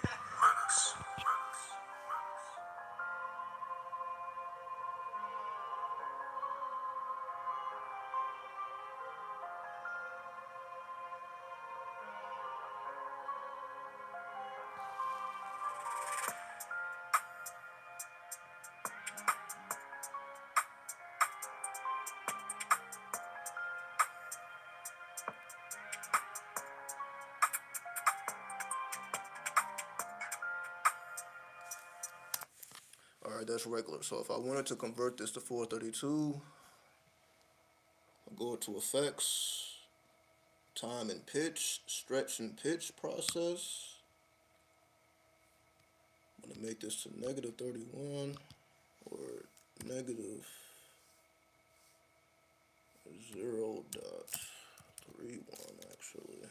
All right, that's regular. So if I wanted to convert this to 432, I'll go to Effects, Time and Pitch, Stretch and Pitch Process. I'm gonna make this to -31 or -0.31 actually.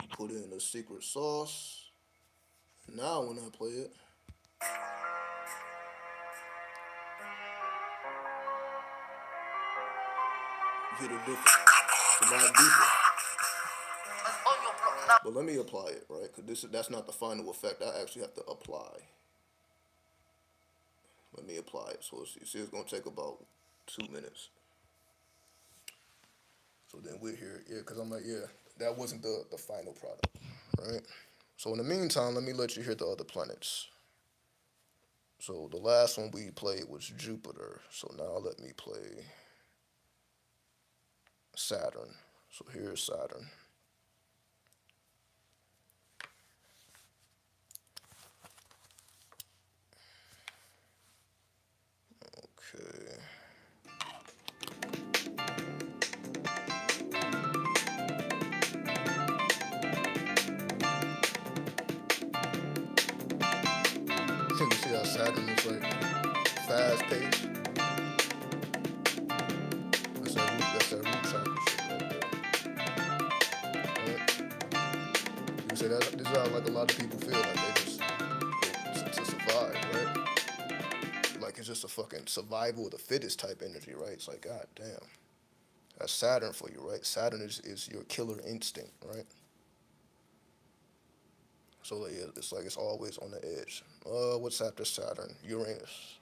Put in the secret sauce. Now when I play it, you hear the difference. It's a lot deeper. But let me apply it, right? Because that's not the final effect. I actually have to apply. Let me apply it. So you see, it's gonna take about 2 minutes. So then we're here, yeah, because I'm like, yeah, that wasn't the final product, right? So in the meantime, let me let you hear the other planets. So the last one we played was Jupiter. So now let me play Saturn. So here's Saturn. Okay. You see how Saturn is like fast paced? That's that root chakra shit right there. Right? You say that this is how like a lot of people feel like they just to survive, right? Like it's just a fucking survival of the fittest type energy, right? It's like, god damn. That's Saturn for you, right? Saturn is your killer instinct, right? So yeah, it's like it's always on the edge. What's after Saturn? Uranus.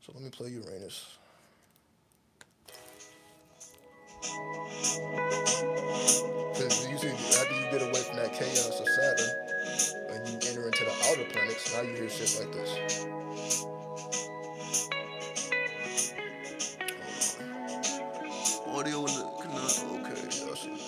So let me play Uranus. Because you see, after you get away from that chaos of Saturn and you enter into the outer planets, now you hear shit like this. Audio in the okay, that's it.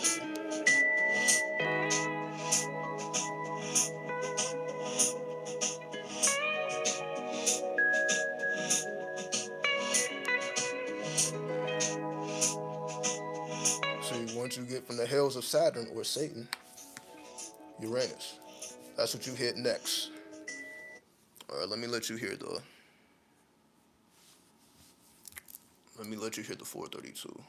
See, once you get from the hells of Saturn or Satan, Uranus, that's what you hit next. All right, let me let you hear the Let me let you hit the 432.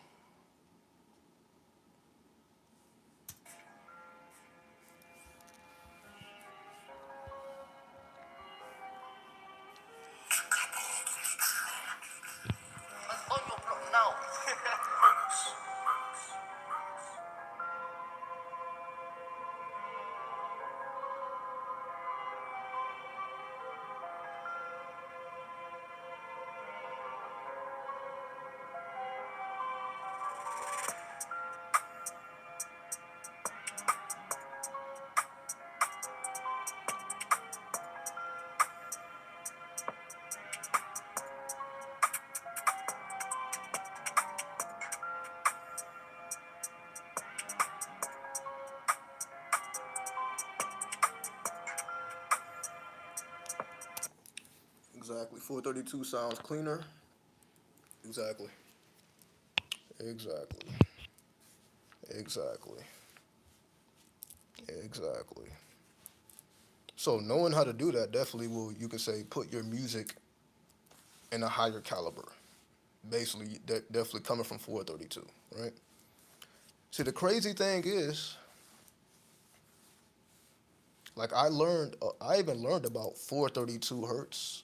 Exactly. 432 sounds cleaner. Exactly. Exactly. Exactly. Exactly. So knowing how to do that definitely will, you can say, put your music in a higher caliber. Basically, definitely coming from 432, right? See, the crazy thing is, like I even learned about 432 hertz,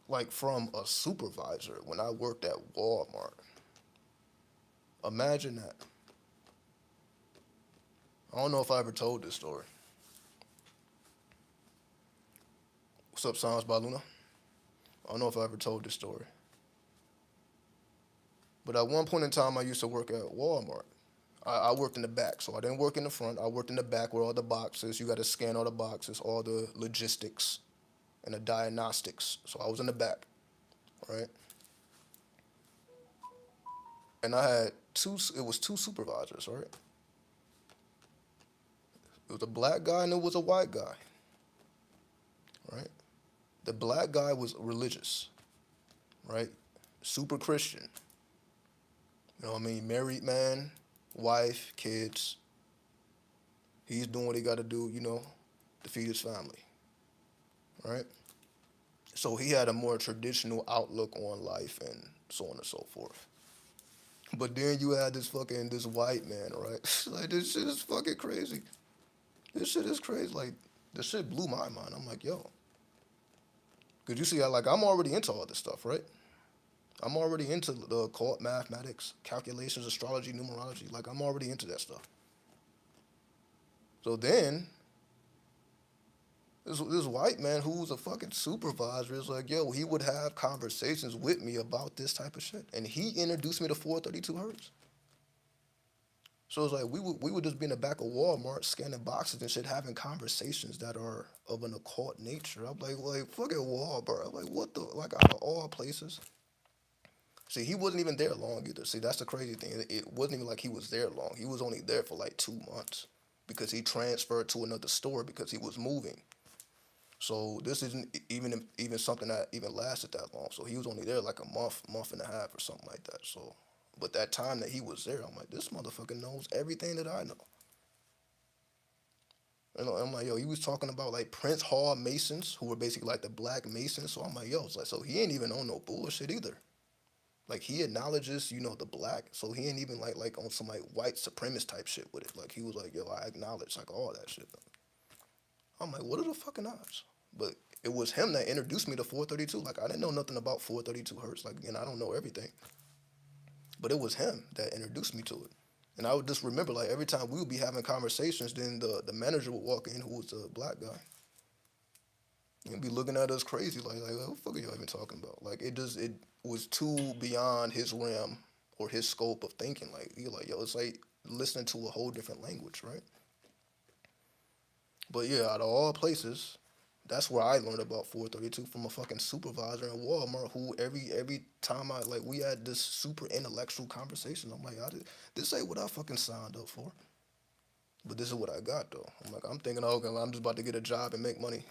like from a supervisor when I worked at Walmart. Imagine that. I don't know if I ever told this story. What's up, Sounds by Luna? I don't know if I ever told this story. But at one point in time, I used to work at Walmart. I worked in the back, so I didn't work in the front. I worked in the back where all the boxes, you got to scan all the boxes, all the logistics and the diagnostics. So I was in the back, right? And I had it was two supervisors, right? It was a black guy and it was a white guy, right? The black guy was religious, right? Super Christian. You know what I mean? Married man, wife, kids. He's doing what he got to do, to feed his family, right? So he had a more traditional outlook on life and so on and so forth. But then you had this white man, right? Like this shit is fucking crazy. This shit is crazy. Like this shit blew my mind. I'm like, yo, cause you see, I'm already into all this stuff, right? I'm already into the occult, mathematics, calculations, astrology, numerology. Like I'm already into that stuff. So then this white man who was a fucking supervisor is like, yo, he would have conversations with me about this type of shit, and he introduced me to 432 hertz. So it's like we would just be in the back of Walmart scanning boxes and shit, having conversations that are of an occult nature. I'm like fucking Walmart. I'm like, what the, like, out of all places. See, he wasn't even there long either. See, that's the crazy thing. It wasn't even like he was there long. He was only there for like 2 months because he transferred to another store because he was moving. So this isn't even something that even lasted that long. So he was only there like a month and a half or something like that. So, but that time that he was there, I'm like, this motherfucker knows everything that I know. I'm like, yo, he was talking about like Prince Hall Masons, who were basically like the black Masons. So I'm like, yo, it's like, so he ain't even on no bullshit either. Like he acknowledges, the black. So he ain't even like on some like white supremacist type shit with it. Like he was like, yo, I acknowledge like all that shit. I'm like, what are the fucking odds? But it was him that introduced me to 432. Like I didn't know nothing about 432 hertz. Like, again, I don't know everything. But it was him that introduced me to it. And I would just remember, like, every time we would be having conversations, then the manager would walk in, who was a black guy, and be looking at us crazy, like what the fuck are y'all even talking about? Like, it was too beyond his realm or his scope of thinking. Like, you're like, yo, it's like listening to a whole different language, right? But yeah, out of all places, that's where I learned about 432 from a fucking supervisor in Walmart who every time we had this super intellectual conversation. I'm like, this ain't what I fucking signed up for. But this is what I got though. I'm thinking, okay, I'm just about to get a job and make money.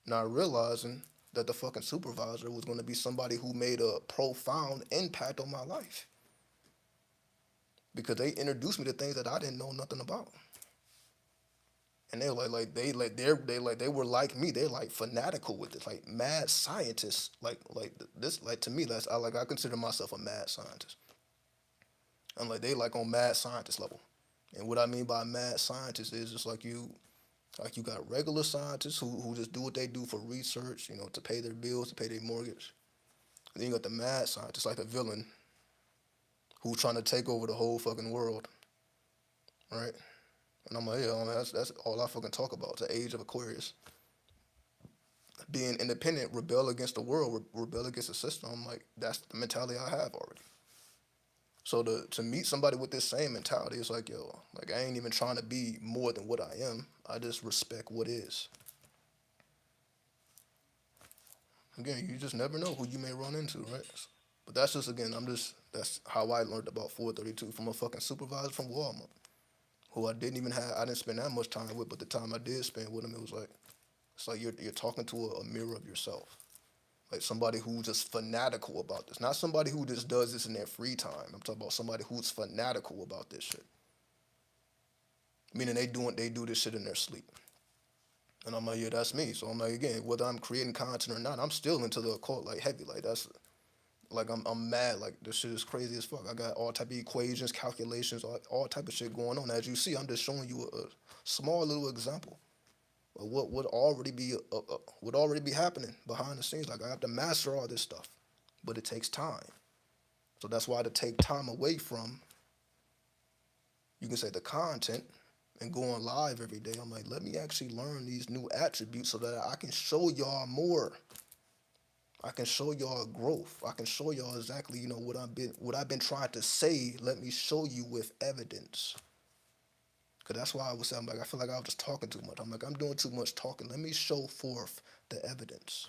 Not realizing that the fucking supervisor was going to be somebody who made a profound impact on my life. Because they introduced me to things that I didn't know nothing about. and they were they were like me. They're like fanatical with it, like mad scientists. This, like to me, that's I consider myself a mad scientist. And like they like on mad scientist level. And what I mean by mad scientist is just like you got regular scientists who just do what they do for research, to pay their bills, to pay their mortgage. And then you got the mad scientist, like the villain, who's trying to take over the whole fucking world, right? And I'm like, yeah, man, that's all I fucking talk about. The age of Aquarius, being independent, rebel against the world, rebel against the system. I'm like, that's the mentality I have already. So to meet somebody with this same mentality, it's like, yo, like I ain't even trying to be more than what I am. I just respect what is. Again, you just never know who you may run into, right? But that's just again, that's how I learned about 432 from a fucking supervisor from Walmart, who I didn't spend that much time with, but the time I did spend with him, it was like, it's like you're talking to a mirror of yourself. Like somebody who's just fanatical about this. Not somebody who just does this in their free time. I'm talking about somebody who's fanatical about this shit. Meaning they do this shit in their sleep. And I'm like, yeah, that's me. So I'm like, again, whether I'm creating content or not, I'm still into the occult like heavy. Like that's like I'm mad. Like this shit is crazy as fuck. I got all type of equations, calculations, all type of shit going on. As you see, I'm just showing you a small little example of what would already be happening behind the scenes. Like I have to master all this stuff, but it takes time. So that's why to take time away from, you can say, the content and going live every day, I'm like, let me actually learn these new attributes so that I can show y'all more. I can show y'all growth. I can show y'all exactly, what I've been trying to say. Let me show you with evidence. Cause that's why I was saying, I'm like, I feel like I was just talking too much. I'm like, I'm doing too much talking. Let me show forth the evidence.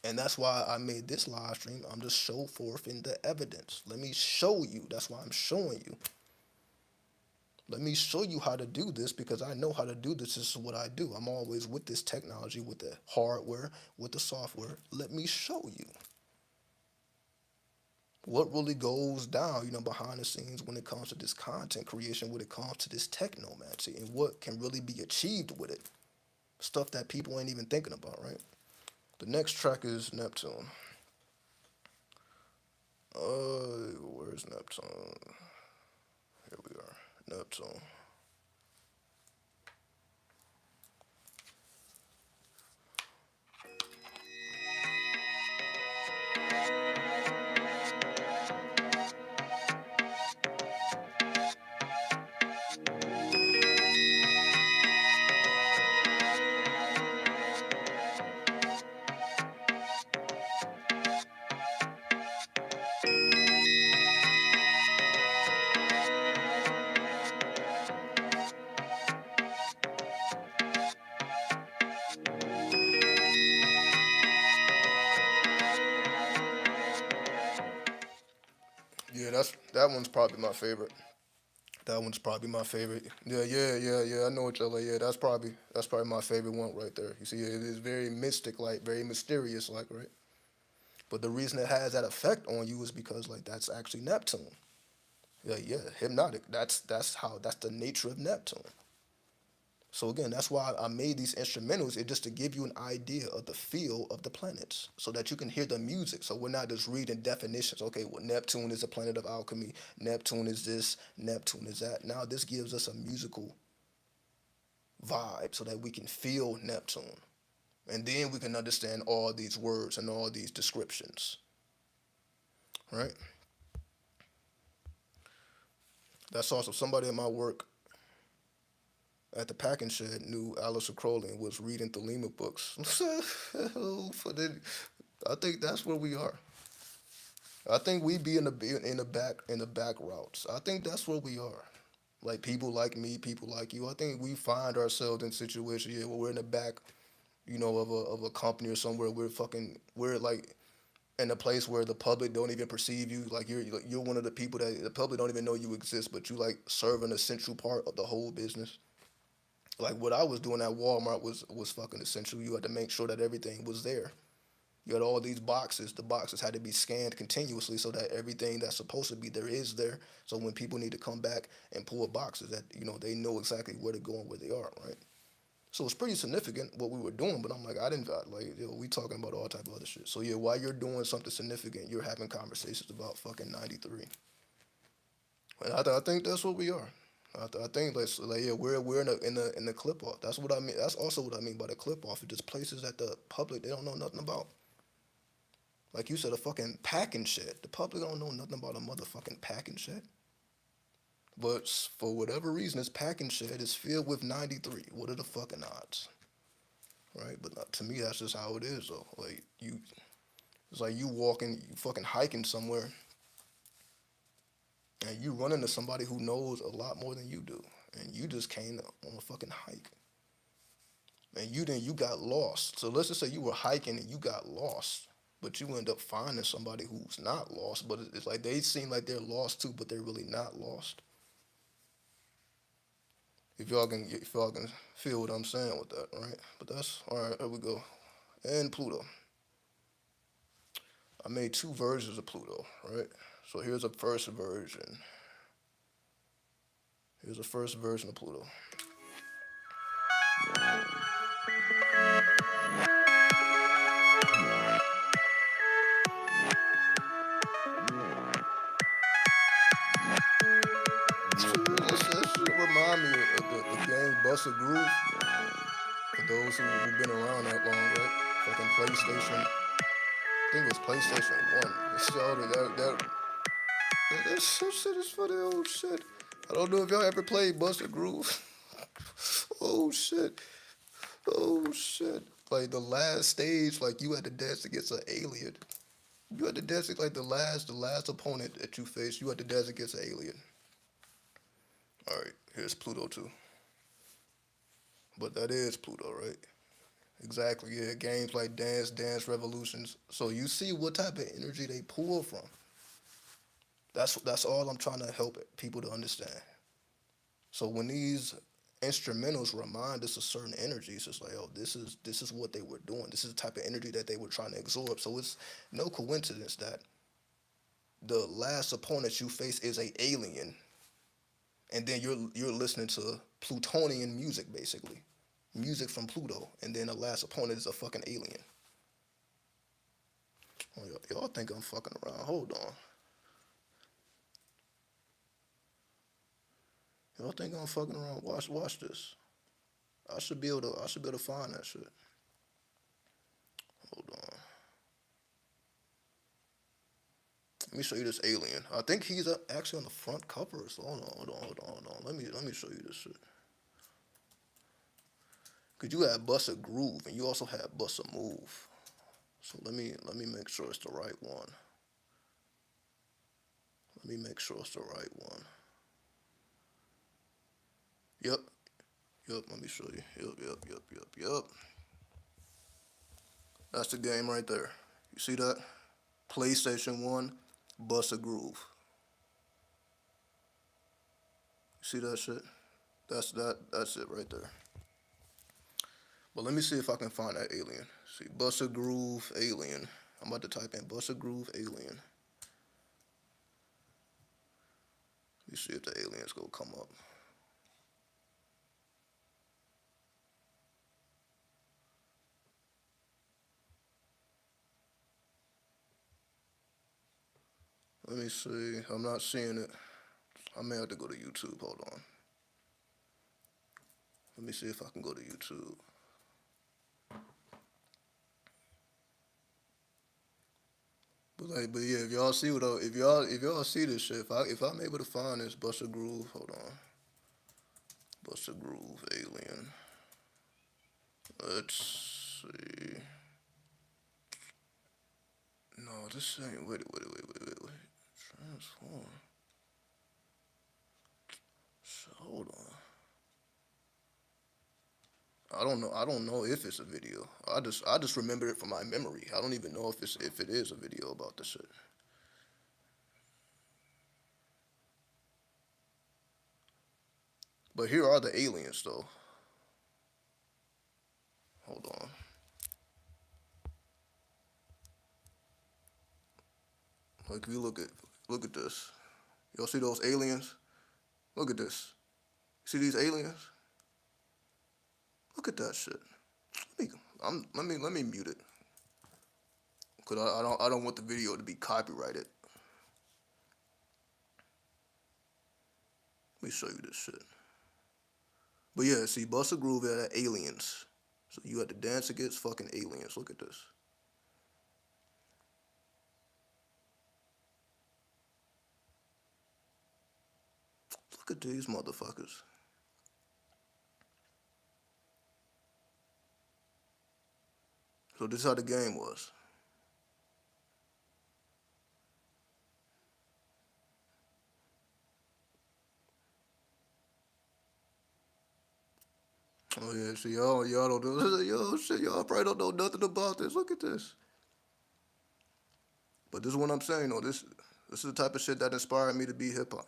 And that's why I made this live stream. I'm just show forth in the evidence. Let me show you. That's why I'm showing you. Let me show you how to do this because I know how to do this. This is what I do. I'm always with this technology, with the hardware, with the software. Let me show you what really goes down, behind the scenes when it comes to this content creation, when it comes to this technomancy, and what can really be achieved with it. Stuff that people ain't even thinking about, right? The next track is Neptune. Where's Neptune? Here we are. Neptune. Yeah, that one's probably my favorite. That one's probably my favorite. Yeah. I know what y'all like. Yeah, that's probably my favorite one right there. You see, it is very mystic, like very mysterious, like right. But the reason it has that effect on you is because like that's actually Neptune. Yeah, hypnotic. That's the nature of Neptune. So again, that's why I made these instrumentals. It just to give you an idea of the feel of the planets, so that you can hear the music. So we're not just reading definitions. Okay, well, Neptune is a planet of alchemy. Neptune is this. Neptune is that. Now this gives us a musical vibe, so that we can feel Neptune, and then we can understand all these words and all these descriptions. Right. That's also somebody in my work at the packing shed knew Alistair Crowley and was reading Thelema books. I think that's where we are. I think we be in the back routes. I think that's where we are. Like people like me, people like you. I think we find ourselves in situations, yeah, where we're in the back, of a company or somewhere. We're like in a place where the public don't even perceive you. Like you're one of the people that the public don't even know you exist, but you like serve an essential part of the whole business. Like what I was doing at Walmart was fucking essential. You had to make sure that everything was there. You had all these boxes. The boxes had to be scanned continuously so that everything that's supposed to be there is there. So when people need to come back and pull boxes, that they know exactly where to go and where they are, right? So it's pretty significant what we were doing, but I'm like, I didn't like, yo, we talking about all type of other shit. So yeah, while you're doing something significant, you're having conversations about fucking 93. And I think that's what we are. I think like yeah, we're in the clip off. That's what I mean. That's also what I mean by the clip off. It's just places that the public they don't know nothing about. Like you said, a fucking packing shed. The public don't know nothing about a motherfucking packing shed. But for whatever reason, this packing shed is filled with 93. What are the fucking odds? Right? But to me, that's just how it is, though. Like, it's like you walking, you fucking hiking somewhere, and you run into somebody who knows a lot more than you do. And you just came on a fucking hike. And you got lost. So let's just say you were hiking and you got lost. But you end up finding somebody who's not lost. But it's like they seem like they're lost too, but they're really not lost. If y'all can feel what I'm saying with that, right? But that's all right. Here we go. And Pluto. I made two versions of Pluto, right? So here's a first version. Here's a first version of Pluto. This shit remind me of the game Bust a Groove. For those who've been around that long, right? Fucking PlayStation. I think it was PlayStation 1. It showed that shit is for the old shit. I don't know if y'all ever played Bust a Groove. Oh shit. Oh shit. Like the last stage, like you had to dance against an alien. You had to dance like the last opponent that you faced, you had to dance against an alien. Alright, here's Pluto too. But that is Pluto, right? Exactly, yeah. Games like Dance Revolutions. So you see what type of energy they pull from. That's all I'm trying to help people to understand. So when these instrumentals remind us of certain energies, it's like, oh, this is what they were doing. This is the type of energy that they were trying to absorb. So it's no coincidence that the last opponent you face is a alien, and then you're listening to Plutonian music, basically, music from Pluto, and then the last opponent is a fucking alien. Oh, y'all think I'm fucking around? Hold on. Y'all think I'm fucking around? Watch this. I should be able to find that shit. Hold on. Let me show you this alien. I think he's actually on the front cover. So hold on. Let me show you this shit. Cause you had Bust a Groove and you also had Bust a Move. So let me make sure it's the right one. Let me make sure it's the right one. Yep. Let me show you. Yep. That's the game right there. You see that? PlayStation 1, Bust a Groove. You see that shit? That's it right there. But let me see if I can find that alien. See, Bust a Groove alien. I'm about to type in Bust a Groove alien. Let me see if the alien's gonna come up. Let me see. I'm not seeing it. I may have to go to YouTube. Hold on. Let me see if I can go to YouTube. But yeah, if y'all see if y'all see this shit, if I'm able to find this Bust a Groove, hold on. Bust a Groove alien. Let's see. No, this ain't. Wait. Transform. Hold on. I don't know if it's a video. I just remember it from my memory. I don't even know if it is a video about this shit. But here are the aliens though. Hold on. Like if you look at this. Y'all see those aliens? Look at this. See these aliens? Look at that shit. Let me mute it. Cause I don't want the video to be copyrighted. Let me show you this shit. But yeah, see, Busta Groove had aliens. So you had to dance against fucking aliens. Look at this. Look at these motherfuckers. So this is how the game was. Oh yeah, see y'all don't know. Yo shit, y'all probably don't know nothing about this. Look at this. But this is what I'm saying though. This is the type of shit that inspired me to be hip hop.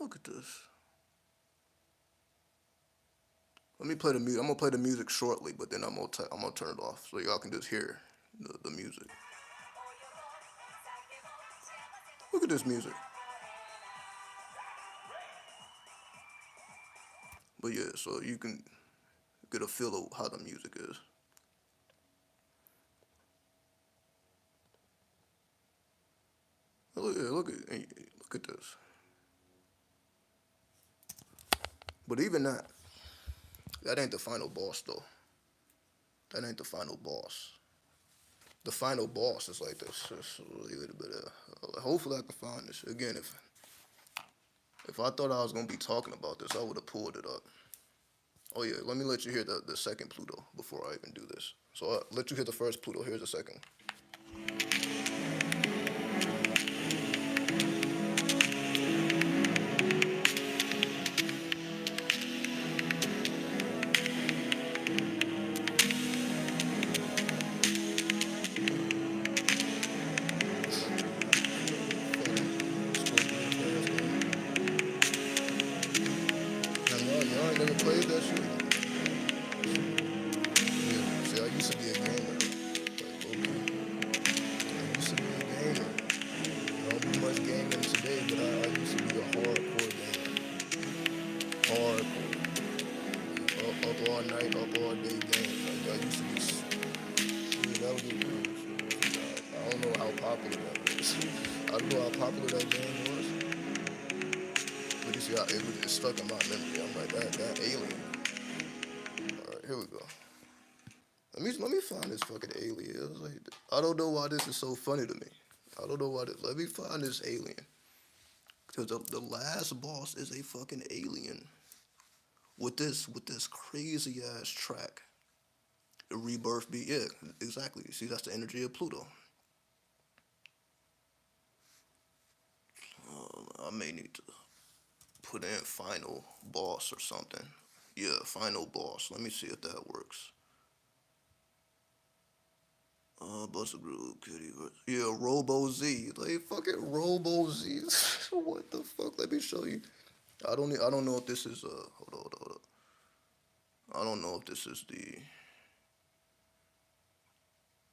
Look at this. Let me play the music. I'm gonna play the music shortly, but then I'm gonna turn it off so y'all can just hear the music. Look at this music. But yeah, so you can get a feel of how the music is. Look at this. But even that ain't the final boss though. That ain't the final boss. The final boss is like this. Just a little bit of. Hopefully I can find this again. If I thought I was gonna be talking about this, I would have pulled it up. Oh yeah, let me let you hear the second Pluto before I even do this. So I'll let you hear the first Pluto. Here's the second. Y'all ain't never played that shit? Yeah, see, I used to be a gamer. Like, okay. I used to be a gamer. I don't do much gaming today, but I used to be a hardcore gamer. Hardcore. Up all night, up all day games. Like, I used to be. Yeah, that was it. I don't know how popular that was. I don't know how popular that game was. But you see, it's stuck in my memory. I'm like, that alien. All right, here we go. Let me find this fucking alien. Like, I don't know why this is so funny to me. I don't know why this. Let me find this alien. Because the last boss is a fucking alien. With this crazy ass track. The rebirth beat. Yeah, exactly. See, that's the energy of Pluto. I may need to put in final boss or something. Yeah, final boss. Let me see if that works. Buster Groove, Kitty. Yeah, Robo Z. Like fucking Robo Z. What the fuck? Let me show you. I don't know if this is hold on. I don't know if this is the.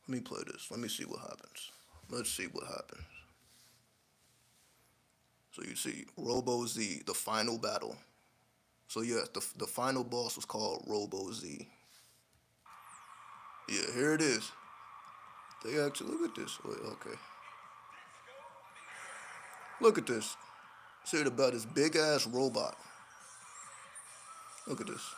Let me play this. Let me see what happens. Let's see what happens. So you see Robo Z, the final battle. So yeah, the final boss was called Robo Z. Yeah, here it is. They actually look at this. Wait, okay. Look at this. See about this big ass robot. Look at this.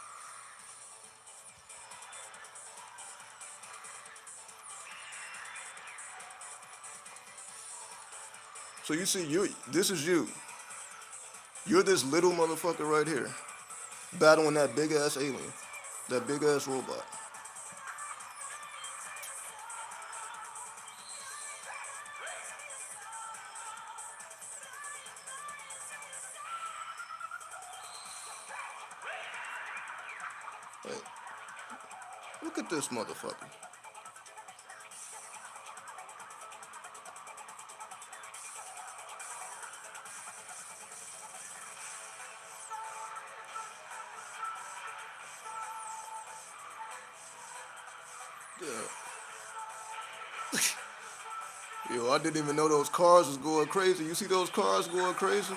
So you see, this is you. You're this little motherfucker right here, battling that big ass alien, that big ass robot. Like, look at this motherfucker. Yeah. Yo, I didn't even know those cars was going crazy. You see those cars going crazy?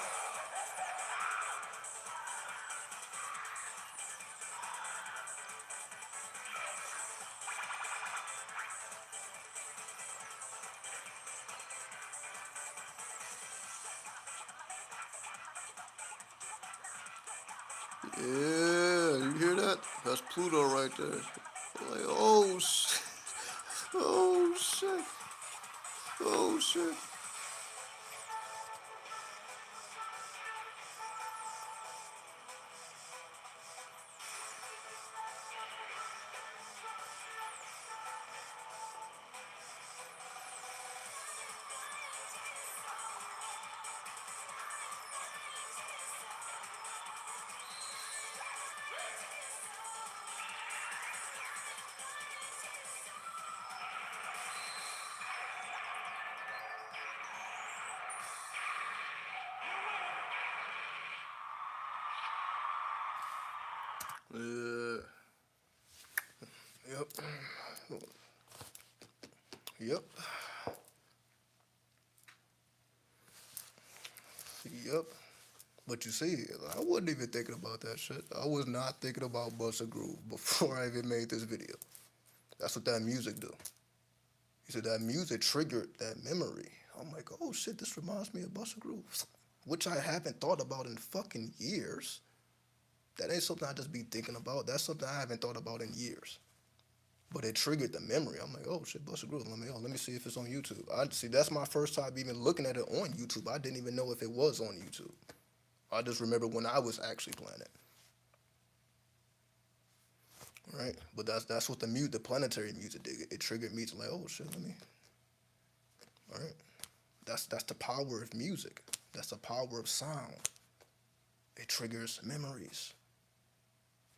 Yeah, you hear that? That's Pluto right there. Like, oh shit. Oh shit. Oh shit. Yeah. Yep. Yep. Yep. But you see, I wasn't even thinking about that shit. I was not thinking about Busta Groove before I even made this video. That's what that music do. He said that music triggered that memory. I'm like, oh shit, this reminds me of Busta Groove, which I haven't thought about in fucking years. That ain't something I just be thinking about. That's something I haven't thought about in years. But it triggered the memory. I'm like, oh shit, Busta Groove. Let me see if it's on YouTube. I see. That's my first time even looking at it on YouTube. I didn't even know if it was on YouTube. I just remember when I was actually playing it. Right? But that's what the planetary music did. It triggered me to like, oh shit, let me. All right. That's the power of music. That's the power of sound. It triggers memories.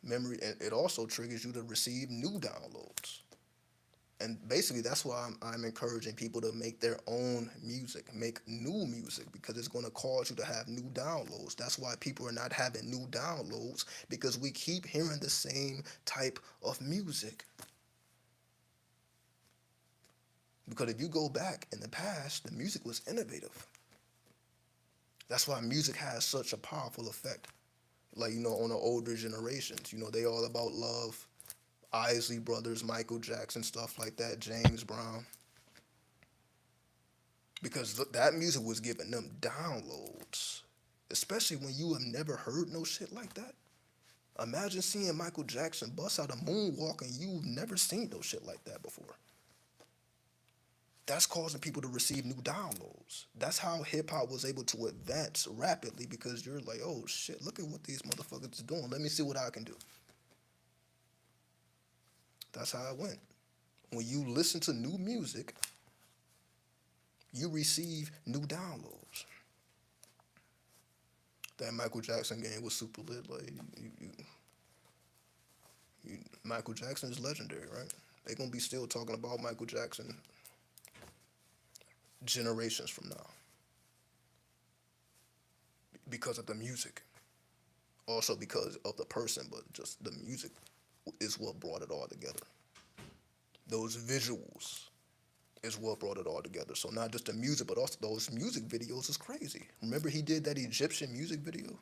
Memory, and it also triggers you to receive new downloads. And basically, that's why I'm encouraging people to make their own music, make new music, because it's going to cause you to have new downloads. That's why people are not having new downloads, because we keep hearing the same type of music. Because if you go back in the past, the music was innovative. That's why music has such a powerful effect. Like, on the older generations, they all about love. Isley Brothers, Michael Jackson, stuff like that, James Brown. Because that music was giving them downloads. Especially when you have never heard no shit like that. Imagine seeing Michael Jackson bust out a moonwalk and you've never seen no shit like that before. That's causing people to receive new downloads. That's how hip hop was able to advance rapidly, because you're like, oh shit, look at what these motherfuckers are doing. Let me see what I can do. That's how it went. When you listen to new music, you receive new downloads. That Michael Jackson game was super lit. Like, Michael Jackson is legendary, right? They're gonna be still talking about Michael Jackson generations from now because of the music. Also because of the person, but just the music is what brought it all together. Those visuals is what brought it all together. So not just the music, but also those music videos is crazy. Remember he did that Egyptian music video?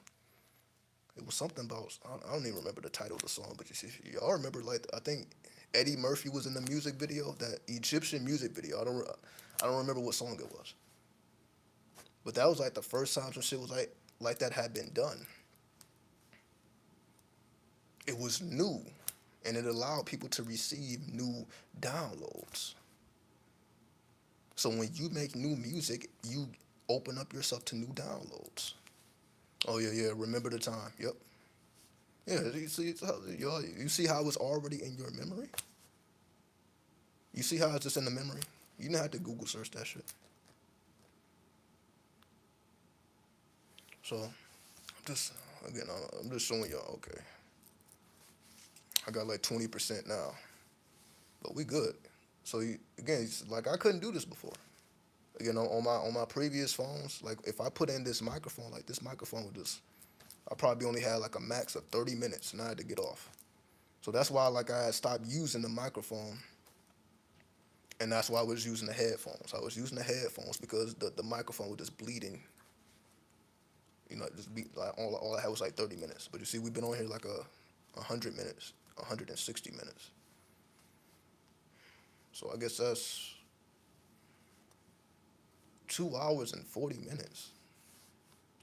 It was something about, I don't even remember the title of the song, but y'all remember, like, I think Eddie Murphy was in the music video, that Egyptian music video. I don't remember what song it was. But that was like the first time some shit was like that had been done. It was new, and it allowed people to receive new downloads. So when you make new music, you open up yourself to new downloads. Oh yeah, remember the time. Yep. Yeah, you see how it's already in your memory? You see how it's just in the memory? You didn't have to Google search that shit. So, just, again, I'm just showing y'all, okay. I got like 20% now, but we good. So, again, like, I couldn't do this before. Again, on my previous phones, like, if I put in this microphone, like, this microphone would just, I probably only had like a max of 30 minutes, and I had to get off. So that's why, like, I had stopped using the microphone And that's why I was using the headphones. I was using the headphones because the microphone was just bleeding. You know, just be like all I had was like 30 minutes. But you see, we've been on here like 100 minutes, 160 minutes. So I guess that's 2 hours and 40 minutes.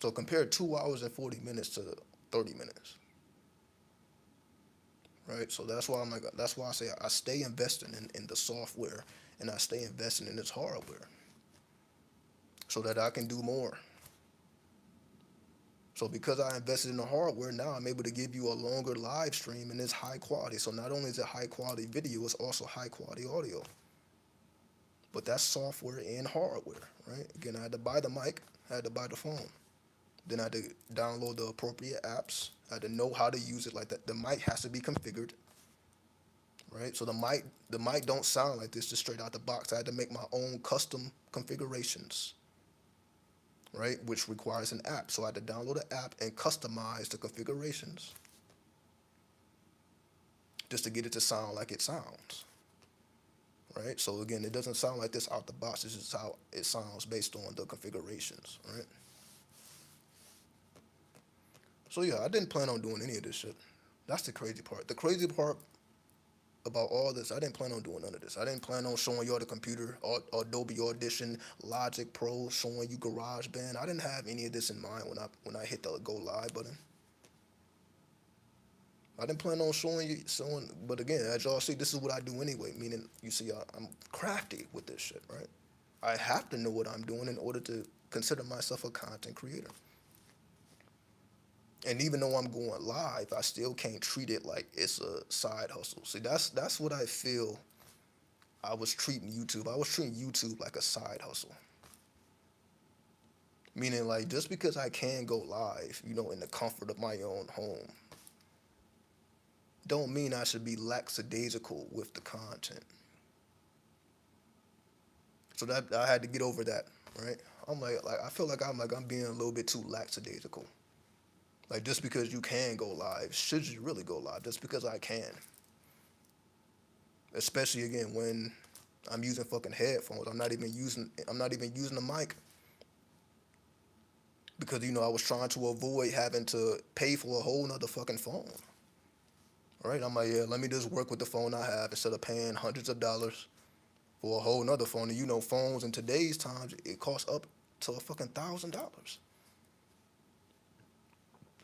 So compare 2 hours and 40 minutes to 30 minutes. Right? So that's why I say I stay investing in the software and I stay investing in this hardware so that I can do more. So because I invested in the hardware, now I'm able to give you a longer live stream and it's high quality. So not only is it high quality video, it's also high quality audio. But that's software and hardware, right? Again, I had to buy the mic, I had to buy the phone. Then I had to download the appropriate apps. I had to know how to use it like that. The mic has to be configured, right? So the mic don't sound like this just straight out the box. I had to make my own custom configurations, right? Which requires an app. So I had to download an app and customize the configurations just to get it to sound like it sounds, right? So again, it doesn't sound like this out the box. This is how it sounds based on the configurations, right? So yeah, I didn't plan on doing any of this shit. That's the crazy part. The crazy part about all this, I didn't plan on doing none of this. I didn't plan on showing y'all the computer, or Adobe Audition, Logic Pro, showing you GarageBand. I didn't have any of this in mind when I hit the go live button. I didn't plan on showing, but again, as y'all see, this is what I do anyway. Meaning, you see, I'm crafty with this shit, right? I have to know what I'm doing in order to consider myself a content creator. And even though I'm going live, I still can't treat it like it's a side hustle. See, that's what I feel I was treating YouTube. I was treating YouTube like a side hustle. Meaning, like, just because I can go live, you know, in the comfort of my own home, don't mean I should be lackadaisical with the content. So that I had to get over that, right? I'm like I feel like I'm being a little bit too lackadaisical. Like, just because you can go live, should you really go live? Just because I can. Especially again when I'm using fucking headphones. I'm not even using the mic. Because, you know, I was trying to avoid having to pay for a whole nother fucking phone. Right? I'm like, yeah, let me just work with the phone I have instead of paying hundreds of dollars for a whole nother phone. And you know, phones in today's times, it costs up to a fucking $1,000.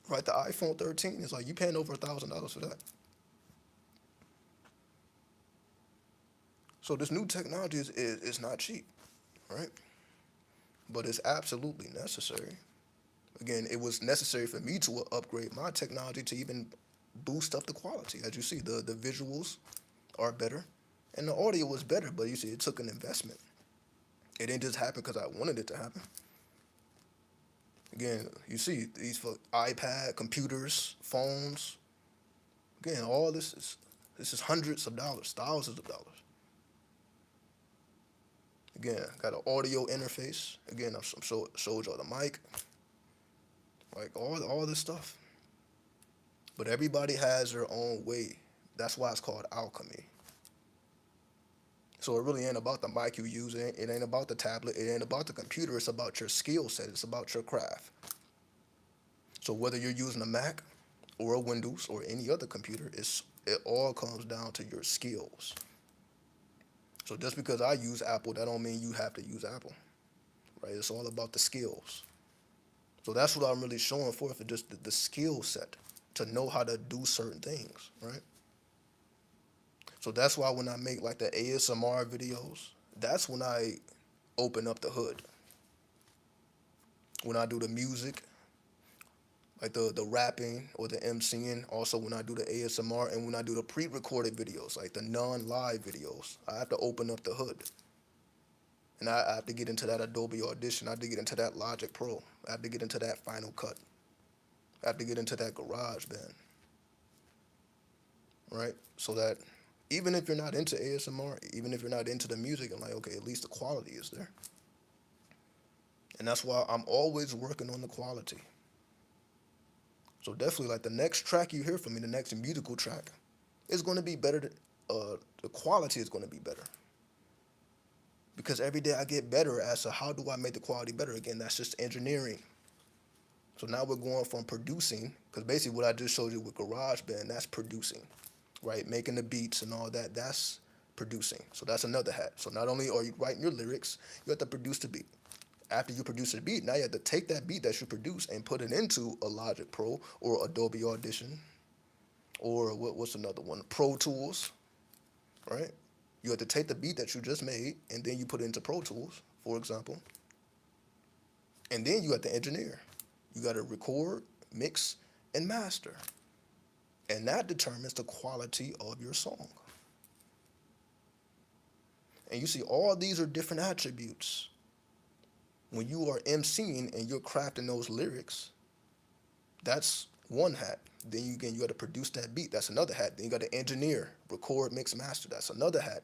Right? The iPhone 13 is like, you paying over $1,000 for that. So this new technology is not cheap, right? But it's absolutely necessary. Again, it was necessary for me to upgrade my technology to even boost up the quality. As you see, the visuals are better, and the audio was better, but you see, it took an investment. It didn't just happen because I wanted it to happen. Again, you see, these for iPad, computers, phones. Again, all this is hundreds of dollars, thousands of dollars. Again, got an audio interface. Again, I showed y'all the mic. Like, all this stuff. But everybody has their own way. That's why it's called alchemy. So it really ain't about the mic you using. It ain't about the tablet. It ain't about the computer. It's about your skill set. It's about your craft. So whether you're using a Mac or a Windows or any other computer, it all comes down to your skills. So just because I use Apple, that don't mean you have to use Apple, right? It's all about the skills. So that's what I'm really showing forth, is just the skill set to know how to do certain things, right? So that's why when I make like the ASMR videos, that's when I open up the hood. When I do the music, like the rapping or the MCing, also when I do the ASMR, and when I do the pre-recorded videos, like the non-live videos, I have to open up the hood. And I have to get into that Adobe Audition. I have to get into that Logic Pro. I have to get into that Final Cut. I have to get into that GarageBand. Right? So that even if you're not into ASMR, even if you're not into the music, I'm like, okay, at least the quality is there. And that's why I'm always working on the quality. So definitely, like, the next track you hear from me, the next musical track, is going to be better. The quality is going to be better. Because every day I get better as to how do I make the quality better. Again, that's just engineering. So now we're going from producing, because basically what I just showed you with GarageBand, that's producing, right? Making the beats and all that, that's producing. So that's another hat. So not only are you writing your lyrics, you have to produce the beat. After you produce a beat, now you have to take that beat that you produce and put it into a Logic Pro or Adobe Audition or what's another one? Pro Tools, right? You have to take the beat that you just made and then you put it into Pro Tools, for example. And then you have to engineer. You got to record, mix, and master. And that determines the quality of your song. And you see, all these are different attributes. When you are emceeing and you're crafting those lyrics, that's one hat. Then you got to produce that beat. That's another hat. Then you got to engineer, record, mix, master. That's another hat.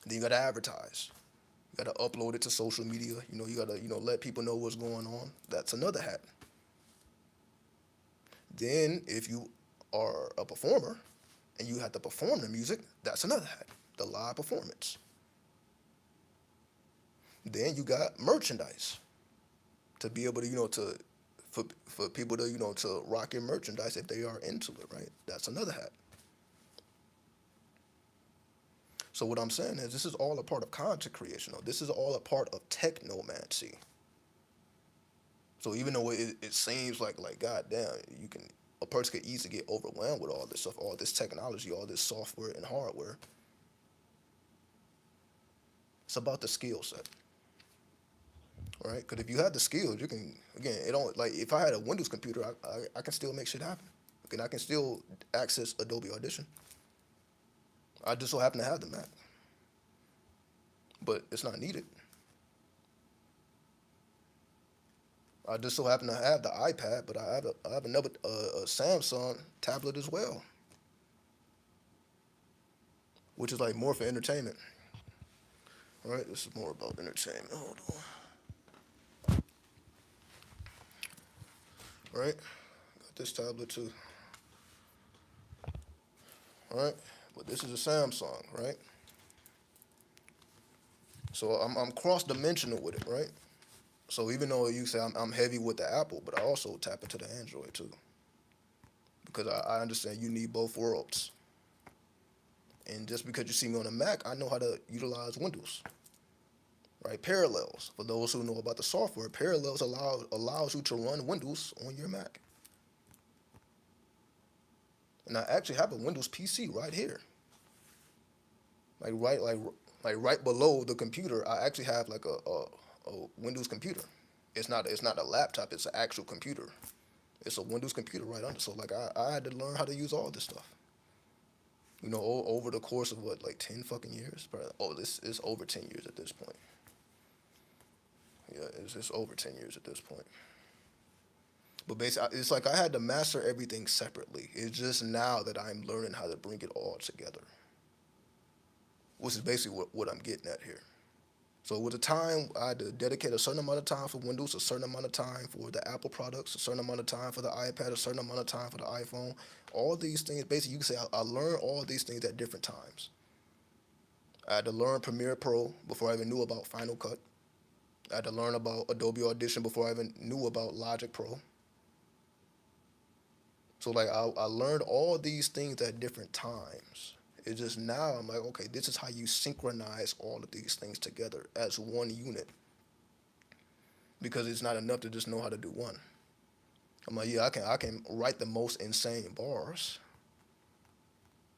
Then you got to advertise. You got to upload it to social media. You got to let people know what's going on. That's another hat. Then if you are a performer and you have to perform the music, that's another hat. The live performance. Then you got merchandise to be able to for people to to rock your merchandise if they are into it, right? That's another hat. So what I'm saying is this is all a part of content creation. This is all a part of technomancy. So even though it seems like goddamn, a person could easily get overwhelmed with all this stuff, all this technology, all this software and hardware. It's about the skill set. Right? Because if you have the skills, you can, again, it don't, if I had a Windows computer, I can still make shit happen. I can still access Adobe Audition. I just so happen to have the Mac. But it's not needed. I just so happen to have the iPad, but I have another a Samsung tablet as well, which is more for entertainment. All right, this is more about entertainment. Hold on. All right, got this tablet too. All right, but this is a Samsung, right? So I'm cross-dimensional with it, right? So even though you say I'm heavy with the Apple, but I also tap into the Android too, because I understand you need both worlds. And just because you see me on a Mac, I know how to utilize Windows. Right, Parallels. For those who know about the software, Parallels allows you to run Windows on your Mac. And I actually have a Windows PC right here. Right below the computer, I actually have a Windows computer. It's not a laptop. It's an actual computer. It's a Windows computer right under. So I had to learn how to use all this stuff. Over the course of 10 fucking years. This is over 10 years at this point. Yeah, it's over 10 years at this point. But basically, it's I had to master everything separately. It's just now that I'm learning how to bring it all together, which is basically what I'm getting at here. So with the time, I had to dedicate a certain amount of time for Windows, a certain amount of time for the Apple products, a certain amount of time for the iPad, a certain amount of time for the iPhone. All these things, basically, you can say I learned all these things at different times. I had to learn Premiere Pro before I even knew about Final Cut. I had to learn about Adobe Audition before I even knew about Logic Pro. So I learned all these things at different times. It's just now I'm okay, this is how you synchronize all of these things together as one unit. Because it's not enough to just know how to do one. I'm yeah, I can write the most insane bars.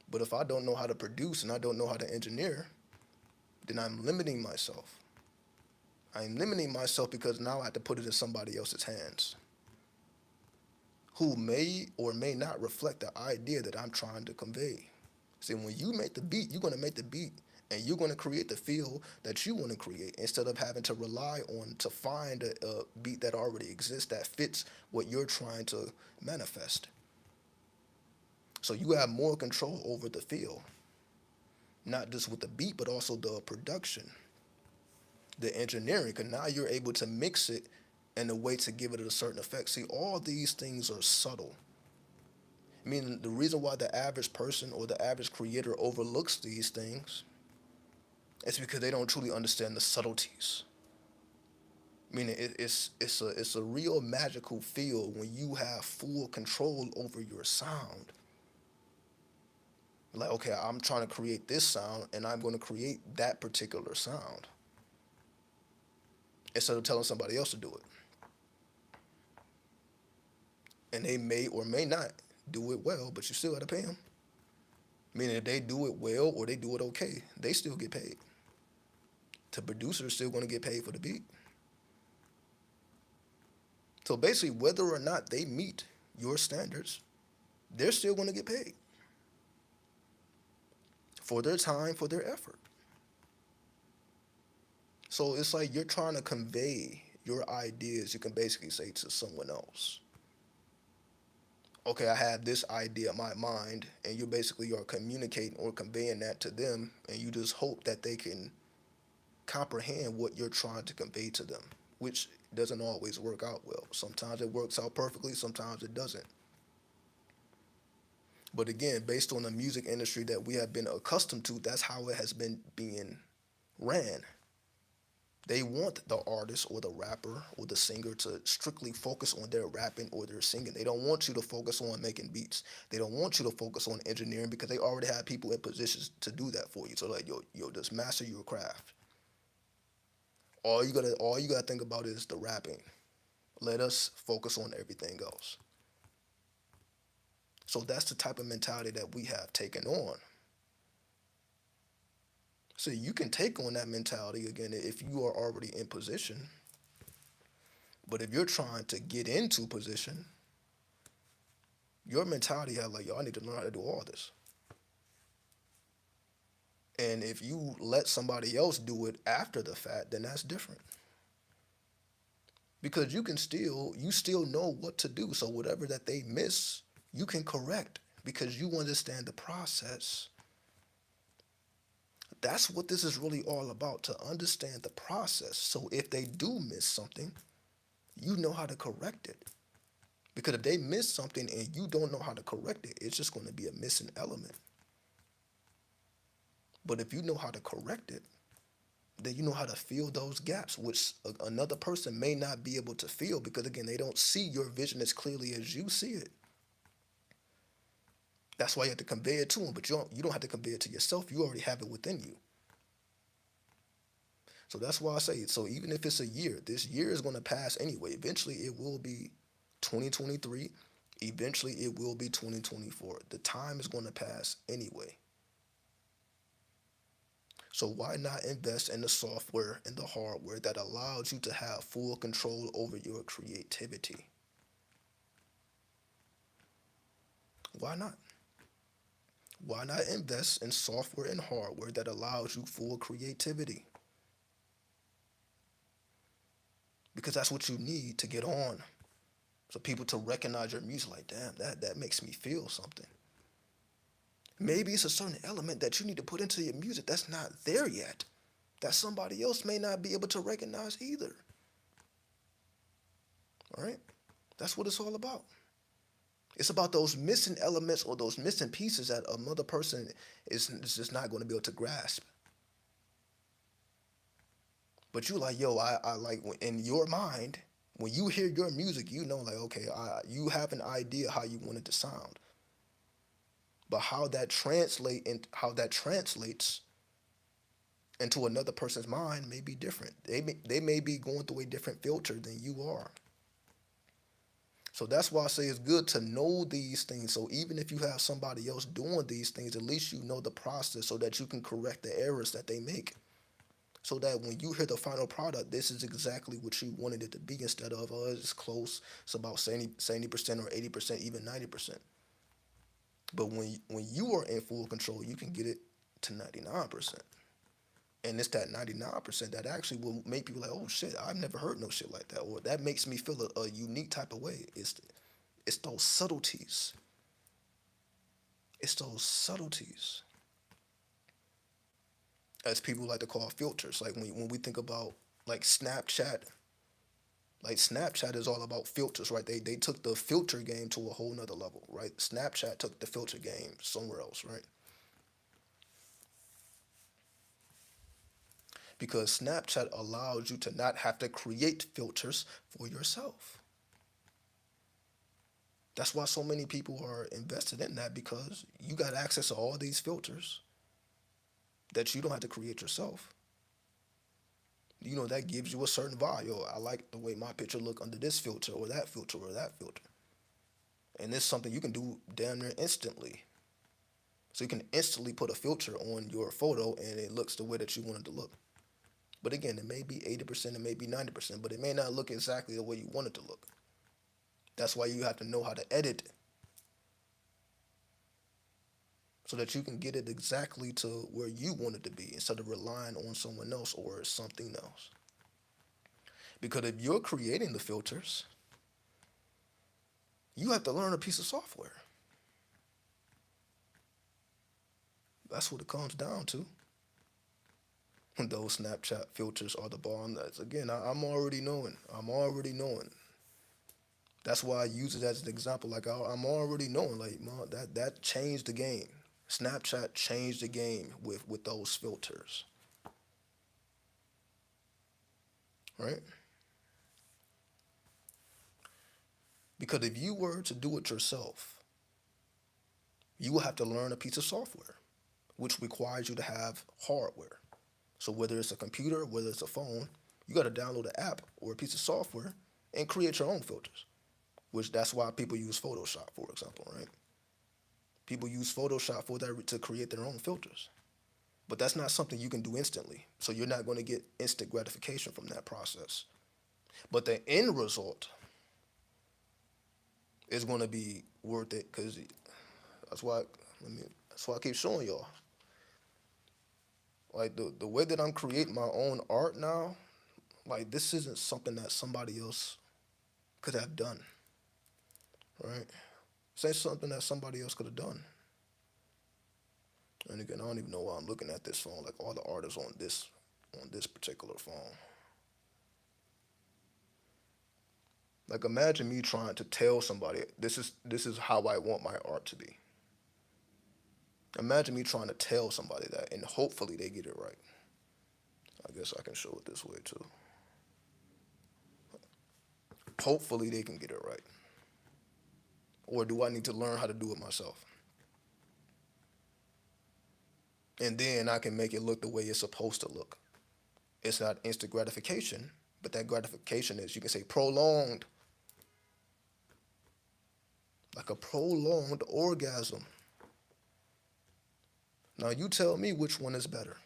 But if I don't know how to produce and I don't know how to engineer, then I'm limiting myself. I'm limiting myself because now I have to put it in somebody else's hands who may or may not reflect the idea that I'm trying to convey. See, when you make the beat, you're going to make the beat and you're going to create the feel that you want to create instead of having to rely on to find a beat that already exists that fits what you're trying to manifest. So you have more control over the feel, not just with the beat, but also the production. The engineering, because now you're able to mix it in a way to give it a certain effect. See, all these things are subtle. I mean, the reason why the average person or the average creator overlooks these things It's because they don't truly understand the subtleties. Meaning it's a real magical feel when you have full control over your sound. Like, okay, I'm trying to create this sound and I'm going to create that particular sound instead of telling somebody else to do it. And they may or may not do it well, but you still got to pay them. Meaning if they do it well or they do it okay, they still get paid. The producer is still going to get paid for the beat. So basically, whether or not they meet your standards, they're still going to get paid for their time, for their effort. So it's like you're trying to convey your ideas, you can basically say to someone else. Okay, I have this idea in my mind, and you basically are communicating or conveying that to them, and you just hope that they can comprehend what you're trying to convey to them, which doesn't always work out well. Sometimes it works out perfectly, sometimes it doesn't. But again, based on the music industry that we have been accustomed to, that's how it has been being ran. They want the artist or the rapper or the singer to strictly focus on their rapping or their singing. They don't want you to focus on making beats. They don't want you to focus on engineering because they already have people in positions to do that for you. So like, yo, just master your craft. All you gotta think about is the rapping. Let us focus on everything else. So that's the type of mentality that we have taken on. So you can take on that mentality again if you are already in position. But if you're trying to get into position, your mentality has like, yo, I need to learn how to do all this. And if you let somebody else do it after the fact, then that's different. Because you still know what to do. So whatever that they miss, you can correct because you understand the process. That's what this is really all about, to understand the process. So if they do miss something, you know how to correct it. Because if they miss something and you don't know how to correct it, it's just going to be a missing element. But if you know how to correct it, then you know how to fill those gaps, which another person may not be able to fill because, again, they don't see your vision as clearly as you see it. That's why you have to convey it to them, but you don't have to convey it to yourself. You already have it within you. So that's why I say, so even if it's a year, this year is going to pass anyway. Eventually, it will be 2023. Eventually, it will be 2024. The time is going to pass anyway. So why not invest in the software and the hardware that allows you to have full control over your creativity? Why not? Why not invest in software and hardware that allows you full creativity? Because that's what you need to get on. So people to recognize your music like, damn, that makes me feel something. Maybe it's a certain element that you need to put into your music that's not there yet, that somebody else may not be able to recognize either. All right? That's what it's all about. It's about those missing elements or those missing pieces that another person is just not going to be able to grasp. But you like, yo, I like, in your mind, when you hear your music, you know, like, okay, you have an idea how you want it to sound. But how that translates into another person's mind may be different. They may be going through a different filter than you are. So that's why I say it's good to know these things. So even if you have somebody else doing these things, at least you know the process so that you can correct the errors that they make. So that when you hear the final product, this is exactly what you wanted it to be instead of, it's close, it's about 70% or 80%, even 90%. But when you are in full control, you can get it to 99%. And it's that 99% that actually will make people like, oh shit, I've never heard no shit like that. Or that makes me feel a unique type of way. It's those subtleties. It's those subtleties. As people like to call filters. Like when we think about like Snapchat is all about filters, right? They took the filter game to a whole nother level, right? Snapchat took the filter game somewhere else, right? because Snapchat allows you to not have to create filters for yourself. That's why so many people are invested in that, because you got access to all these filters that you don't have to create yourself. That gives you a certain vibe. Yo, I like the way my picture look under this filter or that filter or that filter. And it's something you can do damn near instantly. So you can instantly put a filter on your photo and it looks the way that you want it to look. But again, it may be 80%, it may be 90%, but it may not look exactly the way you want it to look. That's why you have to know how to edit so that you can get it exactly to where you want it to be instead of relying on someone else or something else. Because if you're creating the filters, you have to learn a piece of software. That's what it comes down to. Those Snapchat filters are the bomb. That's, again, I'm already knowing. That's why I use it as an example. Like, I'm already knowing. Like, that changed the game. Snapchat changed the game with those filters. Right? Because if you were to do it yourself, you will have to learn a piece of software, which requires you to have hardware. So whether it's a computer, whether it's a phone, you got to download an app or a piece of software and create your own filters, which that's why people use Photoshop, for example, right? People use Photoshop for that to create their own filters. But that's not something you can do instantly. So you're not going to get instant gratification from that process. But the end result is going to be worth it, because that's why I keep showing y'all. Like, the way that I'm creating my own art now, like, this isn't something that somebody else could have done, right? This ain't something that somebody else could have done. And again, I don't even know why I'm looking at this phone, like all the artists on this particular phone. Like, imagine me trying to tell somebody, this is how I want my art to be. Imagine me trying to tell somebody that, and hopefully they get it right. I guess I can show it this way too. Hopefully they can get it right. Or do I need to learn how to do it myself? And then I can make it look the way it's supposed to look. It's not instant gratification, but that gratification is, you can say, prolonged. Like a prolonged orgasm. Now you tell me which one is better.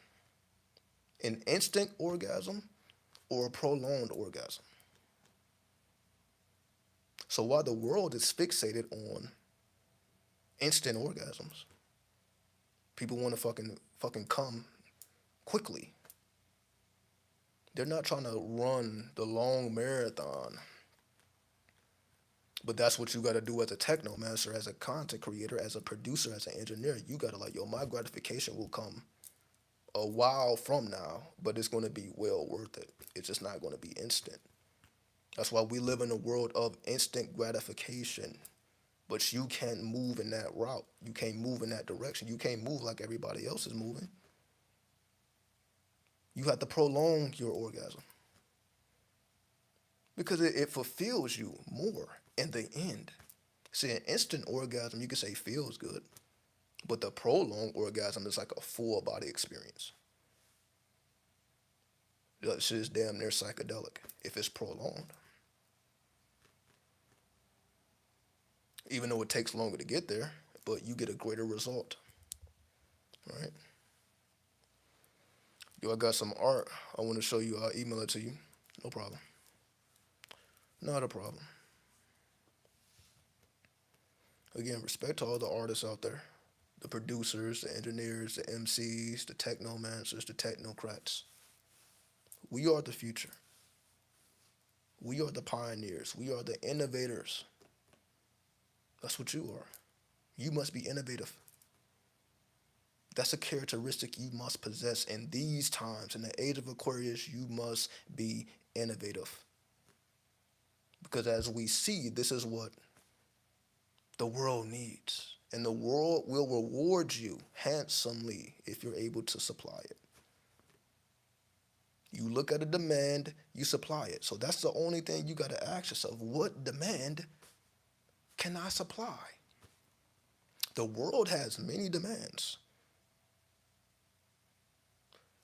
An instant orgasm or a prolonged orgasm? So while the world is fixated on instant orgasms, people want to fucking come quickly. They're not trying to run the long marathon. But that's what you got to do as a technomancer, as a content creator, as a producer, as an engineer. You got to, like, yo, my gratification will come a while from now, but it's going to be well worth it. It's just not going to be instant. That's why we live in a world of instant gratification. But you can't move in that route. You can't move in that direction. You can't move like everybody else is moving. You have to prolong your orgasm, because it fulfills you more in the end. See, an instant orgasm, you could say, feels good, but the prolonged orgasm is like a full body experience. That shit is damn near psychedelic if it's prolonged. Even though it takes longer to get there, but you get a greater result. Right? Yo, I got some art I want to show you. I'll email it to you. No problem. Not a problem. Again, respect to all the artists out there. The producers, the engineers, the MCs, the technomancers, the technocrats. We are the future. We are the pioneers. We are the innovators. That's what you are. You must be innovative. That's a characteristic you must possess in these times. In the age of Aquarius, you must be innovative. Because as we see, this is what the world needs. And the world will reward you handsomely if you're able to supply it. You look at a demand, you supply it. So that's the only thing you got to ask yourself. What demand can I supply? The world has many demands.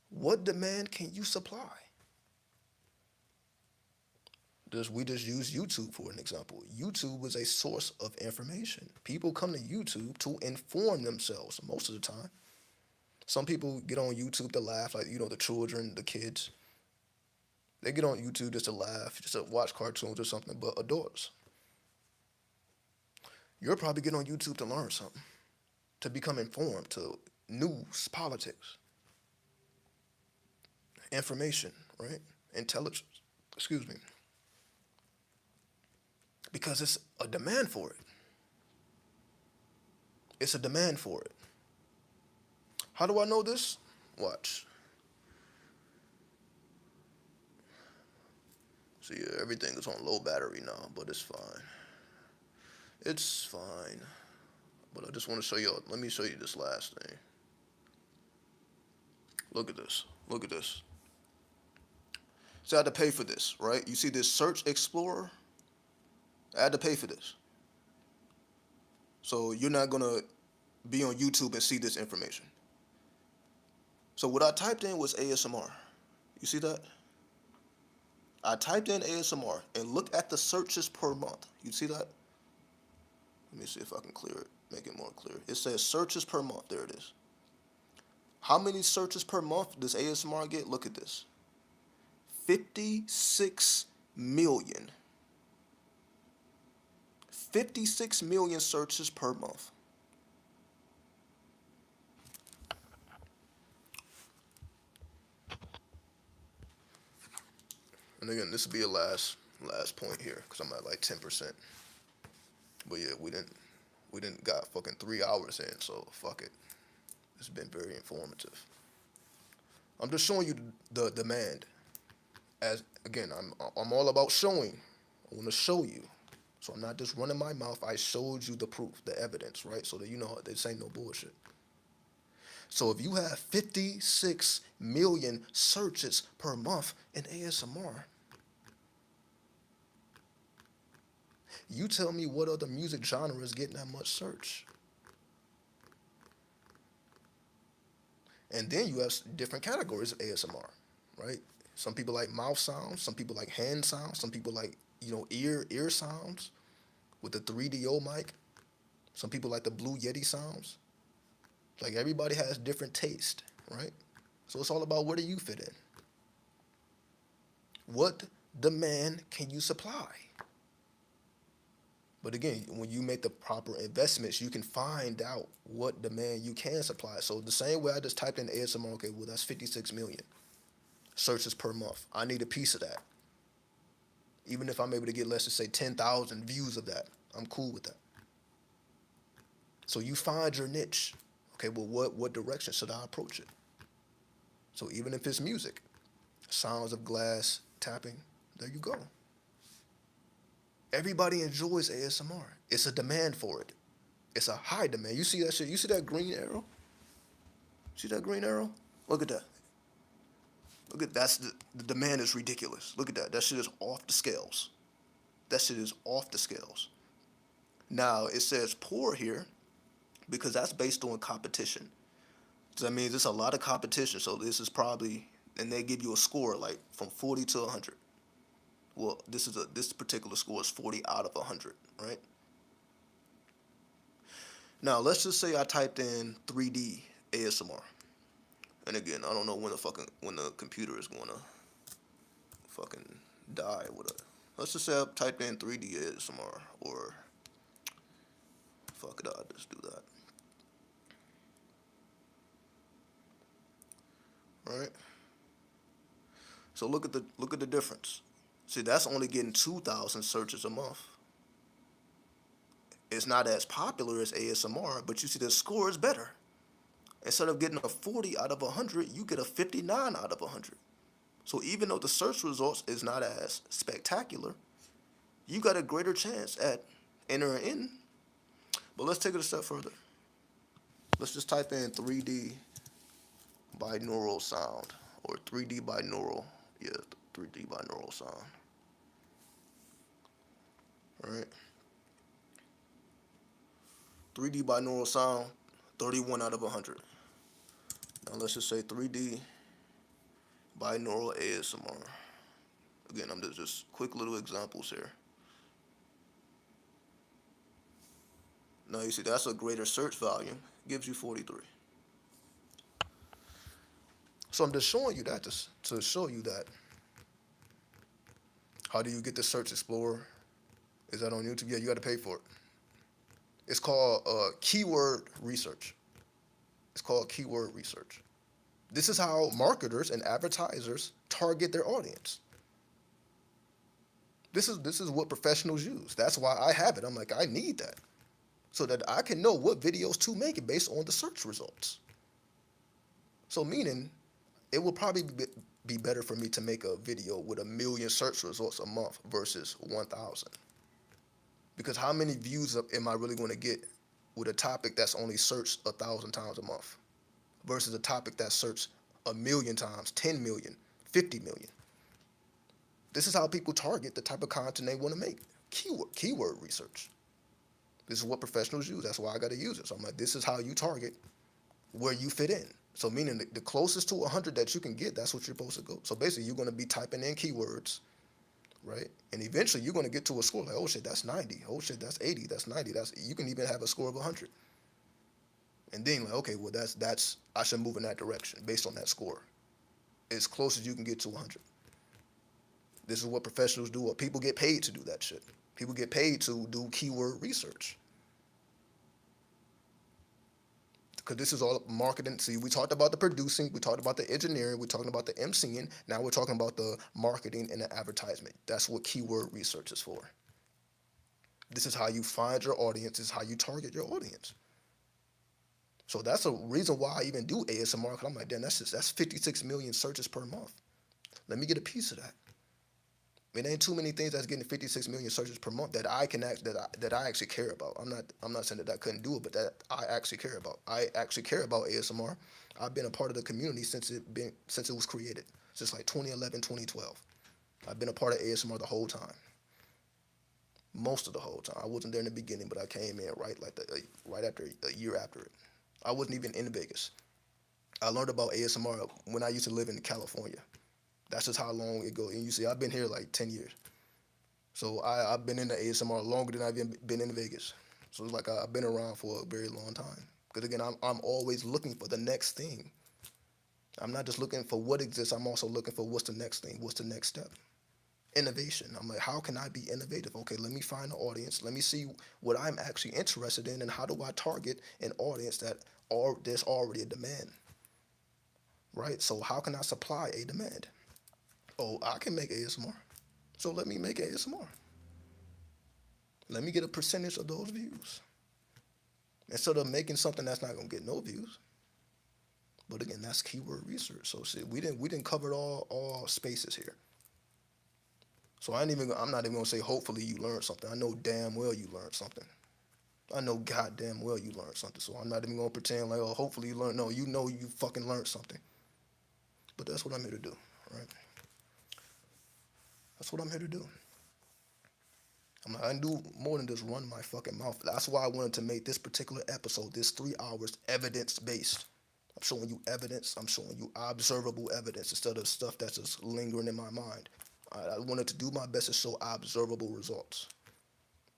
What demand can you supply? We just use YouTube for an example. YouTube is a source of information. People come to YouTube to inform themselves most of the time. Some people get on YouTube to laugh, like, the children, the kids. They get on YouTube just to laugh, just to watch cartoons or something. But adults, you'll probably get on YouTube to learn something, to become informed, to news, politics, information, right? Intelligence, excuse me. Because it's a demand for it. It's a demand for it. How do I know this? Watch. See, everything is on low battery now, but it's fine. It's fine. But I just want to show you, let me show you this last thing. Look at this. Look at this. So I had to pay for this, right? You see this Search Explorer? I had to pay for this. So you're not going to be on YouTube and see this information. So what I typed in was ASMR. You see that? I typed in ASMR and look at the searches per month. You see that? Let me see if I can clear it, make it more clear. It says searches per month. There it is. How many searches per month does ASMR get? Look at this. 56 million. 56 million searches per month. And again, this will be a last point here, because I'm at like 10%. But yeah, we didn't got fucking 3 hours in, so fuck it. It's been very informative. I'm just showing you the demand. As again, I'm all about showing. I want to show you. So I'm not just running my mouth. I showed you the proof, the evidence, right? So that you know this ain't no bullshit. So if you have 56 million searches per month in ASMR, you tell me what other music genre is getting that much search. And then you have different categories of ASMR, right? Some people like mouth sounds, some people like hand sounds, some people like, ear sounds with the 3DO mic. Some people like the Blue Yeti sounds. Like everybody has different taste, right? So it's all about where do you fit in? What demand can you supply? But again, when you make the proper investments, you can find out what demand you can supply. So the same way I just typed in ASMR, okay, well, that's 56 million searches per month. I need a piece of that. Even if I'm able to get, let's just say, 10,000 views of that, I'm cool with that. So you find your niche. Okay, well, what direction should I approach it? So even if it's music, sounds of glass tapping, there you go. Everybody enjoys ASMR. It's a demand for it. It's a high demand. You see that shit? You see that green arrow? See that green arrow? Look at that. Look at that's the demand is ridiculous. Look at that. That shit is off the scales. That shit is off the scales. Now it says poor here because that's based on competition. So that means there's a lot of competition. So this is probably, and they give you a score like from 40 to 100. Well, this particular score is 40 out of 100, right? Now, let's just say I typed in 3D ASMR. And again, I don't know when the computer is going to fucking die with it. Let's just say I typed in 3D ASMR, or fuck it, I'll just do that. Right? So look at the difference. See, that's only getting 2,000 searches a month. It's not as popular as ASMR, but you see the score is better. Instead of getting a 40 out of 100, you get a 59 out of 100. So even though the search results is not as spectacular, you got a greater chance at entering in. But let's take it a step further. Let's just type in 3D binaural sound or 3D binaural Yeah, 3D binaural sound. All right. 3D binaural sound, 31 out of 100. Now let's just say 3D binaural ASMR. Again, I'm just quick little examples here. Now you see that's a greater search volume, gives you 43. So I'm just showing you that to show you that. How do you get the Search Explorer? Is that on YouTube? Yeah, you got to pay for it. It's called keyword research. It's called keyword research. This is how marketers and advertisers target their audience. This is what professionals use. That's why I have it. I'm like, I need that so that I can know what videos to make based on the search results. So meaning, it will probably be better for me to make a video with 1 million search results a month versus 1,000. Because how many views am I really going to get with a topic that's only searched 1,000 times a month versus a topic that's searched 1 million times, 10 million, 50 million? This is how people target the type of content they want to make. Keyword research. This is what professionals use. That's why I got to use it. So I'm like, this is how you target where you fit in. So meaning the closest to 100 that you can get, that's what you're supposed to go. So basically, you're going to be typing in keywords, right? And eventually, you're going to get to a score like, oh shit, that's 90. Oh shit, that's 80. That's 90. You can even have a score of 100. And then like, okay, well that's I should move in that direction based on that score, as close as you can get to 100. This is what professionals do. Or people get paid to do that shit. People get paid to do keyword research. Because this is all marketing. See, we talked about the producing, we talked about the engineering, we're talking about the MCing. Now we're talking about the marketing and the advertisement. That's what keyword research is for. This is how you find your audience. This is how you target your audience. So that's a reason why I even do ASMR. Because I'm like, damn, that's 56 million searches per month. Let me get a piece of that. It ain't too many things that's getting 56 million searches per month that I can that I actually care about. I'm not saying that I couldn't do it, but that I actually care about. I actually care about ASMR. I've been a part of the community since it was created, since like 2011, 2012. I've been a part of ASMR the whole time. Most of the whole time. I wasn't there in the beginning, but I came in right after a year after it. I wasn't even in Vegas. I learned about ASMR when I used to live in California. That's just how long it goes. And you see, I've been here like 10 years. So I've been in the ASMR longer than I've been in Vegas. So it's like I've been around for a very long time. Because again, I'm always looking for the next thing. I'm not just looking for what exists. I'm also looking for what's the next thing. What's the next step? Innovation. I'm like, how can I be innovative? Okay, let me find the audience. Let me see what I'm actually interested in, and how do I target an audience there's already a demand, right? So how can I supply a demand? Oh, I can make ASMR. So let me make ASMR. Let me get a percentage of those views. Instead of making something that's not gonna get no views. But again, that's keyword research. So see, we didn't cover all spaces here. So I'm not even gonna say hopefully you learned something. I know damn well you learned something. I know goddamn well you learned something. So I'm not even gonna pretend like, oh, hopefully you learned. No, you know you fucking learned something. But that's what I'm here to do, right? That's what I'm here to do. I do more than just run my fucking mouth. That's why I wanted to make this particular episode, this 3 hours, evidence-based. I'm showing you evidence. I'm showing you observable evidence instead of stuff that's just lingering in my mind. I wanted to do my best to show observable results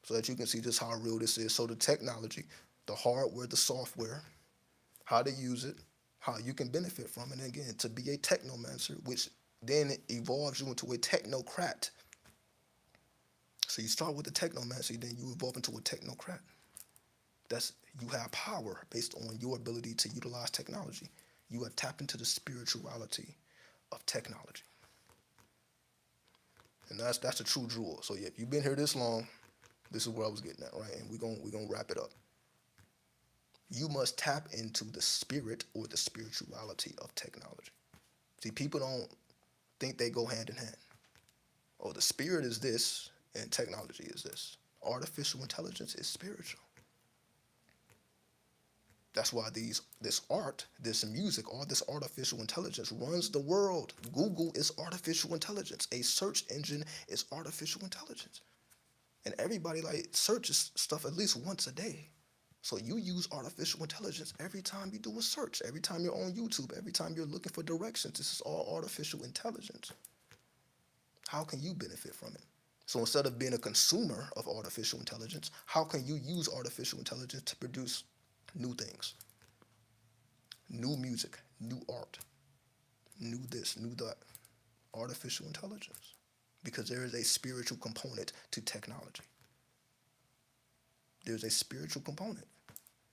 so that you can see just how real this is. So the technology, the hardware, the software, how to use it, how you can benefit from it. And again, to be a technomancer, which then evolves you into a technocrat. So you start with the technomancy, then you evolve into a technocrat. You have power based on your ability to utilize technology. You have tapped into the spirituality of technology. And that's the true jewel. So yeah, if you've been here this long, this is where I was getting at, right? And we're gonna wrap it up. You must tap into the spirit or the spirituality of technology. See, people don't think they go hand in hand. Oh, the spirit is this and technology is this. Artificial intelligence is spiritual. That's why this art, this music, all this artificial intelligence runs the world. Google is artificial intelligence. A search engine is artificial intelligence. And everybody like searches stuff at least once a day. So you use artificial intelligence every time you do a search, every time you're on YouTube, every time you're looking for directions. This is all artificial intelligence. How can you benefit from it? So instead of being a consumer of artificial intelligence, how can you use artificial intelligence to produce new things, new music, new art, new this, new that? Artificial intelligence. Because there is a spiritual component to technology. There's a spiritual component.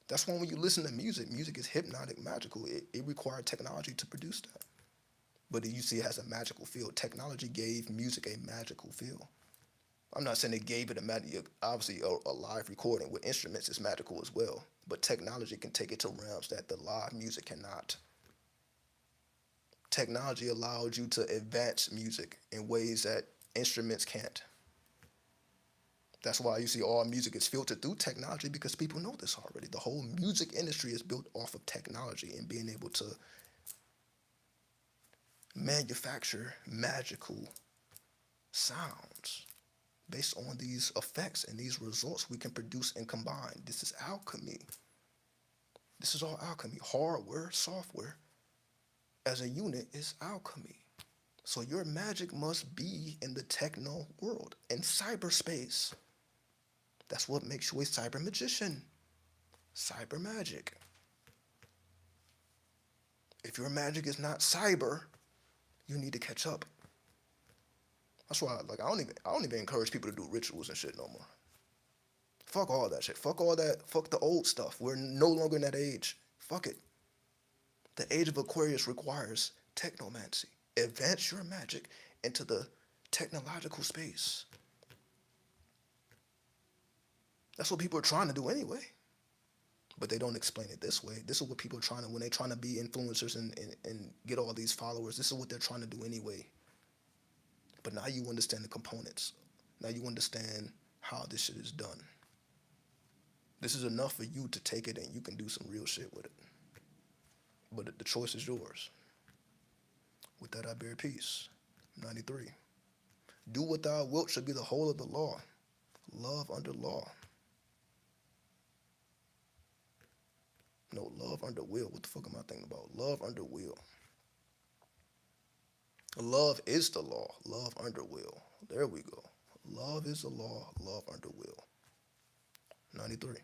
That's why when you listen to music, music is hypnotic, magical. It required technology to produce that. But you see it has a magical feel. Technology gave music a magical feel. I'm not saying it gave it a magic, obviously a live recording with instruments is magical as well. But technology can take it to realms that the live music cannot. Technology allowed you to advance music in ways that instruments can't. That's why you see all music is filtered through technology, because people know this already. The whole music industry is built off of technology and being able to manufacture magical sounds based on these effects and these results we can produce and combine. This is alchemy. This is all alchemy. Hardware, software, as a unit is alchemy. So your magic must be in the techno world, in cyberspace. That's what makes you a cyber magician. Cyber magic. If your magic is not cyber, you need to catch up. That's why, like, I don't even encourage people to do rituals and shit no more. Fuck all that shit. Fuck all that. Fuck the old stuff. We're no longer in that age. Fuck it. The age of Aquarius requires technomancy. Advance your magic into the technological space. That's what people are trying to do anyway. But they don't explain it this way. This is what people are trying to, when they're trying to be influencers and get all these followers, this is what they're trying to do anyway. But now you understand the components. Now you understand how this shit is done. This is enough for you to take it and you can do some real shit with it. But the choice is yours. With that, I bear peace. 93. Do what thou wilt should be the whole of the law. Love under law. No, love under will. What the fuck am I thinking about? Love under will. Love is the law. Love under will. There we go. Love is the law. Love under will. 93.